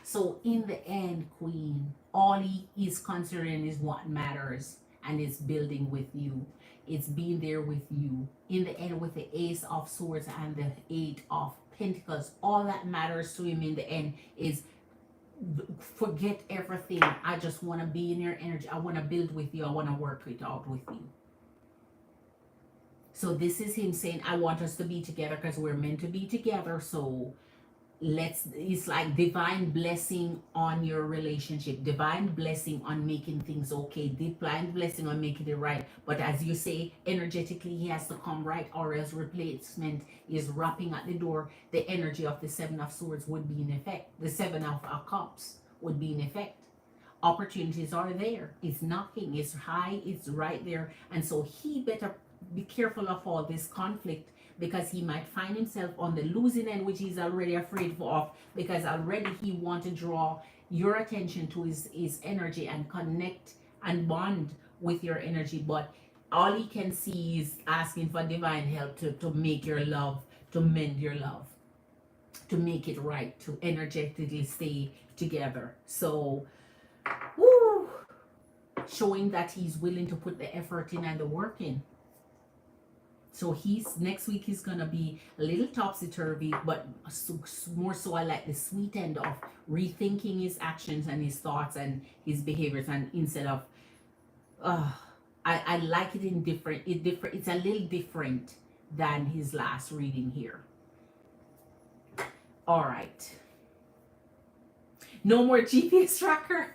So in the end, Queen, all he is considering is what matters, and it's building with you. It's being there with you. In the end, with the Ace of Swords and the Eight of Pentacles, all that matters to him in the end is forget everything. I just want to be in your energy. I want to build with you. I want to work it out with you. So this is him saying, I want us to be together because we're meant to be together. So it's like divine blessing on your relationship, divine blessing on making things okay, divine blessing on making it right. But as you say, energetically, he has to come right, or else replacement is wrapping at the door. The energy of the Seven of Swords would be in effect. The Seven of Cups would be in effect. Opportunities are there. It's knocking. It's high. It's right there. And so he better be careful of all this conflict, because he might find himself on the losing end, which he's already afraid of, because already he wants to draw your attention to his energy and connect and bond with your energy. But all he can see is asking for divine help to make your love, to mend your love, to make it right, to energetically stay together. So, woo, showing that he's willing to put the effort in and the work in. So next week he's gonna be a little topsy-turvy, but more so I like the sweet end of rethinking his actions and his thoughts and his behaviors, and instead of I like it in different, it's a little different than his last reading here. All right. No more GPS tracker.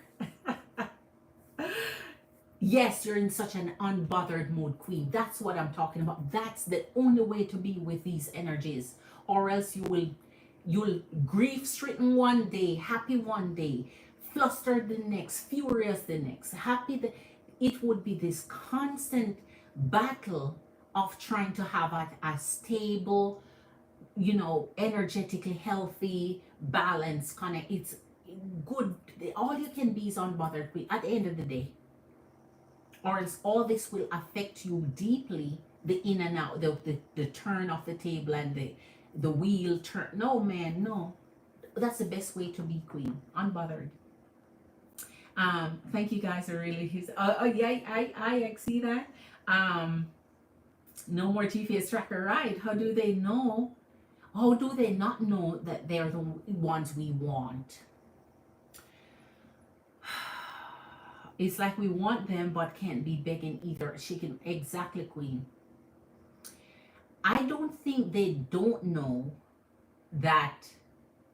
Yes, you're in such an unbothered mood, Queen. That's what I'm talking about. That's the only way to be with these energies, or else you'll grief-stricken one day, happy one day, flustered the next, furious the next, happy. It would be this constant battle of trying to have a stable, energetically healthy, balanced connect. It's good. All you can be is unbothered, Queen, at the end of the day. Or else all this will affect you deeply, the in and out, the turn of the table and the wheel turn. No, man, no. That's the best way to be, Queen. Unbothered. Thank you guys. I really, yeah, I see that. No more GPS tracker, right? How do they know? How do they not know that they're the ones we want? It's like we want them but can't be begging either. She can, exactly, Queen. I don't think they don't know that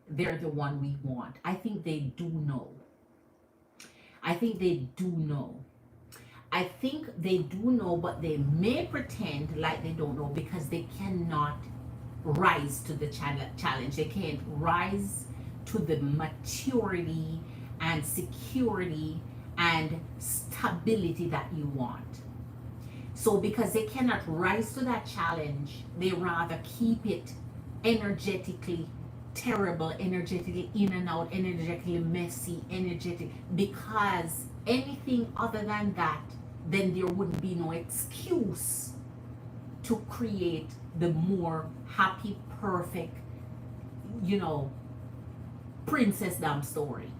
they're the one we want. I think they do know. I think they do know. I think they do know, but they may pretend like they don't know because they cannot rise to the challenge. They can't rise to the maturity and security and stability that you want. So because they cannot rise to that challenge, they rather keep it energetically terrible, energetically in and out, energetically messy, energetic, because anything other than that, then there wouldn't be no excuse to create the more happy, perfect, princess damn story,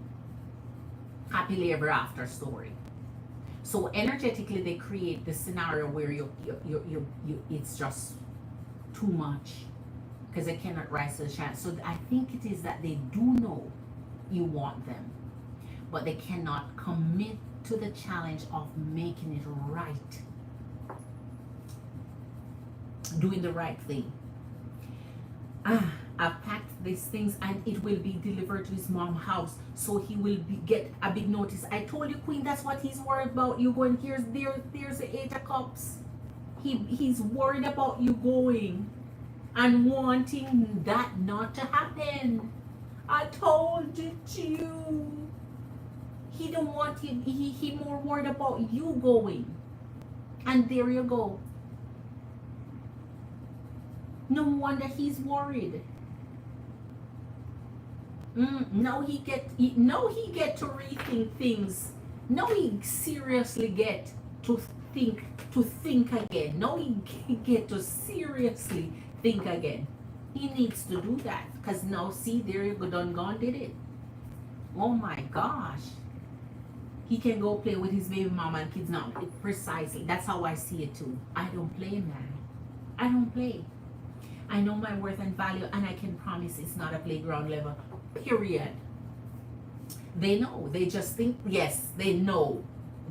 happily ever after story. So energetically, they create the scenario where you it's just too much because they cannot rise to the challenge. So I think it is that they do know you want them, but they cannot commit to the challenge of making it right, doing the right thing. I've packed these things and it will be delivered to his mom's house, so he will get a big notice. I told you, Queen, that's what he's worried about. You going, there's the Eight of Cups. He's worried about you going and wanting that not to happen. I told it to you. He don't want you. He more worried about you going. And there you go. No wonder he's worried. Now he get to rethink things. Now he seriously get to think again. Now he get to seriously think again. He needs to do that because now see, there you go, done gone did it. Oh my gosh. He can go play with his baby mama and kids now. Precisely. That's how I see it too. I don't play, man. I don't play. I know my worth and value, and I can promise it's not a playground level, period. They know. They just think, yes, they know.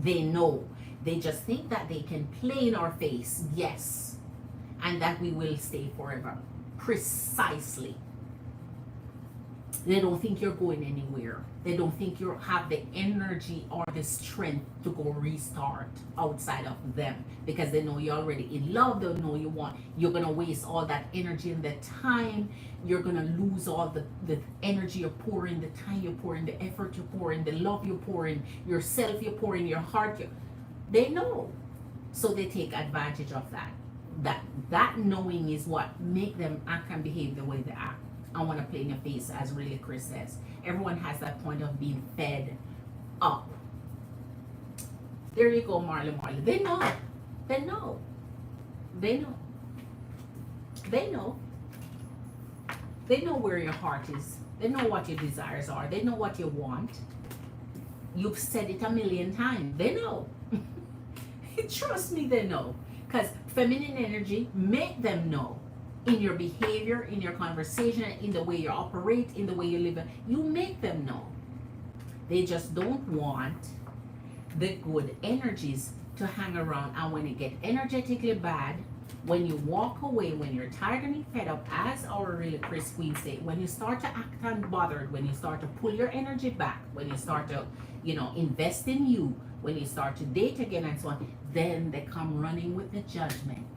They know. They just think that they can play in our face, yes, and that we will stay forever. Precisely. They don't think you're going anywhere. They don't think you have the energy or the strength to go restart outside of them because they know you're already in love. They know you're going to waste all that energy and the time. You're going to lose all the energy you're pouring, the time you're pouring, the effort you're pouring, the love you're pouring, yourself you're pouring, your heart. They know. So they take advantage of that. That knowing is what make them act and behave the way they act. I want to play in your face, as really Chris says. Everyone has that point of being fed up. There you go, Marley. They know. They know. They know. They know. They know where your heart is. They know what your desires are. They know what you want. You've said it a million times. They know. Trust me, they know. Because feminine energy make them know. In your behavior, in your conversation, in the way you operate, in the way you live, you make them know. They just don't want the good energies to hang around. And when it get energetically bad, when you walk away, when you're tired and fed up, as our really Chris Queen say, when you start to act unbothered, when you start to pull your energy back, when you start to, invest in you, when you start to date again and so on, then they come running with the judgment.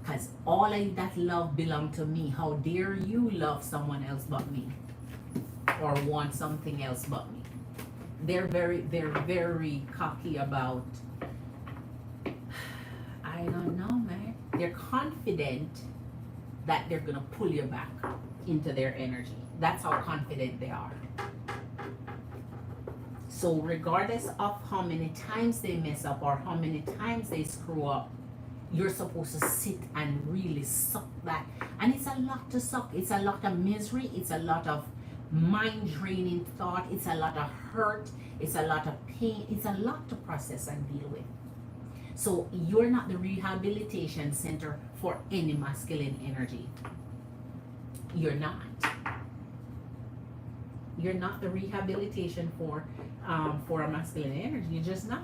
Because all of that love belong to me. How dare you love someone else but me? Or want something else but me? They're very cocky about, I don't know, man. They're confident that they're going to pull you back into their energy. That's how confident they are. So regardless of how many times they mess up or how many times they screw up, you're supposed to sit and really suck that. And it's a lot to suck. It's a lot of misery. It's a lot of mind draining thought. It's a lot of hurt. It's a lot of pain. It's a lot to process and deal with. So you're not the rehabilitation center for any masculine energy. You're not. You're not the rehabilitation for a masculine energy. You're just not.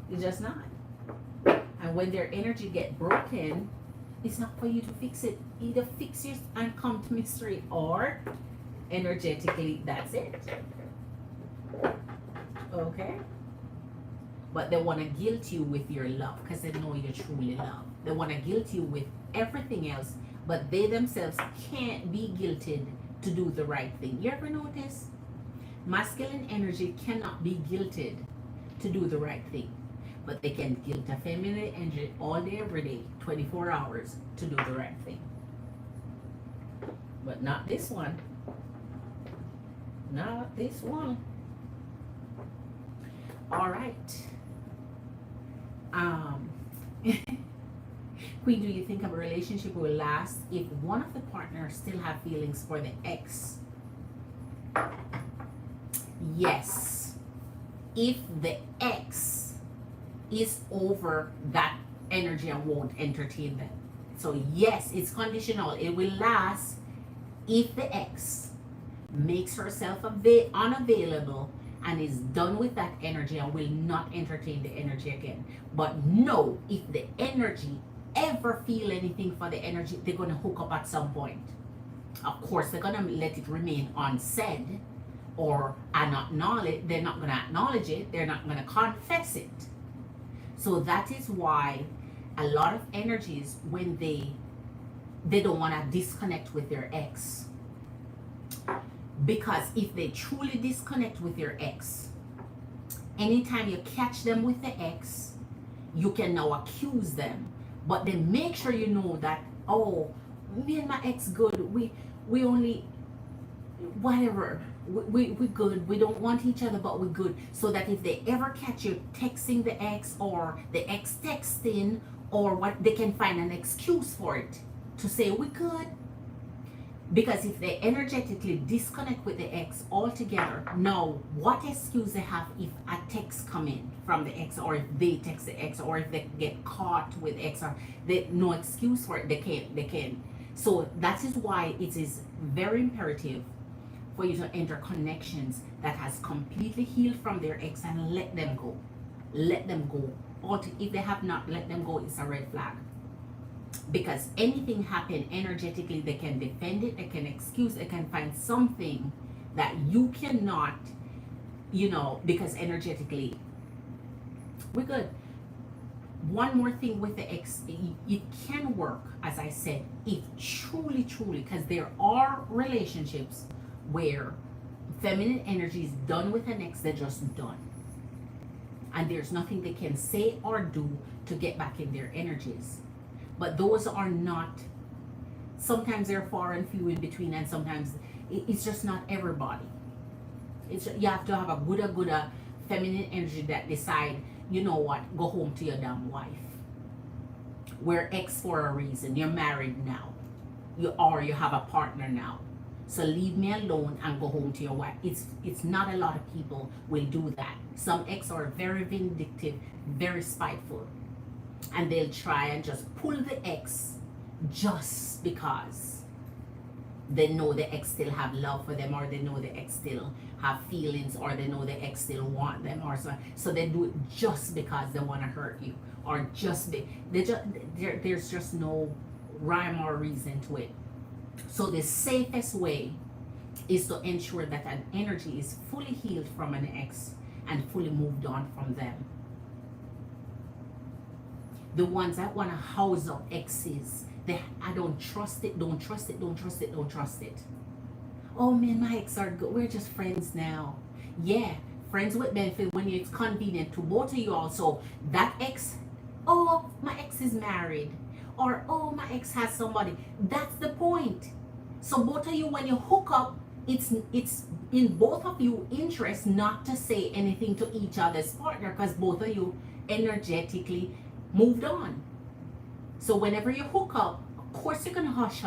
You're just not. And when their energy get broken, it's not for you to fix it. Either fix it and come to me straight, or energetically, that's it. Okay? But they want to guilt you with your love because they know you truly love. They want to guilt you with everything else, but they themselves can't be guilted to do the right thing. You ever notice? Masculine energy cannot be guilted to do the right thing, but they can guilt a feminine energy all day, every day, 24 hours to do the right thing. But not this one. Not this one. All right. Queen, do you think a relationship will last if one of the partners still have feelings for the ex? Yes. If the ex is over that energy and won't entertain them. So yes, it's conditional. It will last if the ex makes herself unavailable and is done with that energy and will not entertain the energy again. But no, if the energy ever feel anything for the energy, they're going to hook up at some point. Of course, they're going to let it remain unsaid or unacknowledged. They're not going to acknowledge it. They're not going to confess it. So that is why a lot of energies, when they don't want to disconnect with their ex. Because if they truly disconnect with their ex, anytime you catch them with the ex, you can now accuse them. But then make sure you know that, oh, me and my ex good. We only, whatever. We good. We don't want each other, but we're good. So that if they ever catch you texting the ex or the ex texting or what, they can find an excuse for it to say we good. Because if they energetically disconnect with the ex altogether, now what excuse they have if a text come in from the ex, or if they text the ex, or if they get caught with ex, or they no excuse for it. They can't. So that is why it is very imperative for you to enter connections that has completely healed from their ex and let them go. Let them go. If they have not let them go, it's a red flag. Because anything happen energetically, they can defend it, they can excuse, they can find something that you cannot, because energetically, we're good. One more thing with the ex, it can work, as I said, if truly, because there are relationships where feminine energy is done with an ex, they're just done. And there's nothing they can say or do to get back in their energies. But those are not, sometimes they're far and few in between, and sometimes it's just not everybody. You have to have a good feminine energy that decide, you know what, go home to your damn wife. We're ex for a reason. You're married now. You have a partner now. So leave me alone and go home to your wife. It's not a lot of people will do that. Some ex are very vindictive, very spiteful. And they'll try and just pull the ex just because they know the ex still have love for them, or they know the ex still have feelings, or they know the ex still want them, or so they do it just because they want to hurt you, or there's just no rhyme or reason to it. So the safest way is to ensure that an energy is fully healed from an ex and fully moved on from them. The ones that want to house up exes, I don't trust it, don't trust it, don't trust it, don't trust it. Oh man, my ex are good. We're just friends now. Yeah, friends with benefit when it's convenient to both of you also. That ex, oh, my ex is married. Or, oh, my ex has somebody. That's the point. So both of you, when you hook up, it's in both of you interest not to say anything to each other's partner, because both of you energetically moved on. So whenever you hook up, of course you're gonna hush.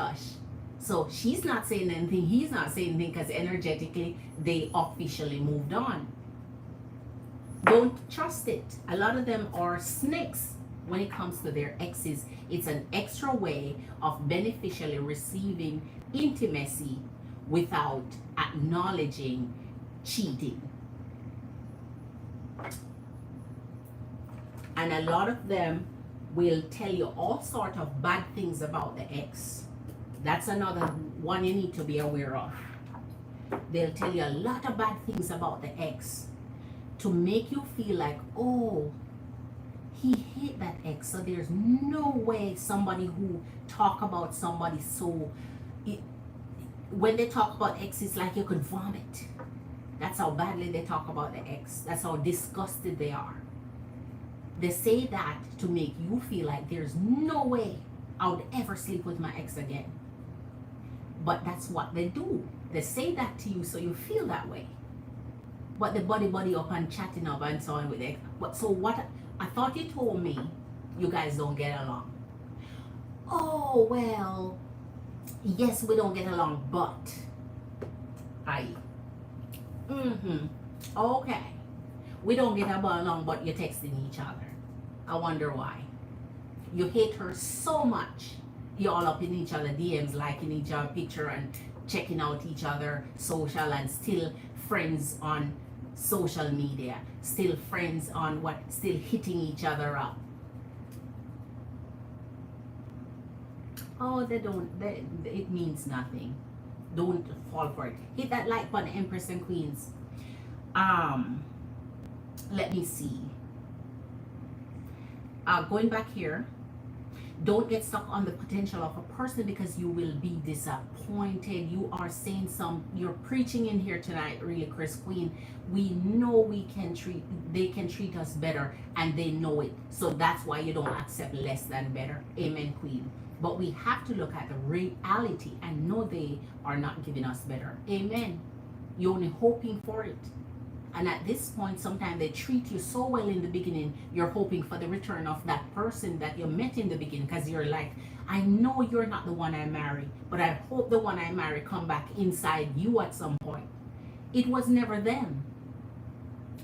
So she's not saying anything, he's not saying anything, because energetically they officially moved on. Don't trust it. A lot of them are snakes when it comes to their exes. It's an extra way of beneficially receiving intimacy without acknowledging cheating. And a lot of them will tell you all sort of bad things about the ex. That's another one you need to be aware of. They'll tell you a lot of bad things about the ex to make you feel like, oh, he hate that ex, so there's no way somebody who talk about somebody so when they talk about ex, it's like you could vomit. That's how badly they talk about the ex. That's how disgusted they are. They say that to make you feel like there's no way I would ever sleep with my ex again. But that's what they do. They say that to you so you feel that way. But the buddy up and chatting up and so on with it. But so what? I thought you told me you guys don't get along. Oh, well, yes, we don't get along, but okay. We don't get along, but you're texting each other. I wonder why. You hate her so much. You're all up in each other DMs, liking each other picture and checking out each other social, and still friends on social media, still friends on what, still hitting each other up. Oh, it means nothing. Don't fall for it. Hit that like button, Empress and Queens. Let me see. Going back here, don't get stuck on the potential of a person because you will be disappointed. You are saying you're preaching in here tonight, really, Chris Queen. We know they can treat us better, and they know it. So that's why you don't accept less than better. Amen, Queen. But we have to look at the reality and know they are not giving us better. Amen. You're only hoping for it. And at this point, sometimes they treat you so well in the beginning, you're hoping for the return of that person that you met in the beginning, because you're like, I know you're not the one I marry, but I hope the one I marry come back inside you at some point. It was never them.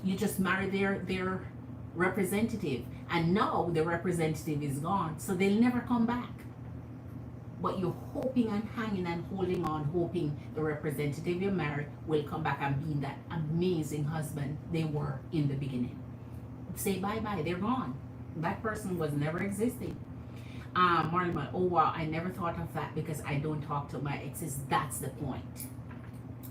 You just married their representative, and now the representative is gone, so they'll never come back. But you're hoping and hanging and holding on, hoping the representative you marry will come back and be that amazing husband they were in the beginning. Say bye-bye, they're gone. That person was never existing. Marlon, oh wow, I never thought of that because I don't talk to my exes. That's the point.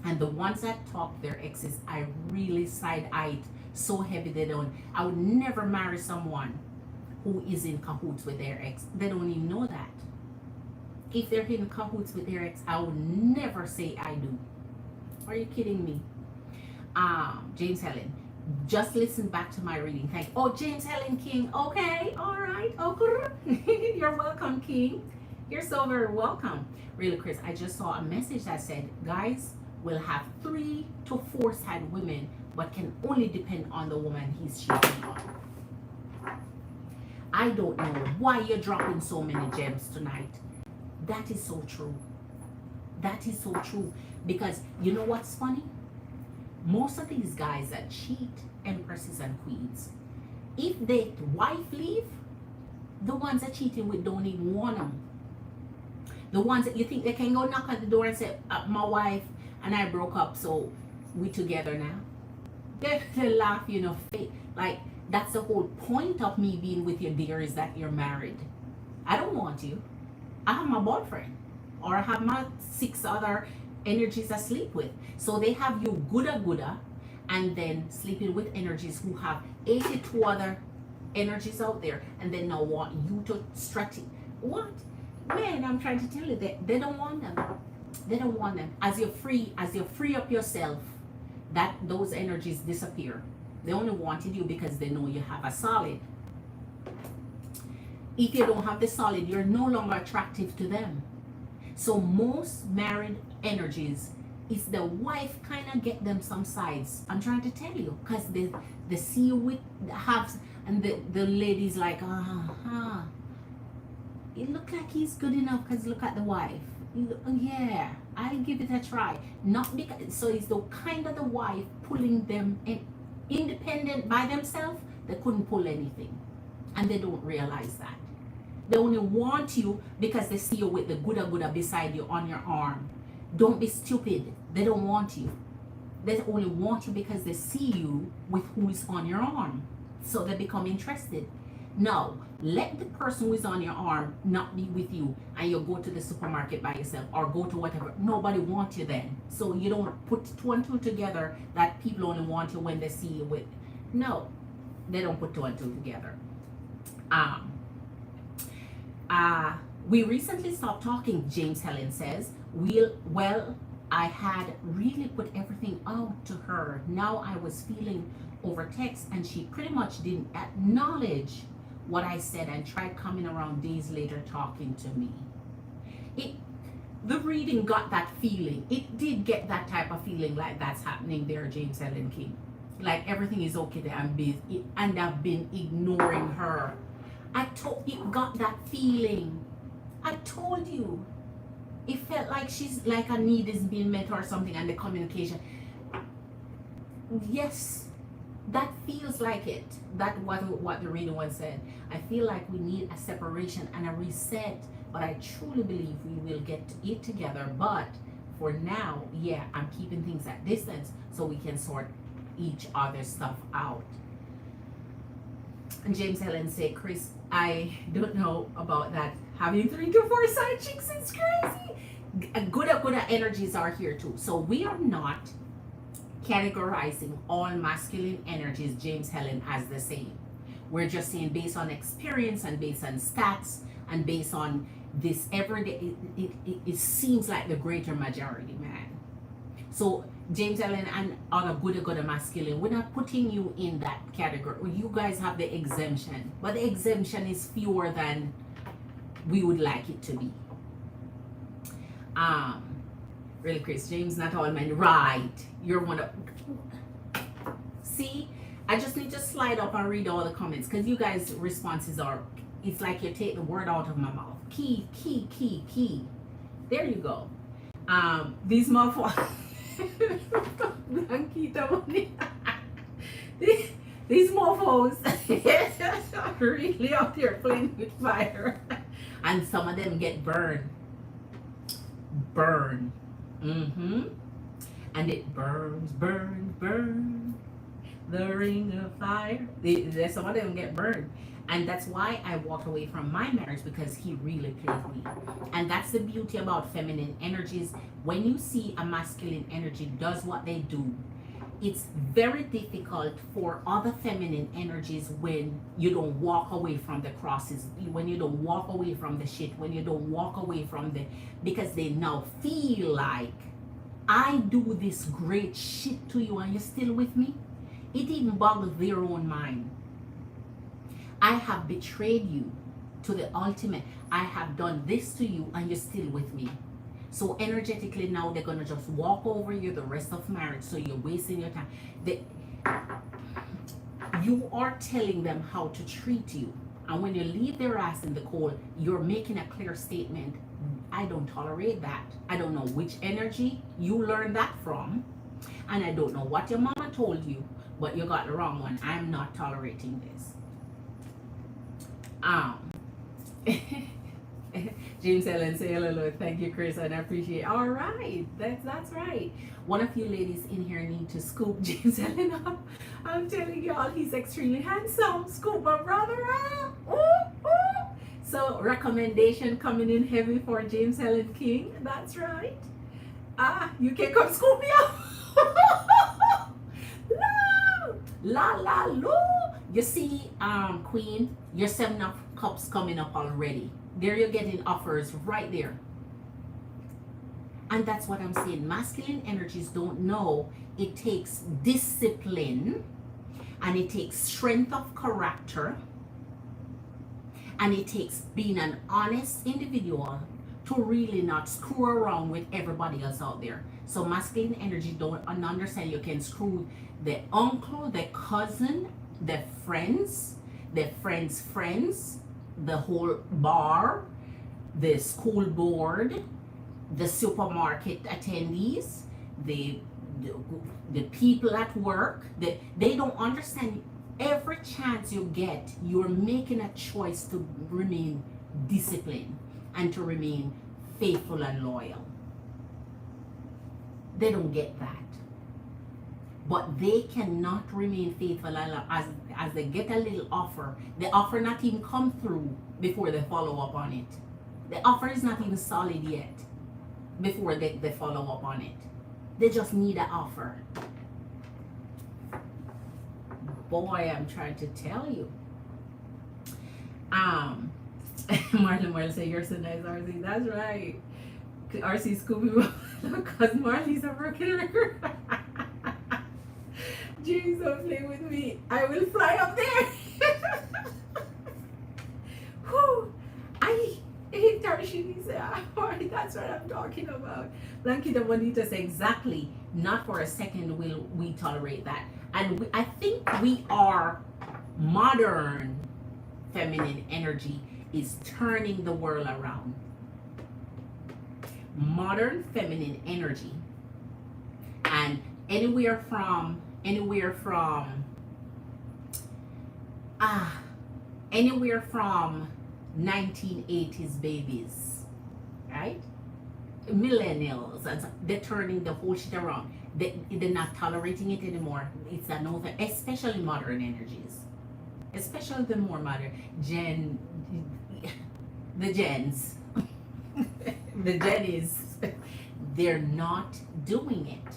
And the ones that talk to their exes, I really side-eyed so heavy they don't. I would never marry someone who is in cahoots with their ex. They don't even know that. If they're in cahoots with their ex, I would never say I do. Are you kidding me? James Helen, just listen back to my reading. Thank you. Oh, James Helen King. Okay, all right. Okay. You're welcome, King. You're so very welcome. Really, Chris, I just saw a message that said, guys will have 3 to 4 side women, but can only depend on the woman he's cheating on. I don't know why you're dropping so many gems tonight. That is so true. That is so true. Because you know what's funny? Most of these guys that cheat, empresses and queens, if their wife leave, the ones that cheating with don't even want them. The ones that you think they can go knock on the door and say, my wife and I broke up, so we together now. They laugh, you know, like that's the whole point of me being with you, dear, is that you're married. I don't want you. I have my boyfriend, or I have my 6 other energies I sleep with. So they have you gooda, and then sleeping with energies who have 82 other energies out there, and then now want you to strategy. What? Man, I'm trying to tell you that they don't want them. They don't want them. As you free up yourself, that those energies disappear. They only wanted you because they know you have a solid. If you don't have the solid, you're no longer attractive to them. So most married energies is the wife kind of get them some sides. I'm trying to tell you, because they see you with halves, and the lady's like, it look like he's good enough because look at the wife. Yeah, I'll give it a try. Not because, so it's the kind of the wife pulling them independent by themselves, they couldn't pull anything. And they don't realize that. They only want you because they see you with the Buddha Buddha beside you on your arm. Don't be stupid. They don't want you. They only want you because they see you with who is on your arm. So they become interested. No, let the person who is on your arm not be with you and you go to the supermarket by yourself or go to whatever. Nobody wants you then. So you don't put two and two together that people only want you when they see you with. No, they don't put two and two together. We recently stopped talking, James Helen says. Well, I had really put everything out to her. Now I was feeling over text and she pretty much didn't acknowledge what I said and tried coming around days later talking to me. The reading got that feeling. It did get that type of feeling like that's happening there, James Helen King. Like everything is okay there and I've been ignoring her. It got that feeling. I told you. It felt like she's like a need is being met or something and the communication. Yes, that feels like it. That what the reader once said. I feel like we need a separation and a reset, but I truly believe we will get it together. But for now, yeah, I'm keeping things at distance so we can sort each other's stuff out. And James Helen said, Chris, I don't know about that. Having 3 to 4 side chicks is crazy. Good energies are here too. So we are not categorizing all masculine energies, James Helen, as the same. We're just saying based on experience and based on stats and based on this everyday, it seems like the greater majority, man. So James Helen and other good masculine, we're not putting you in that category. You guys have the exemption, but the exemption is fewer than we would like it to be. Really, Chris, James, not all men. Right. You're one of... See, I just need to slide up and read all the comments because you guys' responses are... It's like you take the word out of my mouth. Key. There you go. These motherfuckers... These mofos are really out there playing with fire. And some of them get burned. And it burns. The ring of fire. Some of them get burned. And that's why I walked away from my marriage, because he really played me. And that's the beauty about feminine energies. When you see a masculine energy does what they do, it's very difficult for other feminine energies when you don't walk away from the crosses, when you don't walk away from the shit, when you don't walk away from the... Because they now feel like, I do this great shit to you and you're still with me. It even boggles their own mind. I have betrayed you to the ultimate. I have done this to you and you're still with me. So energetically now they're going to just walk over you the rest of marriage. So you're wasting your time. You are telling them how to treat you. And when you leave their ass in the cold, you're making a clear statement. I don't tolerate that. I don't know which energy you learned that from. And I don't know what your mama told you, but you got the wrong one. I'm not tolerating this. James Ellen say hello. Thank you, Chris, and I appreciate it. All right, that's right. One of you ladies in here need to scoop James Ellen up. I'm telling y'all, he's extremely handsome. Scoop my brother up. Ooh. So recommendation coming in heavy for James Helen King. That's right. You can come scoop me up. La. You see, Queen, your 7 of Cups coming up already. There you're getting offers right there. And that's what I'm saying. Masculine energies don't know it takes discipline, and it takes strength of character, and it takes being an honest individual to really not screw around with everybody else out there. So masculine energy don't understand you can screw the uncle, the cousin, the friends, the whole bar, the school board, the supermarket attendees, the the people at work, they don't understand. Every chance you get, you're making a choice to remain disciplined and to remain faithful and loyal. They don't get that. But they cannot remain faithful as they get a little offer. The offer not even come through before they follow up on it. The offer is not even solid yet before they follow up on it. They just need an offer. Boy, I'm trying to tell you. Marlon say you're so nice, RC. That's right. RC Scooby, because Marley's a broken record. James, don't play with me. I will fly up there. Whew. I hate Tarshini. That's what I'm talking about. Blanquita Bonita says exactly. Not for a second will we tolerate that. And I think we are modern feminine energy is turning the world around. Modern feminine energy, and anywhere from 1980s babies, right? Millennials, and they're turning the whole shit around. They're not tolerating it anymore. It's another, especially modern energies, especially the more modern the gens. The gen is, they're not doing it.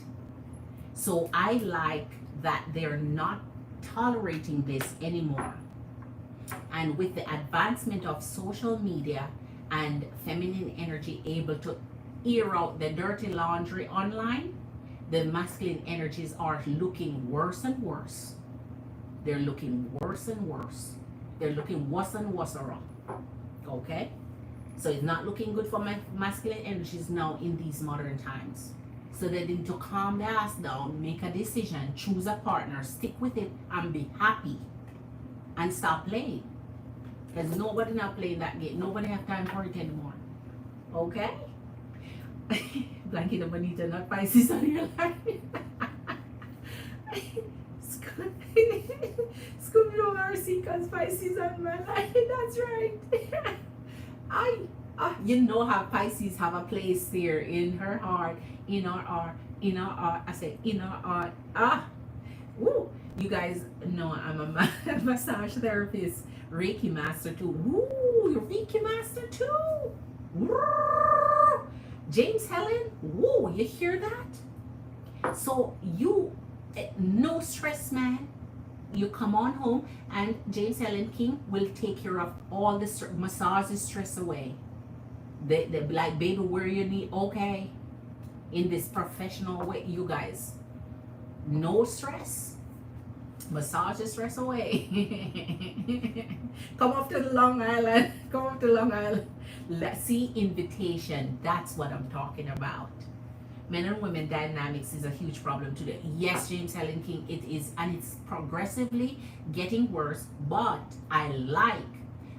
So I like that they're not tolerating this anymore. And with the advancement of social media and feminine energy able to air out the dirty laundry online, the masculine energies are looking worse and worse. They're looking worse and worse. They're looking worse and worse around. Okay? So it's not looking good for my masculine energies now in these modern times. So they need to calm their ass down, make a decision, choose a partner, stick with it, and be happy. And stop playing. Because nobody now playing that game. Nobody have time for it anymore. Okay? Blanquita Bonita, not Pisces on your line. Scooby Doo RC, because Pisces on my line. That's right. You know how Pisces have a place there in her heart, in our heart, I say in our heart. Woo! You guys know I'm a massage therapist, Reiki master too. Woo! You're Reiki master too. Woo! James Helen, woo! You hear that? So you, no stress, man. You come on home and James Helen King will take care of all the massage the stress away. They be like, baby, where you need, okay, in this professional way, you guys, no stress, massage the stress away. Come up to Long Island, come up to Long Island. Let's see, invitation, that's what I'm talking about. Men and women dynamics is a huge problem today. Yes, James Helen King, it is, and it's progressively getting worse, but I like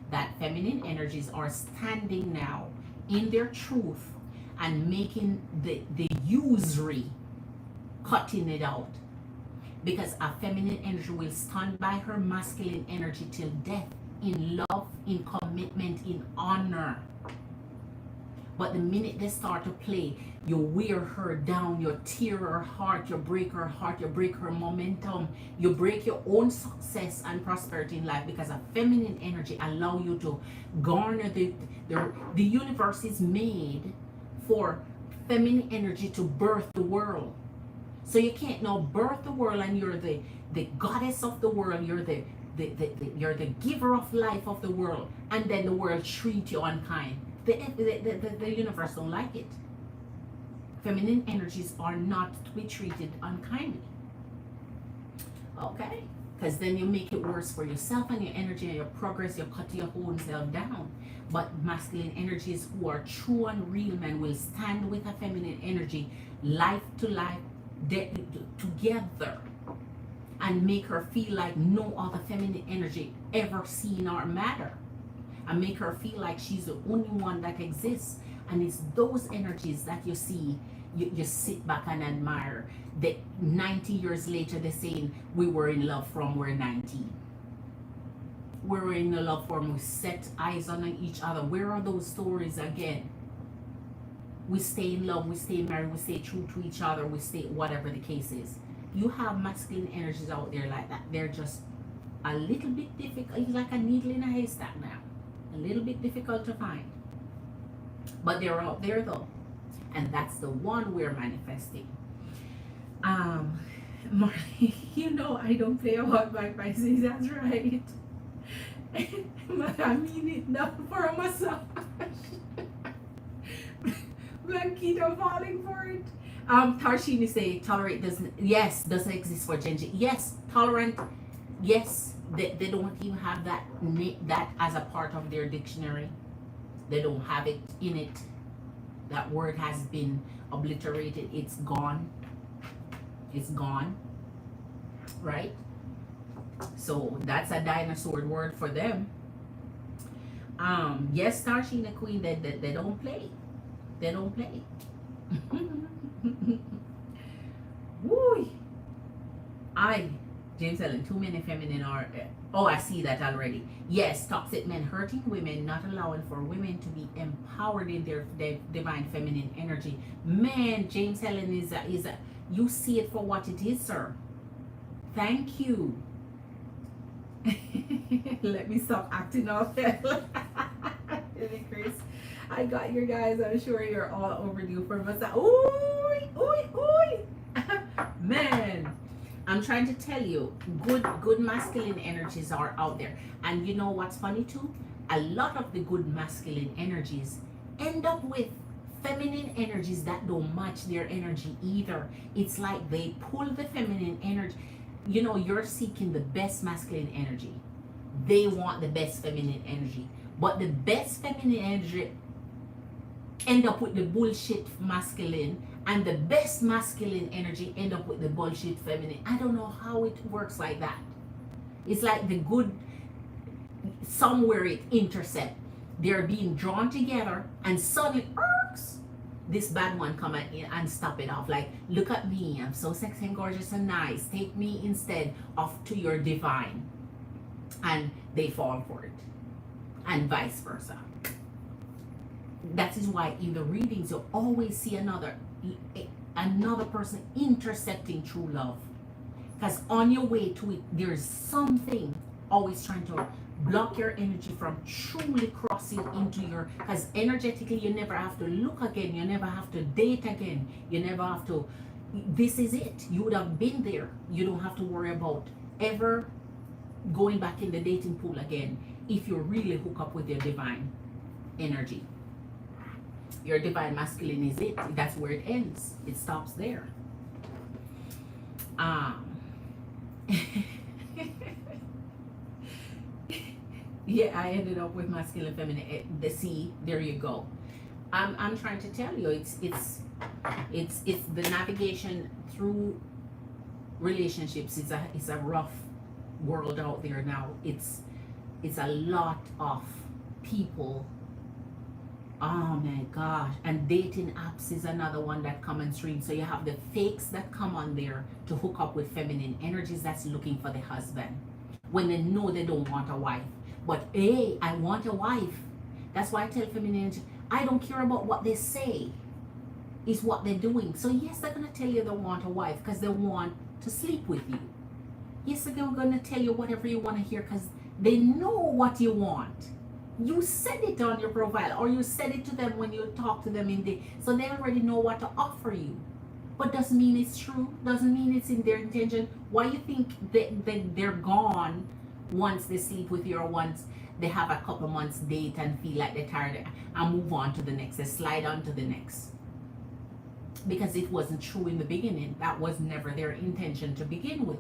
that feminine energies are standing now in their truth and making the usury, cutting it out. Because a feminine energy will stand by her masculine energy till death, in love, in commitment, in honor. But the minute they start to play, you wear her down, you tear her heart, you break her heart, you break her momentum, you break your own success and prosperity in life, because a feminine energy allow you to garner the universe is made for feminine energy to birth the world. So you can't now birth the world and you're the goddess of the world, you're the giver of life of the world, and then the world treat you unkind. The universe don't like it. Feminine energies are not to be treated unkindly. Okay? Because then you make it worse for yourself and your energy and your progress, you cut your own self down. But masculine energies who are true and real men will stand with a feminine energy, life to life, together, and make her feel like no other feminine energy ever seen or matter. And make her feel like she's the only one that exists. And it's those energies that you see you sit back and admire that 90 years later they're saying we were in love from we're 19. We were in love from we set eyes on each other. Where are those stories again? We stay in love, we stay married, we stay true to each other, we stay whatever the case is. You have masculine energies out there like that. They're just a little bit difficult. It's like a needle in a haystack now. A little bit difficult to find. But they're out there though. And that's the one we're manifesting. Marley, you know I don't play about my Pisces, that's right. But I mean it now for a massage. Blanquito falling for it. Tarshini say tolerate doesn't exist for Genji. Yes, tolerant. Yes, they don't even have that as a part of their dictionary. They don't have it in it. That word has been obliterated. It's gone. It's gone. Right? So that's a dinosaur word for them. Yes, Starshina Queen, they don't play. They don't play. Woo! James Ellen, too many feminine are. Oh, I see that already. Yes, toxic men hurting women, not allowing for women to be empowered in their divine feminine energy. Man, James Helen is a. You see it for what it is, sir. Thank you. Let me stop acting off. Chris, I got you guys. I'm sure you're all overdue for massage. Ooh. Man, I'm trying to tell you, good masculine energies are out there. And you know what's funny too? A lot of the good masculine energies end up with feminine energies that don't match their energy either. It's like they pull the feminine energy. You know, you're seeking the best masculine energy. They want the best feminine energy. But the best feminine energy end up with the bullshit masculine, and the best masculine energy end up with the bullshit feminine. I don't know how it works like that. It's like the good, somewhere it intercept. They're being drawn together and suddenly, this bad one come in and stop it off. Like, look at me, I'm so sexy and gorgeous and nice. Take me instead of to your divine. And they fall for it. And vice versa. That is why in the readings you always see another person intercepting true love. Because on your way to it, there's something always trying to block your energy from truly crossing into your, because energetically you never have to look again, you never have to date again, you never have to, this is it. You would have been there. You don't have to worry about ever going back in the dating pool again if you really hook up with your divine energy. Your divine masculine is it. That's where it ends. It stops there. Yeah, I ended up with masculine, feminine. The C. There you go. I'm trying to tell you, it's the navigation through relationships. It's a rough world out there now. It's a lot of people. Oh my gosh. And dating apps is another one that come on stream. So you have the fakes that come on there to hook up with feminine energies that's looking for the husband when they know they don't want a wife. But hey, I want a wife. That's why I tell feminine energy, I don't care about what they say. It's what they're doing. So yes, they're gonna tell you they want a wife because they want to sleep with you. Yes, they're gonna tell you whatever you want to hear because they know what you want. You said it on your profile, or you said it to them when you talk to them so they already know what to offer you. But doesn't mean it's true, doesn't mean it's in their intention. Why you think they're gone once they sleep with you, or once they have a couple months date and feel like they're tired and move on to the next, they slide on to the next? Because it wasn't true in the beginning. That was never their intention to begin with.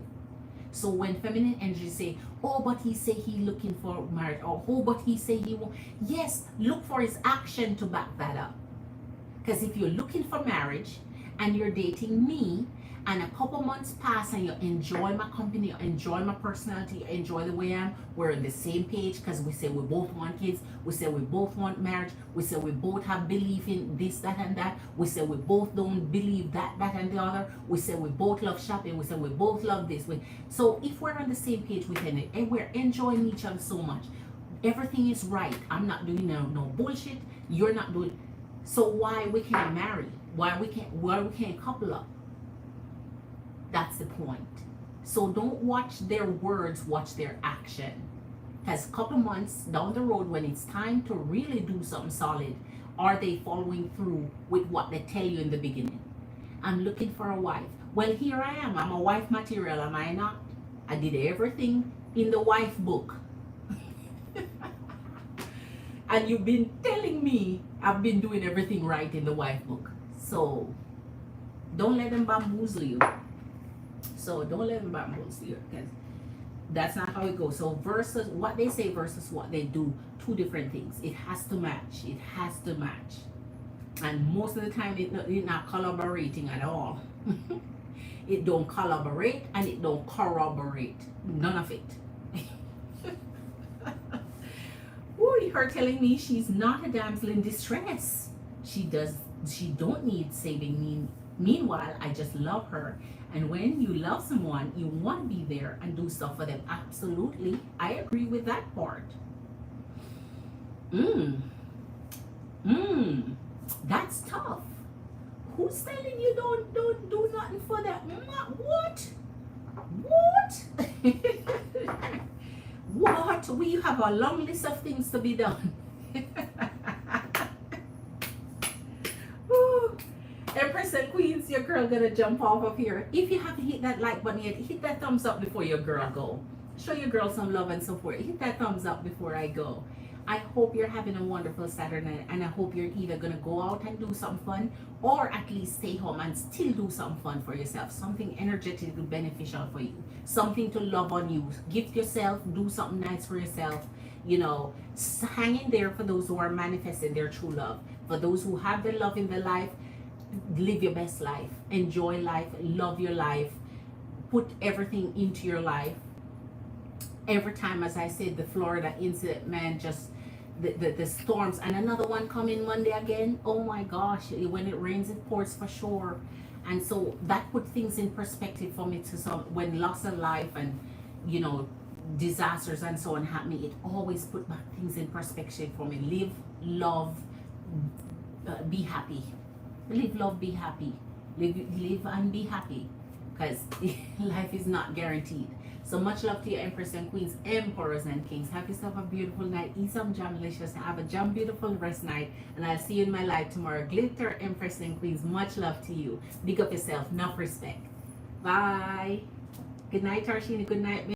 So when feminine energy say, oh, but he say he looking for marriage, or oh, but he say he won't. Yes, look for his action to back that up. Because if you're looking for marriage and you're dating me and a couple months pass and you enjoy my company, you enjoy my personality, you enjoy the way I am, we're on the same page because we say we both want kids, we say we both want marriage, we say we both have belief in this, that, and that, we say we both don't believe that, and the other, we say we both love shopping, we say we both love this. So if we're on the same page with it and we're enjoying each other so much, everything is right. I'm not doing no bullshit, you're not doing. So why we can't marry? Why we can't couple up? That's the point. So don't watch their words, watch their action. Because a couple months down the road, when it's time to really do something solid, are they following through with what they tell you in the beginning? I'm looking for a wife. Well, here I am. I'm a wife material, am I not? I did everything in the wife book. And you've been telling me I've been doing everything right in the wife book. So don't let them bamboozle you. Because that's not how it goes. So versus what they say versus what they do, two different things. It has to match. It has to match. And most of the time it's not collaborating at all. It don't collaborate and it don't corroborate. None of it. Ooh, her telling me she's not a damsel in distress. She don't need saving. Meanwhile, I just love her. And when you love someone, you want to be there and do stuff for them. Absolutely. I agree with that part. That's tough. Who's telling you don't do nothing for that? What? What? We have a long list of things to be done. Empress and Queens, your girl gonna jump off of here. If you haven't hit that like button yet, hit that thumbs up before your girl go. Show your girl some love and support. Hit that thumbs up before I go. I hope you're having a wonderful Saturday night, and I hope you're either gonna go out and do something fun or at least stay home and still do something fun for yourself. Something energetically beneficial for you. Something to love on you. Gift yourself, do something nice for yourself. You know, hang in there for those who are manifesting their true love. For those who have their love in their life, live your best life. Enjoy life. Love your life. Put everything into your life. Every time, as I said, the Florida incident, man, just the storms, and another one coming Monday again. Oh my gosh, when it rains it pours for sure. And so that put things in perspective for me to some when loss of life and disasters and so on happening, it always put back things in perspective for me. Live, love, be happy. Live, love, be happy. Live and be happy, because life is not guaranteed. So much love to you, Empress and Queens, Emperors and Kings. Have yourself a beautiful night. Eat some Jamlicious. Have a jam beautiful rest night. And I'll see you in my live tomorrow. Glitter, Empress and Queens. Much love to you. Big up yourself. Enough respect. Bye. Good night, Tarshini. Good night.